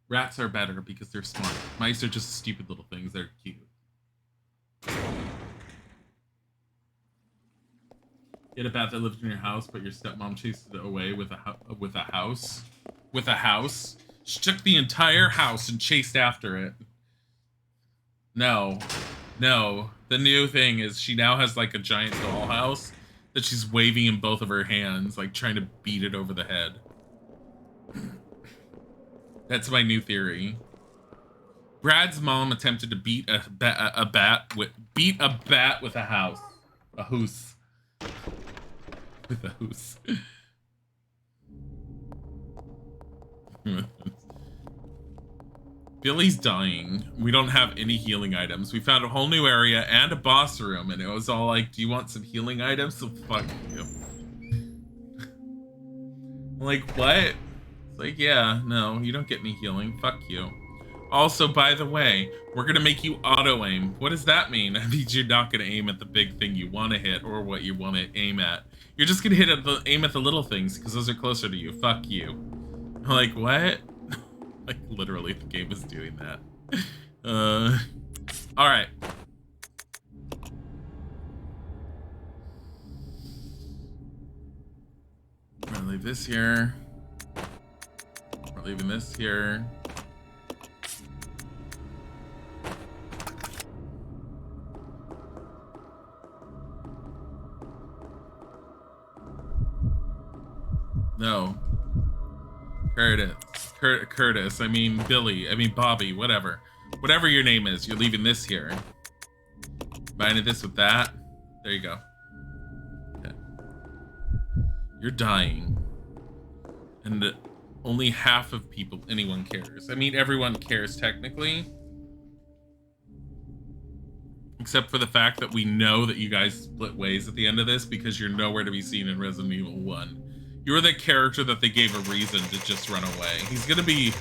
Rats are better because they're smart. Mice are just stupid little things. They're cute. Get a bat that lived in your house, but your stepmom chased it away with a house. With a house. She took the entire house and chased after it. No. No. The new thing is she now has like a giant dollhouse that she's waving in both of her hands, like trying to beat it over the head. That's my new theory. Brad's mom attempted to beat a bat with a house. A hoose. With a hoose. Billy's dying. We don't have any healing items. We found a whole new area and a boss room, and it was all like, do you want some healing items? So fuck you. Like, what? It's like, yeah, no, you don't get any healing. Fuck you. Also, by the way, we're gonna make you auto-aim. What does that mean? That means you're not gonna aim at the big thing you want to hit or what you want to aim at. You're just gonna aim at the little things because those are closer to you. Fuck you. I'm like, what? Like, literally, the game is doing that. Alright. We're gonna leave this here. We're leaving this here. No. Curtis, I mean Billy, I mean Bobby, whatever. Whatever your name is, you're leaving this here. Binding this with that. There you go. Okay. You're dying. And only half of anyone cares. I mean, everyone cares technically. Except for the fact that we know that you guys split ways at the end of this because you're nowhere to be seen in Resident Evil 1. You're the character that they gave a reason to just run away. He's gonna be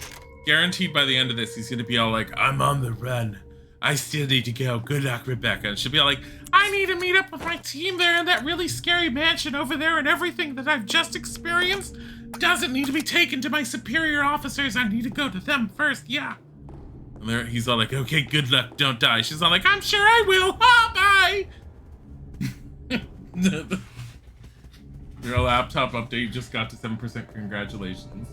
guaranteed by the end of this, he's gonna be all like, I'm on the run. I still need to go. Good luck, Rebecca. And she'll be all like, I need to meet up with my team there in that really scary mansion over there, and everything that I've just experienced doesn't need to be taken to my superior officers. I need to go to them first, yeah. And there, he's all like, okay, good luck, don't die. She's all like, I'm sure I will. Ah, bye. Your laptop update just got to 7%. Congratulations.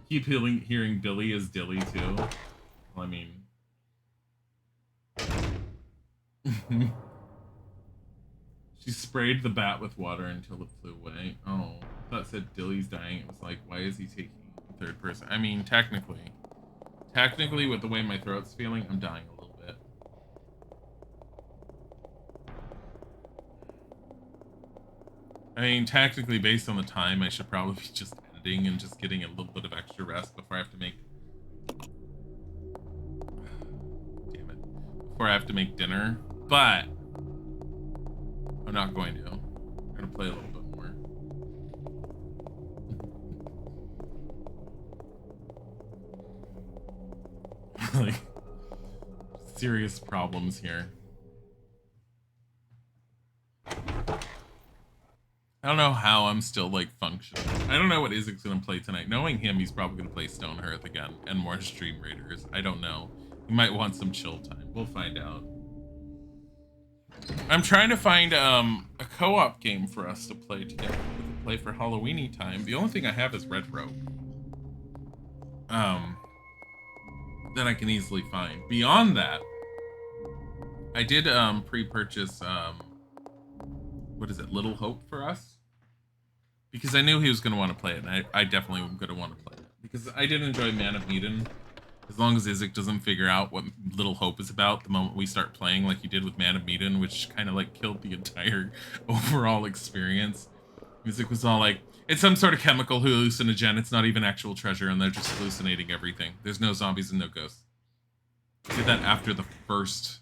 Keep hearing Dilly as Dilly too. Well, I mean, she sprayed the bat with water until it flew away. Oh, I thought it said Dilly's dying. It was like, why is he taking third person? I mean, technically, with the way my throat's feeling, I'm dying a little bit. I mean, technically, based on the time, I should probably be just editing and just getting a little bit of extra rest before I have to make... Damn it. Before I have to make dinner. But I'm not going to. I'm going to play a little bit more. Like, serious problems here. I don't know how I'm still, like, functioning. I don't know what Isaac's gonna play tonight. Knowing him, he's probably gonna play Stonehearth again and more Stream Raiders. I don't know. He might want some chill time. We'll find out. I'm trying to find a co-op game for us to play together. We can play for Halloweeny time. The only thing I have is Retro. That I can easily find. Beyond that, I did pre-purchase what is it, Little Hope for us? Because I knew he was going to want to play it, and I definitely am going to want to play it. Because I did enjoy Man of Medan. As long as Isaac doesn't figure out what Little Hope is about the moment we start playing, like he did with Man of Medan, which kind of like killed the entire overall experience. Isaac was all like, it's some sort of chemical hallucinogen, it's not even actual treasure, and they're just hallucinating everything. There's no zombies and no ghosts. We did that after the first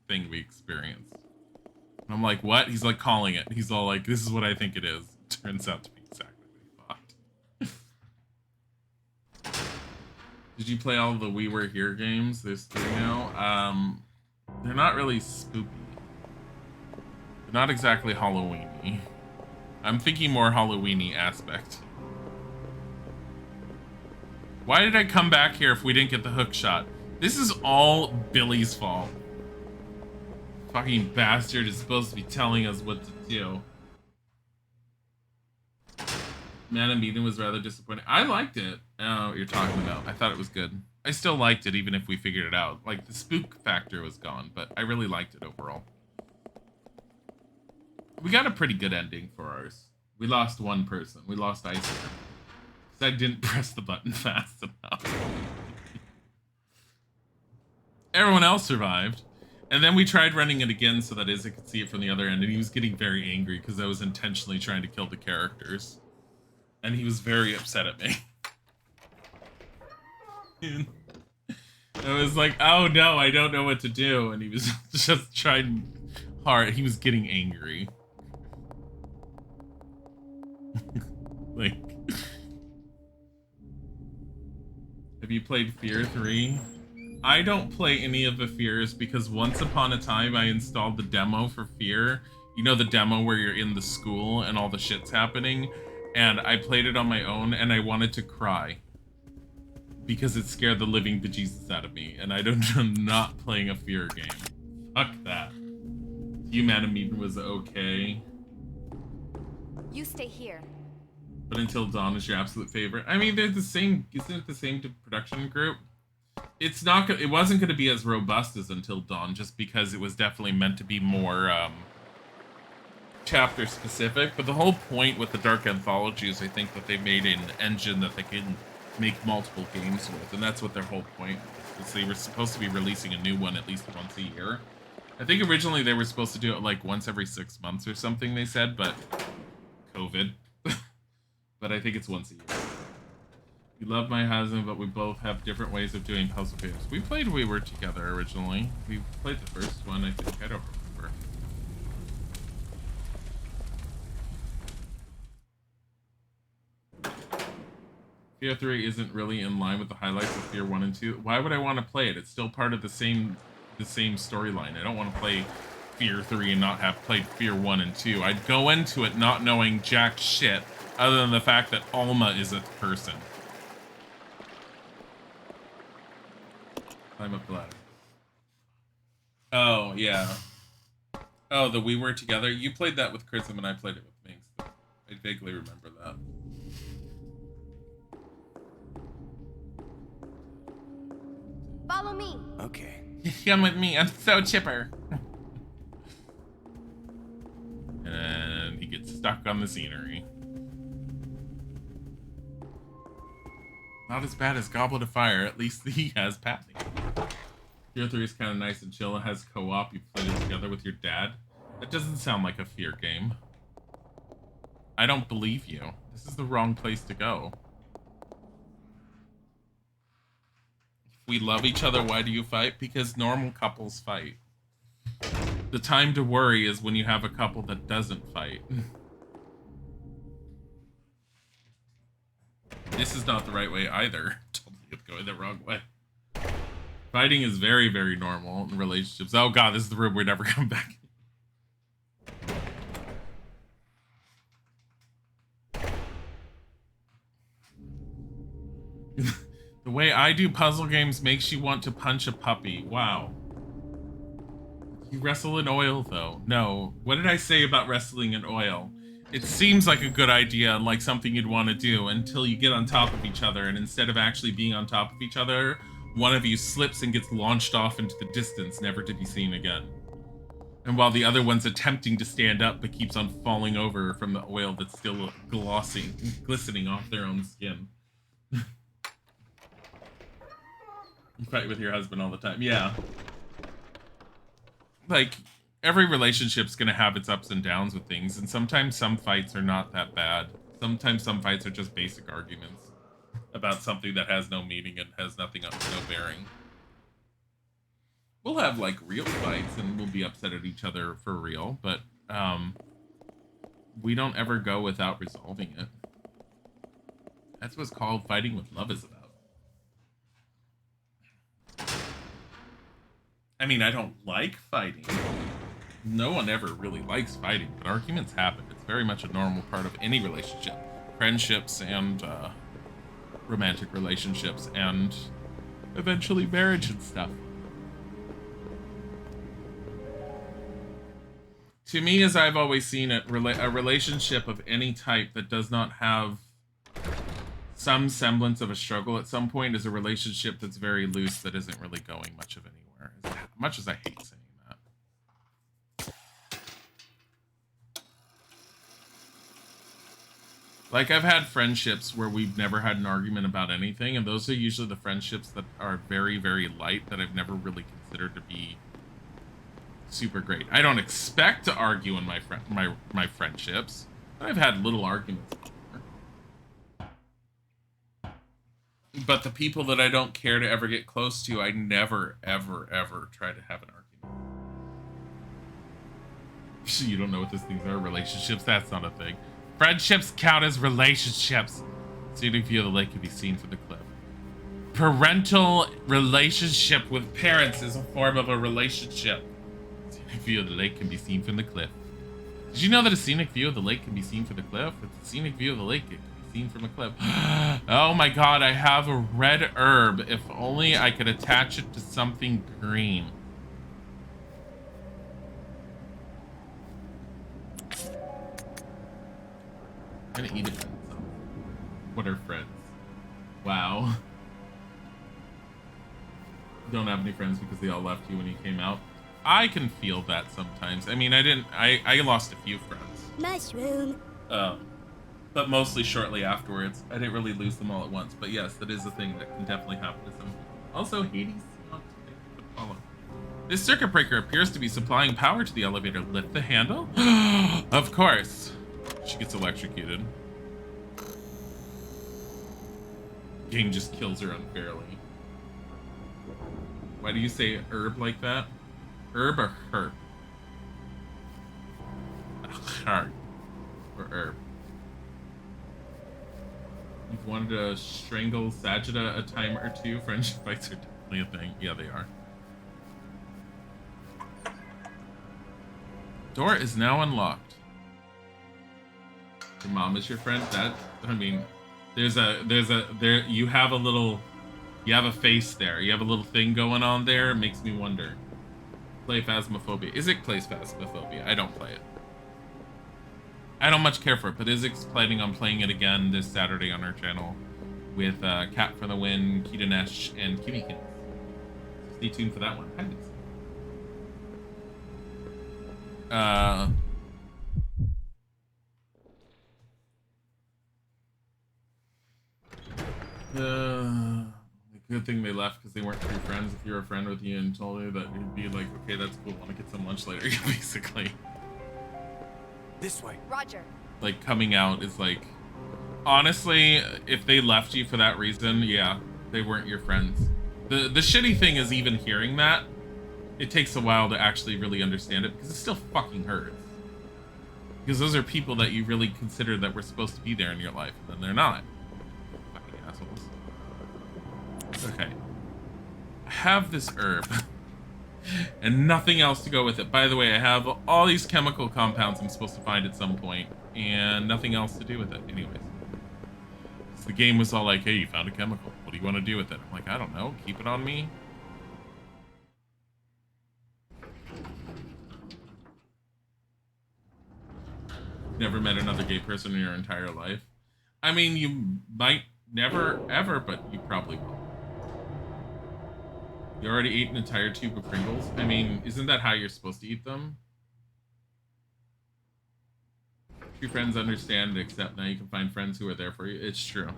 thing we experienced. And I'm like, what? He's like calling it. He's all like, this is what I think it is. Turns out to be exactly what he thought. Did you play all of the We Were Here games? There's 3 now. They're not really spooky. They're not exactly Halloween-y. I'm thinking more Halloween-y aspect. Why did I come back here if we didn't get the hook shot? This is all Billy's fault. Fucking bastard is supposed to be telling us what to do. Man of Medan was rather disappointing. I liked it. I don't know what you're talking about. I thought it was good. I still liked it even if we figured it out. Like, the spook factor was gone, but I really liked it overall. We got a pretty good ending for ours. We lost one person. We lost Icer. Because I didn't press the button fast enough. Everyone else survived. And then we tried running it again so that Izzy could see it from the other end, and he was getting very angry because I was intentionally trying to kill the characters. And he was very upset at me. I was like, oh no, I don't know what to do. And he was just trying hard. He was getting angry. Like, have you played Fear 3? I don't play any of the Fears because once upon a time I installed the demo for Fear. You know, the demo where you're in the school and all the shit's happening? And I played it on my own and I wanted to cry. Because it scared the living bejesus out of me. And I'm not playing a Fear game. Fuck that. Human Meeting was okay. You stay here. But Until Dawn is your absolute favorite. I mean, they're the same. Isn't it the same production group? It's not. It wasn't going to be as robust as Until Dawn, just because it was definitely meant to be more chapter specific. But the whole point with the Dark Anthology is, I think, that they made an engine that they can make multiple games with, and that's what their whole point was. They were supposed to be releasing a new one at least once a year. I think originally they were supposed to do it like once every 6 months or something, they said, but COVID. But I think it's once a year. You love my husband, but we both have different ways of doing puzzle games. We played We Were Together originally. We played the first one, I think. I don't remember. Fear 3 isn't really in line with the highlights of Fear 1 and 2. Why would I want to play it? It's still part of the same storyline. I don't want to play Fear 3 and not have played Fear 1 and 2. I'd go into it not knowing jack shit other than the fact that Alma is a person. Climb up the ladder. Oh, yeah. Oh, the We Were Together. You played that with Chrism and I played it with Minx. I vaguely remember that. Follow me. Okay. Come with me. I'm so chipper. And he gets stuck on the scenery. Not as bad as Goblet of Fire. At least he has Patsy. Fear 3 is kind of nice and chill. It has co-op. You play it together with your dad. That doesn't sound like a Fear game. I don't believe you. This is the wrong place to go. If we love each other, why do you fight? Because normal couples fight. The time to worry is when you have a couple that doesn't fight. This is not the right way either. Totally going the wrong way. Fighting is very, very normal in relationships. Oh god, this is the room we're never coming back. The way I do puzzle games makes you want to punch a puppy. Wow. You wrestle in oil, though. No. What did I say about wrestling in oil? It seems like a good idea and like something you'd want to do until you get on top of each other, and instead of actually being on top of each other, one of you slips and gets launched off into the distance, never to be seen again. And while the other one's attempting to stand up but keeps on falling over from the oil that's still glistening off their own skin. You fight with your husband all the time. Yeah. Like, every relationship's gonna have its ups and downs with things, and sometimes some fights are not that bad. Sometimes some fights are just basic arguments about something that has no meaning and has nothing else, no bearing. We'll have, like, real fights, and we'll be upset at each other for real, but, we don't ever go without resolving it. That's what's called fighting with love is about. I mean, I don't like fighting. No one ever really likes fighting, but arguments happen. It's very much a normal part of any relationship. Friendships and romantic relationships and eventually marriage and stuff. To me, as I've always seen it, a relationship of any type that does not have some semblance of a struggle at some point is a relationship that's very loose that isn't really going much of anywhere. As much as I hate saying that. Like, I've had friendships where we've never had an argument about anything, and those are usually the friendships that are very, very light that I've never really considered to be super great. I don't expect to argue in my friendships, but I've had little arguments. But the people that I don't care to ever get close to, I never, ever, ever try to have an argument. You don't know what these things are. Relationships? That's not a thing. Friendships count as relationships. Scenic view of the lake can be seen from the cliff. Parental relationship with parents is a form of a relationship. Scenic view of the lake can be seen from the cliff. Did you know that a scenic view of the lake can be seen from the cliff? With a scenic view of the lake, it can be seen from a cliff. Oh my god, I have a red herb. If only I could attach it to something green. I'm gonna eat it. What are friends? Wow. You don't have any friends because they all left you when you came out. I can feel that sometimes. I mean, I lost a few friends. Mushroom. But mostly shortly afterwards. I didn't really lose them all at once. But yes, that is a thing that can definitely happen to some people. Also, Hades. This circuit breaker appears to be supplying power to the elevator. Lift the handle? Of course. She gets electrocuted. Game just kills her unfairly. Why do you say herb like that? Herb or herb? Herb. Or herb. You've wanted to strangle Sajida a time or two. Friendship fights are definitely a thing. Yeah, they are. Door is now unlocked. Your mom is your friend? That, I mean, you have a little, you have a face there. You have a little thing going on there. It makes me wonder. Play Phasmophobia. Isaac plays Phasmophobia. I don't play it. I don't much care for it, but Isaac's planning on playing it again this Saturday on our channel with Cat for the Win, Kitanesh, and Kimmykins. Stay tuned for that one. The good thing they left because they weren't true friends. If you're a friend with you and told you that, you'd be like, okay, that's cool. Want to get some lunch later? Basically. This way. Roger. Like, coming out is like, honestly, if they left you for that reason, yeah, they weren't your friends. The shitty thing is even hearing that, it takes a while to actually really understand it because it still fucking hurts. Because those are people that you really consider that were supposed to be there in your life, and then they're not. Fucking assholes. Okay. I have this herb. And nothing else to go with it. By the way, I have all these chemical compounds I'm supposed to find at some point, and nothing else to do with it. Anyways. So the game was all like, hey, you found a chemical. What do you want to do with it? I'm like, I don't know. Keep it on me. Never met another gay person in your entire life. I mean, you might never, ever, but you probably will. You already ate an entire tube of Pringles? I mean, isn't that how you're supposed to eat them? True friends understand and accept. Now you can find friends who are there for you. It's true.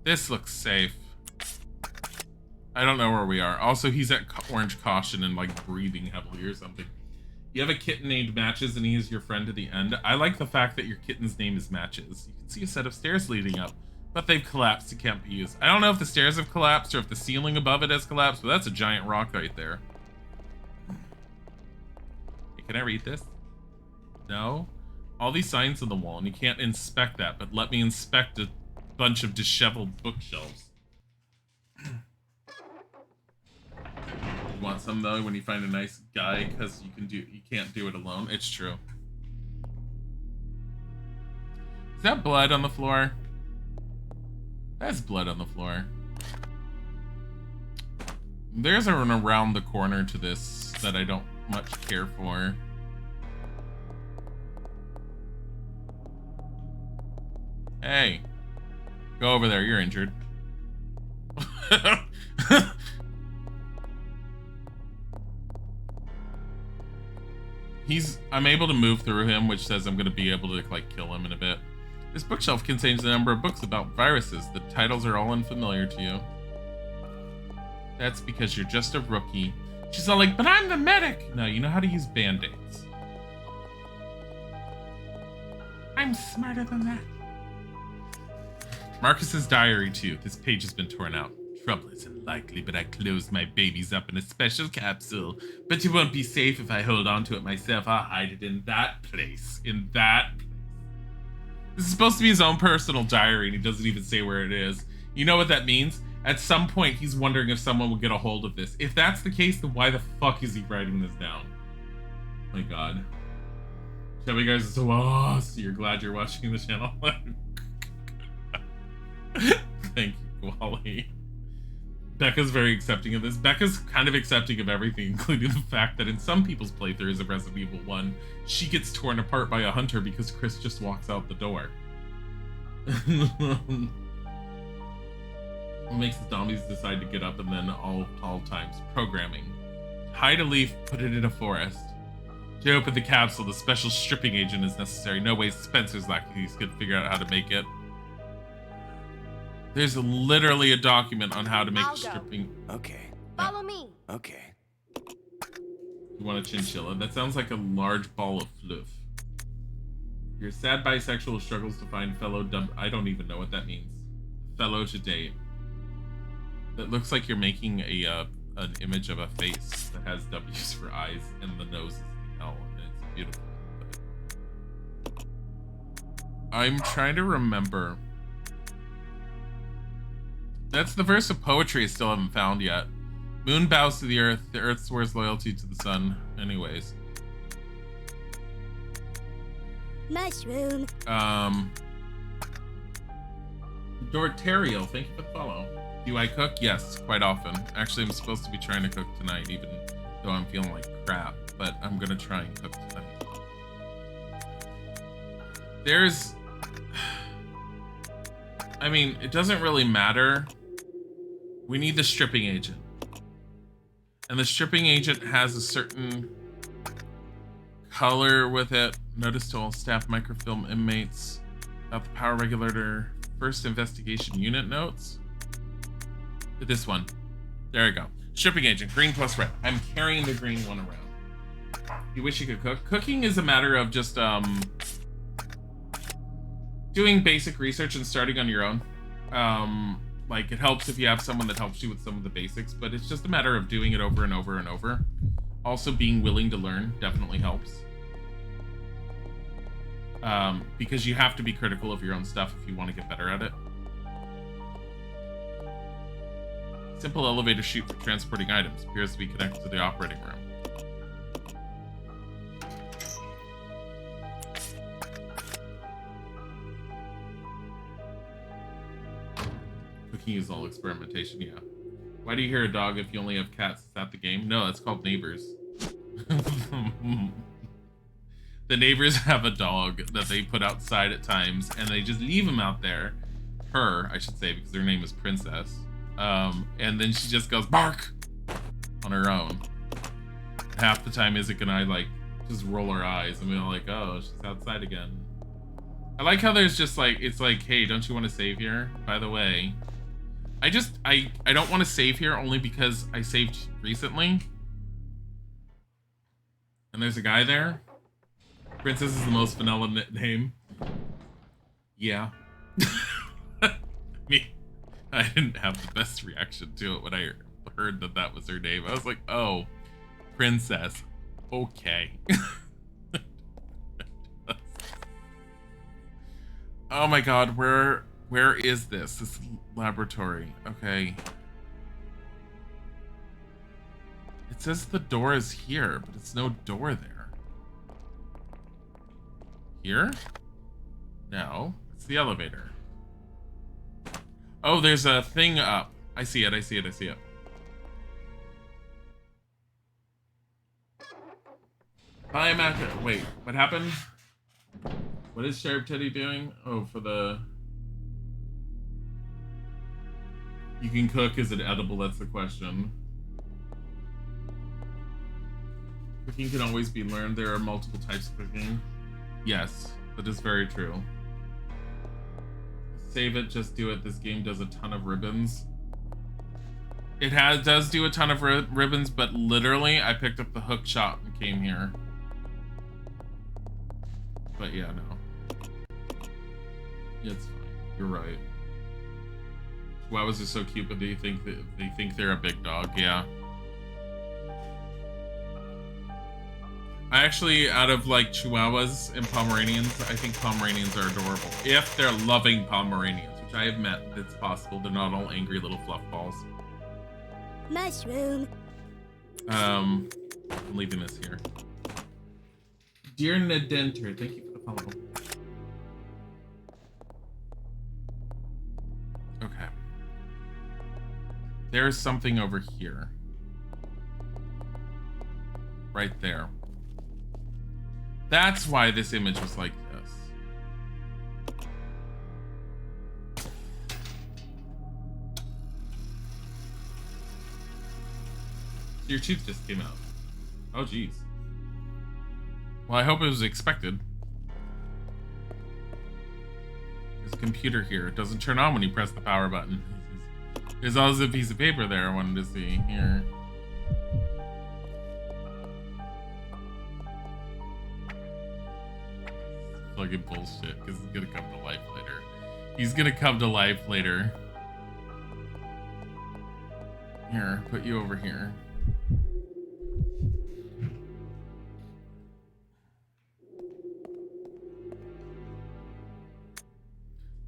This looks safe. I don't know where we are. Also, he's at Orange Caution and like breathing heavily or something. You have a kitten named Matches and he is your friend to the end. I like the fact that your kitten's name is Matches. You can see a set of stairs leading up, but they've collapsed. It can't be used. I don't know if the stairs have collapsed or if the ceiling above it has collapsed, but that's a giant rock right there. Hey, can I read this? No? All these signs on the wall, and you can't inspect that, but let me inspect a bunch of disheveled bookshelves. You want some though when you find a nice guy because you can't do it alone. It's true. Is that blood on the floor? That's blood on the floor. There's an around the corner to this that I don't much care for. Hey, go over there. You're injured. I'm able to move through him, which says I'm going to be able to, like, kill him in a bit. This bookshelf contains a number of books about viruses. The titles are all unfamiliar to you. That's because you're just a rookie. She's all like, but I'm the medic! No, you know how to use Band-Aids. I'm smarter than that. Marcus's diary, too. This page has been torn out. Trouble isn't likely, but I closed my babies up in a special capsule. But it won't be safe if I hold on to it myself. I'll hide it in that place. In that place. This is supposed to be his own personal diary, and he doesn't even say where it is. You know what that means? At some point, he's wondering if someone will get a hold of this. If that's the case, then why the fuck is he writing this down? Oh my god. Shelby guys is so awesome. You're glad you're watching the channel. Thank you, Wally. Becca's very accepting of this. Becca's kind of accepting of everything, including the fact that in some people's playthroughs of Resident Evil 1, she gets torn apart by a hunter because Chris just walks out the door. What makes the zombies decide to get up and then all times? Programming. Hide a leaf, put it in a forest. To open the capsule, the special stripping agent is necessary. No way Spencer's lackeys could figure out how to make it. There's literally a document on how to make stripping. Okay. Follow me. Okay. You want a chinchilla? That sounds like a large ball of fluff. Your sad bisexual struggles to find fellow I don't even know what that means. Fellow to date. That looks like you're making an image of a face that has W's for eyes and the nose is the L, and it's beautiful. But I'm trying to remember. That's the verse of poetry I still haven't found yet. Moon bows to the earth swears loyalty to the sun. Anyways. Mushroom. Dorterial, thank you for the follow. Do I cook? Yes, quite often. Actually, I'm supposed to be trying to cook tonight, even though I'm feeling like crap. But I'm gonna try and cook tonight. I mean, it doesn't really matter. We need the stripping agent. And the stripping agent has a certain color with it. Notice to all staff microfilm inmates about the power regulator. First investigation unit notes. This one. There we go. Stripping agent, green plus red. I'm carrying the green one around. You wish you could cook? Cooking is a matter of just doing basic research and starting on your own. Like, it helps if you have someone that helps you with some of the basics, but it's just a matter of doing it over and over and over. Also, being willing to learn definitely helps. Because you have to be critical of your own stuff if you want to get better at it. Simple elevator chute for transporting items appears to be connected to the operating room. Cooking is all experimentation, yeah. Why do you hear a dog if you only have cats? Is that the game? No, it's called Neighbors. The neighbors have a dog that they put outside at times, and they just leave him out there. Her, I should say, because her name is Princess. And then she just goes bark on her own. Half the time Isaac and I like just roll our eyes and we're like, oh, she's outside again. I like how there's just like, it's like, hey, don't you want to save here? By the way, I don't want to save here only because I saved recently. And there's a guy there. Princess is the most vanilla name. Yeah. Me. I didn't have the best reaction to it when I heard that that was her name. I was like, oh, Princess. Okay. Oh my god, where is this laboratory? Okay. It says the door is here, but it's no door there. Here? No, it's the elevator. Oh, there's a thing up. I see it. Biomatter. Wait, what happened? What is Sheriff Teddy doing? Oh, for the... You can cook. Is it edible? That's the question. Cooking can always be learned. There are multiple types of cooking. Yes, that is very true. Save it, just do it. This game does a ton of ribbons. It does do a ton of ribbons, but literally, I picked up the hook shot and came here. But yeah, no. It's fine. You're right. Chihuahuas are so cute, but they think they're a big dog. Yeah. I actually, out of like Chihuahuas and Pomeranians, I think Pomeranians are adorable. If they're loving Pomeranians, which I have met, it's possible. They're not all angry little fluff balls. Mushroom. I'm leaving this here. Dear Nadenter, thank you for the follow. Okay. There's something over here. Right there. That's why this image was like this. Your tooth just came out. Oh, geez. Well, I hope it was expected. There's a computer here. It doesn't turn on when you press the power button. There's also a piece of paper there I wanted to see. Here. Fucking bullshit, because he's gonna come to life later. He's gonna come to life later. Here, put you over here.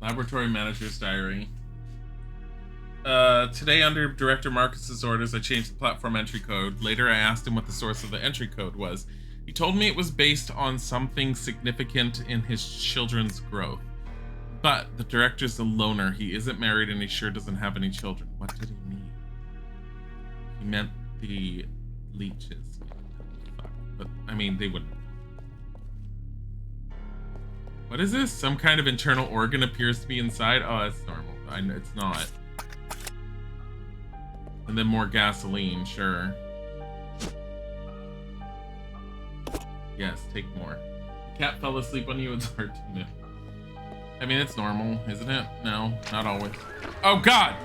Laboratory Manager's Diary. Today, under Director Marcus's orders, I changed the platform entry code. Later, I asked him what the source of the entry code was. He told me it was based on something significant in his children's growth. But the director's a loner. He isn't married and he sure doesn't have any children. What did he mean? He meant the leeches. Fuck. But, I mean, they wouldn't. What is this? Some kind of internal organ appears to be inside? Oh, that's normal. I know it's not. And then more gasoline, sure. Yes, take more. The cat fell asleep on you, it's hard to know. I mean, it's normal, isn't it? No, not always. Oh, God!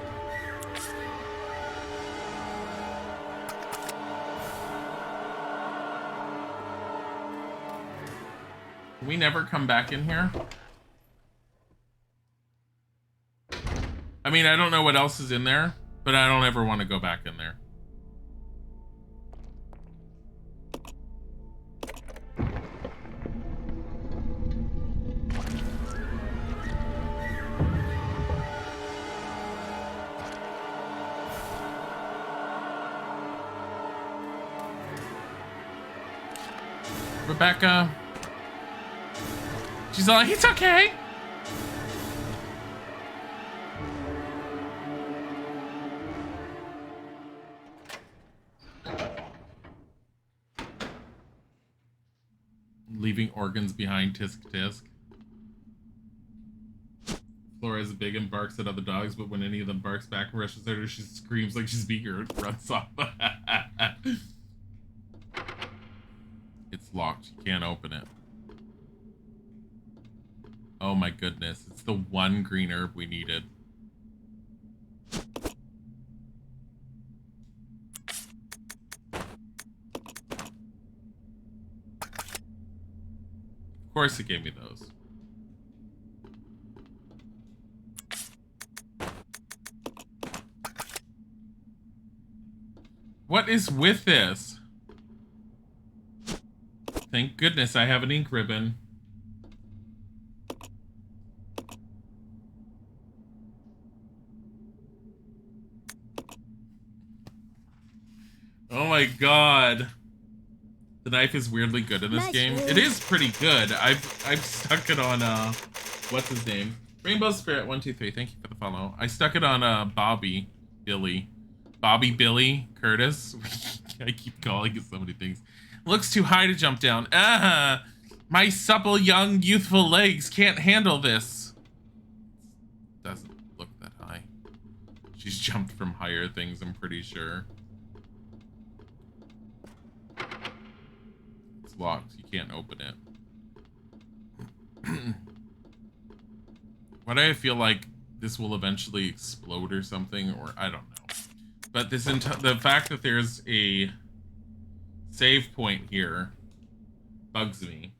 Can we never come back in here? I mean, I don't know what else is in there, but I don't ever want to go back in there. Rebecca. She's all like, it's okay. Leaving organs behind, tisk tisk. Flora is big and barks at other dogs, but when any of them barks back and rushes at her, she screams like she's eager and runs off. It's locked. You can't open it. Oh my goodness. It's the one green herb we needed. Of course it gave me those. What is with this? Thank goodness I have an ink ribbon. Oh my god. The knife is weirdly good in this game. It is pretty good. I've stuck it on what's his name? Rainbow Spirit 123. Thank you for the follow. I stuck it on Bobby Billy Curtis. I keep calling it so many things. Looks too high to jump down. My supple young youthful legs can't handle this. Doesn't look that high. She's jumped from higher things, I'm pretty sure. It's locked. You can't open it. Why do I feel like this will eventually explode or something? Or I don't know. But the fact that there's a save point here bugs me.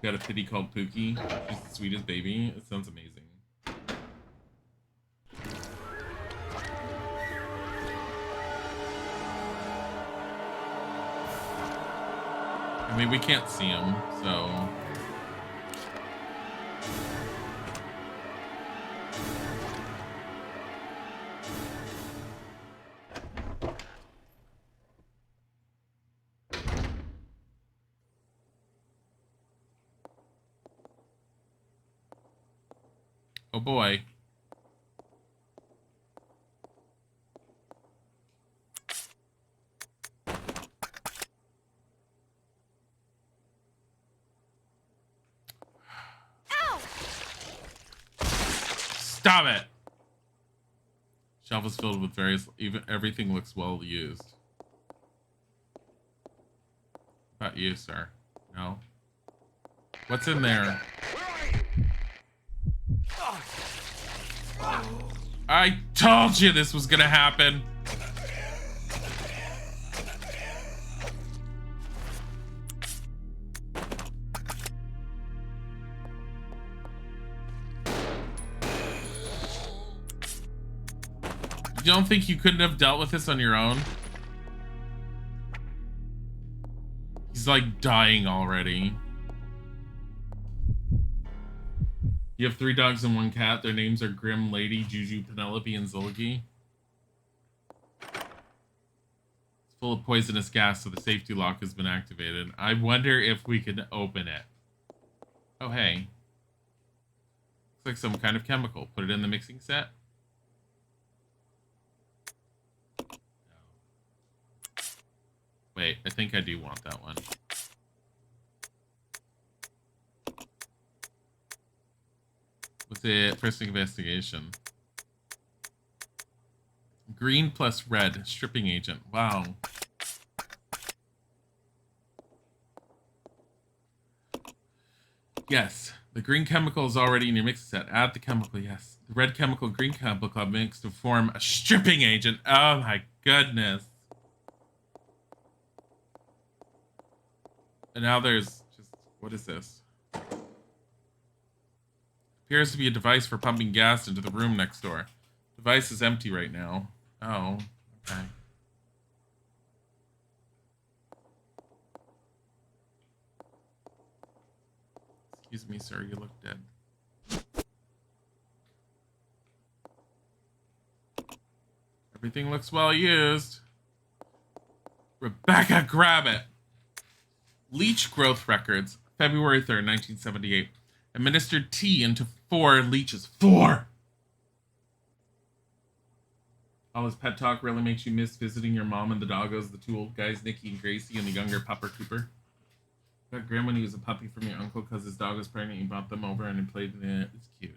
Got a kitty called Pookie. She's the sweetest baby. It sounds amazing. I mean, we can't see him, so... Oh boy. Stop it! Shelf is filled with everything looks well used. About you, sir. No? What's in there? I told you this was gonna happen. You don't think you couldn't have dealt with this on your own? He's like dying already. You have 3 dogs and 1 cat. Their names are Grim, Lady, Juju, Penelope, and Zulgi. It's full of poisonous gas, so the safety lock has been activated. I wonder if we can open it. Oh, hey. Looks like some kind of chemical. Put it in the mixing set. Wait, I think I do want that one. What's it? First investigation. Green plus red. Stripping agent. Wow. Yes. The green chemical is already in your mix set. Add the chemical. Yes. The red chemical, green chemical mixed to form a stripping agent. Oh my goodness. And now there's just... What is this? Appears to be a device for pumping gas into the room next door. Device is empty right now. Oh, okay. Excuse me, sir, you look dead. Everything looks well used. Rebecca, grab it! Leech growth records, February 3rd, 1978. Administered tea into 4 leeches. 4! All this pet talk really makes you miss visiting your mom and the doggos, the 2 old guys, Nicky and Gracie, and the younger pupper Cooper. Got Grim when he was a puppy from your uncle because his dog was pregnant. You brought them over and he played in it. It's cute.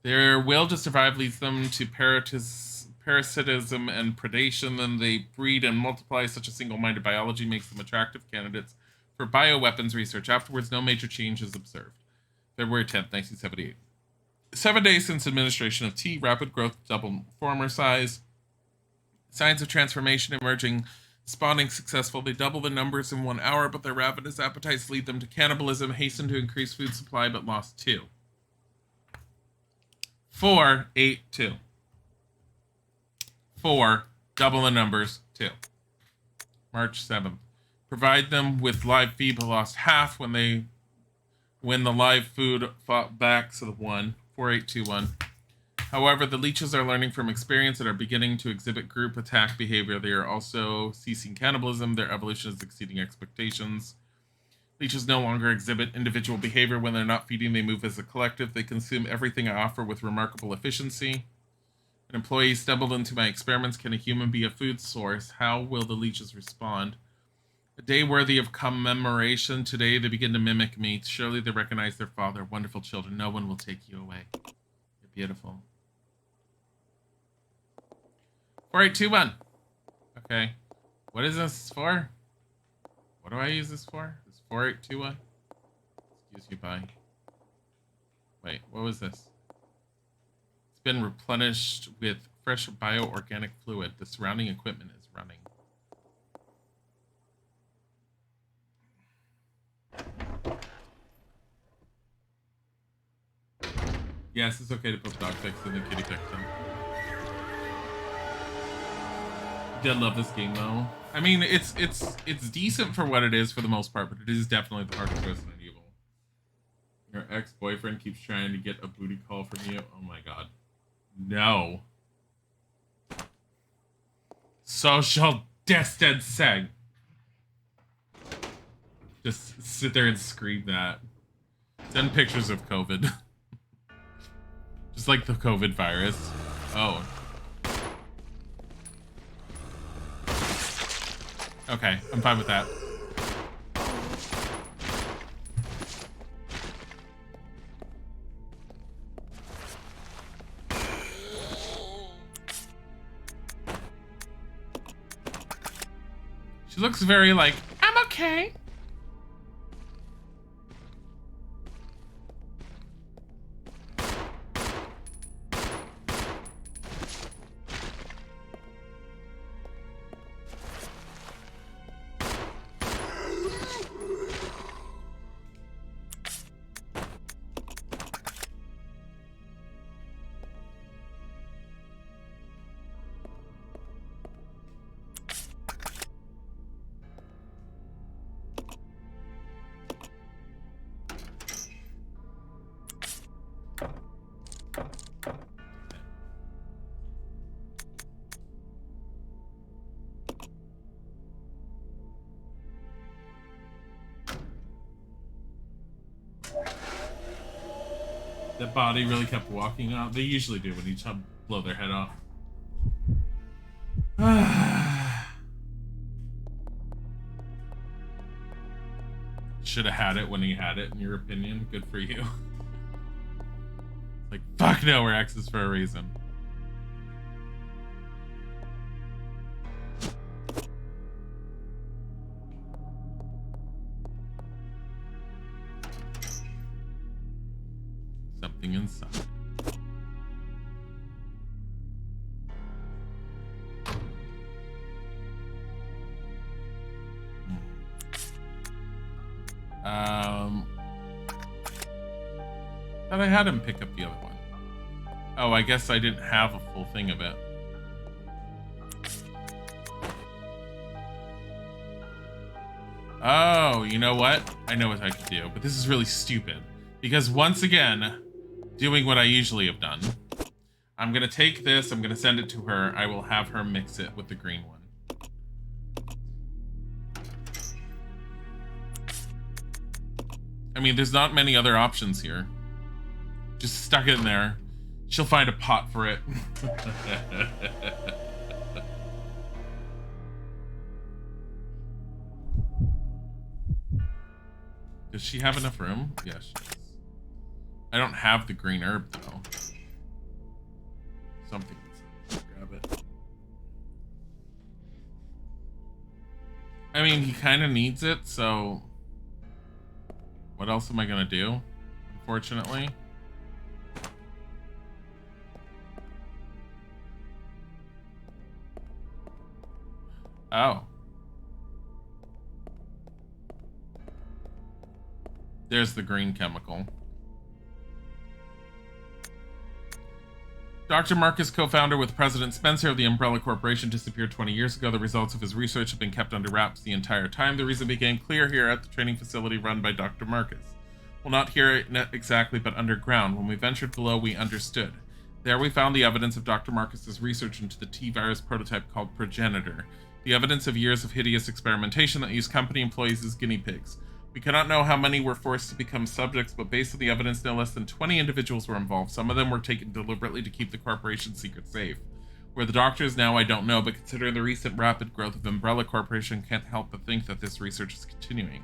Their will to survive leads them to parasitism and predation. Then they breed and multiply. Such a single-minded biology makes them attractive candidates for bioweapons research. Afterwards, no major change is observed. February 10th, 1978. 7 days since administration of tea, rapid growth, double former size. Signs of transformation emerging, spawning successful. They double their numbers in 1 hour, but their ravenous appetites lead them to cannibalism, hasten to increase food supply, but lost 2. 4, 8, 2. 4, double the numbers, 2. March 7th. Provide them with live feed, but lost half when the live food fought back, so the 1. 4821. However, the leeches are learning from experience and are beginning to exhibit group attack behavior. They are also ceasing cannibalism. Their evolution is exceeding expectations. Leeches no longer exhibit individual behavior. When they're not feeding, they move as a collective. They consume everything I offer with remarkable efficiency. An employee stumbled into my experiments. Can a human be a food source? How will the leeches respond? A day worthy of commemoration. Today they begin to mimic me. Surely they recognize their father. Wonderful children. No one will take you away. You're beautiful. 4821. Okay. What is this for? What do I use this for? This 4821? Excuse you, bye. Wait, what was this? It's been replenished with fresh bioorganic fluid. The surrounding equipment is running. Yes, it's okay to put dog pics in the kitty section. Did love this game though. I mean, it's decent for what it is for the most part, but it is definitely the hardest Resident Evil. Your ex-boyfriend keeps trying to get a booty call from you. Oh my god. No. Social distancing. Just sit there and scream that. Send pictures of COVID. Just like the COVID virus. Oh. Okay, I'm fine with that. She looks very like, I'm okay. That body really kept walking out. They usually do when you blow their head off. Should have had it when he had it, in your opinion. Good for you. Like, fuck no, we're exes for a reason. Something inside. Thought I had him pick up the other one. Oh, I guess I didn't have a full thing of it. Oh, you know what? I know what I could do, but this is really stupid. Because once again, doing what I usually have done, I'm gonna take this, I'm gonna send it to her, I will have her mix it with the green one. I mean, there's not many other options here. Just stuck it in there. She'll find a pot for it. Does she have enough room? Yes, she does. I don't have the green herb, though. Something. Grab it. I mean, he kind of needs it, so... What else am I gonna do? Unfortunately. Oh. There's the green chemical. Dr. Marcus, co-founder with President Spencer of the Umbrella Corporation, disappeared 20 years ago. The results of his research have been kept under wraps the entire time. The reason became clear here at the training facility run by Dr. Marcus. Well, not here exactly, but underground. When we ventured below, we understood. There we found the evidence of Dr. Marcus's research into the T-virus prototype called Progenitor. The evidence of years of hideous experimentation that used company employees as guinea pigs. We cannot know how many were forced to become subjects, but based on the evidence, no less than 20 individuals were involved. Some of them were taken deliberately to keep the corporation's secret safe. Where the doctor is now, I don't know, but considering the recent rapid growth of Umbrella Corporation, can't help but think that this research is continuing.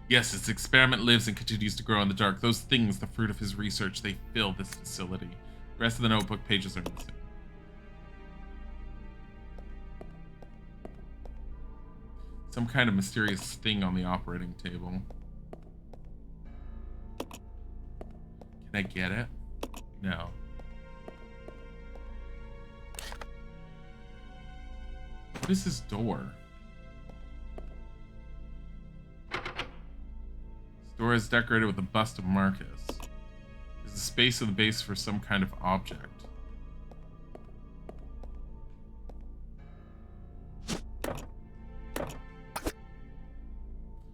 Yes, its experiment lives and continues to grow in the dark. Those things, the fruit of his research, they fill this facility. The rest of the notebook pages are missing. Some kind of mysterious thing on the operating table. Can I get it? No. What is this door? This door is decorated with a bust of Marcus. Is the space of the base for some kind of object?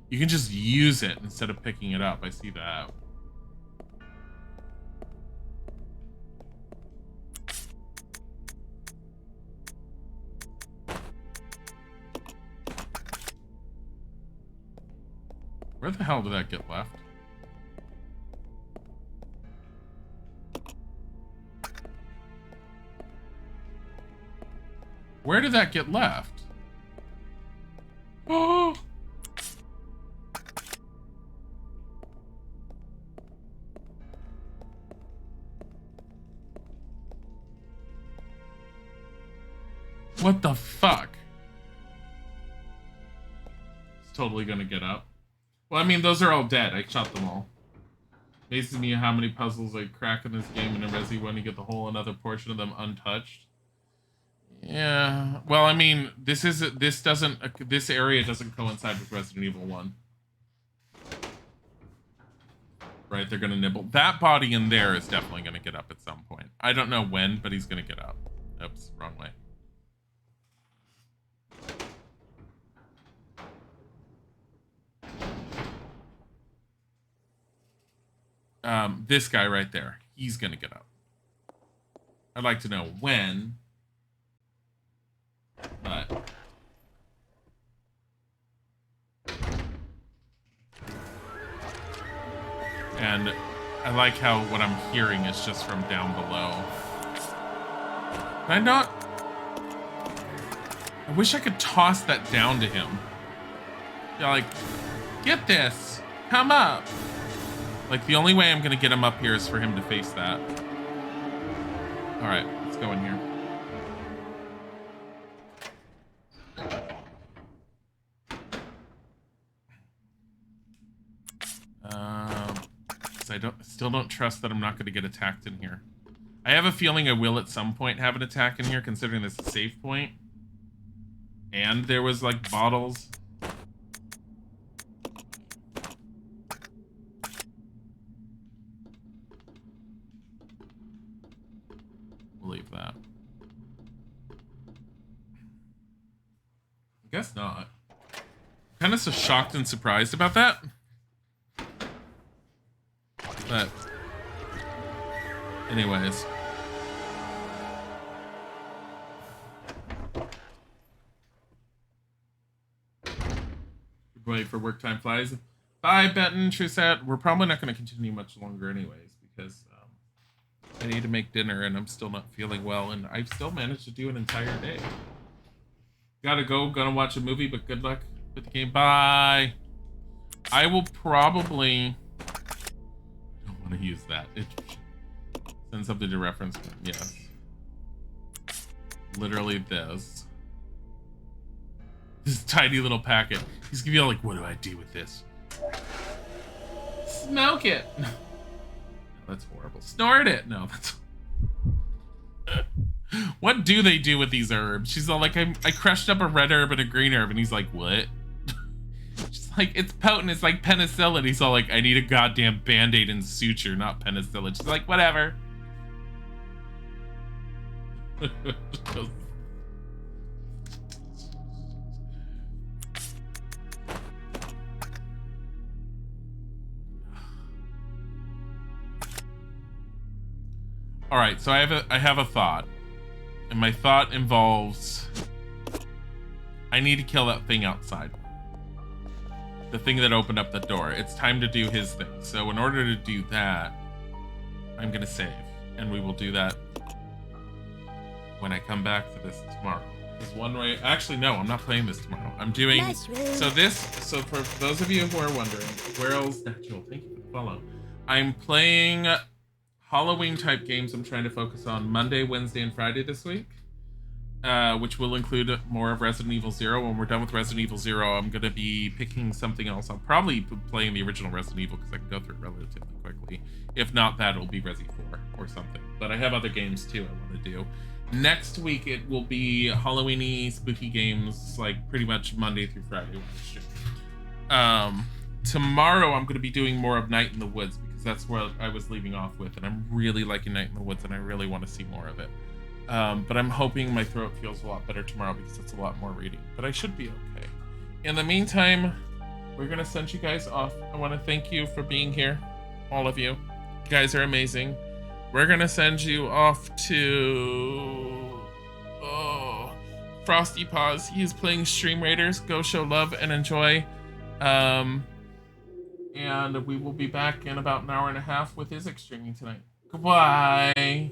You can just use it instead of picking it up. I see that. Where the hell did that get left? Where did that get left? Oh! What the fuck? It's totally gonna get up. Well, I mean, those are all dead. I shot them all. Amazes me how many puzzles I crack in this game in a Resi when you get the whole another portion of them untouched. Yeah. Well, I mean, this area doesn't coincide with Resident Evil 1. Right, they're gonna nibble. That body in there is definitely gonna get up at some point. I don't know when, but he's gonna get up. Oops, wrong way. This guy right there, he's gonna get up. I'd like to know when, but and I like how what I'm hearing is just from down below. Can I not? I wish I could toss that down to him. Yeah, like, get this, come up. Like, the only way I'm gonna get him up here is for him to face that. All right, let's go in here. Because I still don't trust that I'm not gonna get attacked in here. I have a feeling I will at some point have an attack in here, considering this is a save point. And there was like bottles. Believe that. I guess not. I'm kind of so shocked and surprised about that. But anyways. Wait for work time flies. Bye, Benton, Trusette. We're probably not going to continue much longer anyways, because I need to make dinner and I'm still not feeling well, and I've still managed to do an entire day. Gotta go, gonna watch a movie, but good luck with the game. Bye. I will probably... I don't want to use that. It send something to reference. Yes. Literally this. This tiny little packet. He's gonna be all like, what do I do with this? Smoke it! No, that's horrible. Snort it! No, that's... What do they do with these herbs? She's all like, I crushed up a red herb and a green herb, and he's like, what? She's like, it's potent, it's like penicillin. He's all like, I need a goddamn band-aid and suture, not penicillin. She's like, whatever. All right, so I have a thought, and my thought involves I need to kill that thing outside, the thing that opened up the door. It's time to do his thing. So in order to do that, I'm gonna save, and we will do that when I come back to this tomorrow. There's one way. Actually, no, I'm not playing this tomorrow. I'm doing so for those of you who are wondering, where else? Natural, thank you for the follow. I'm playing Halloween type games. I'm trying to focus on Monday, Wednesday, and Friday this week. which will include more of Resident Evil 0. When we're done with Resident Evil 0, I'm going to be picking something else. I'll probably be playing the original Resident Evil because I can go through it relatively quickly. If not that, it'll be Resi 4 or something. But I have other games too I want to do. Next week, it will be Halloween-y, spooky games, like pretty much Monday through Friday. Tomorrow, I'm going to be doing more of Night in the Woods because that's what I was leaving off with. And I'm really liking Night in the Woods and I really want to see more of it. But I'm hoping my throat feels a lot better tomorrow because it's a lot more reading. But I should be okay. In the meantime, we're going to send you guys off. I want to thank you for being here. All of you. You guys are amazing. We're going to send you off to... Frosty Paws. He's playing Stream Raiders. Go show love and enjoy. And we will be back in about an hour and a half with Isaac streaming tonight. Goodbye.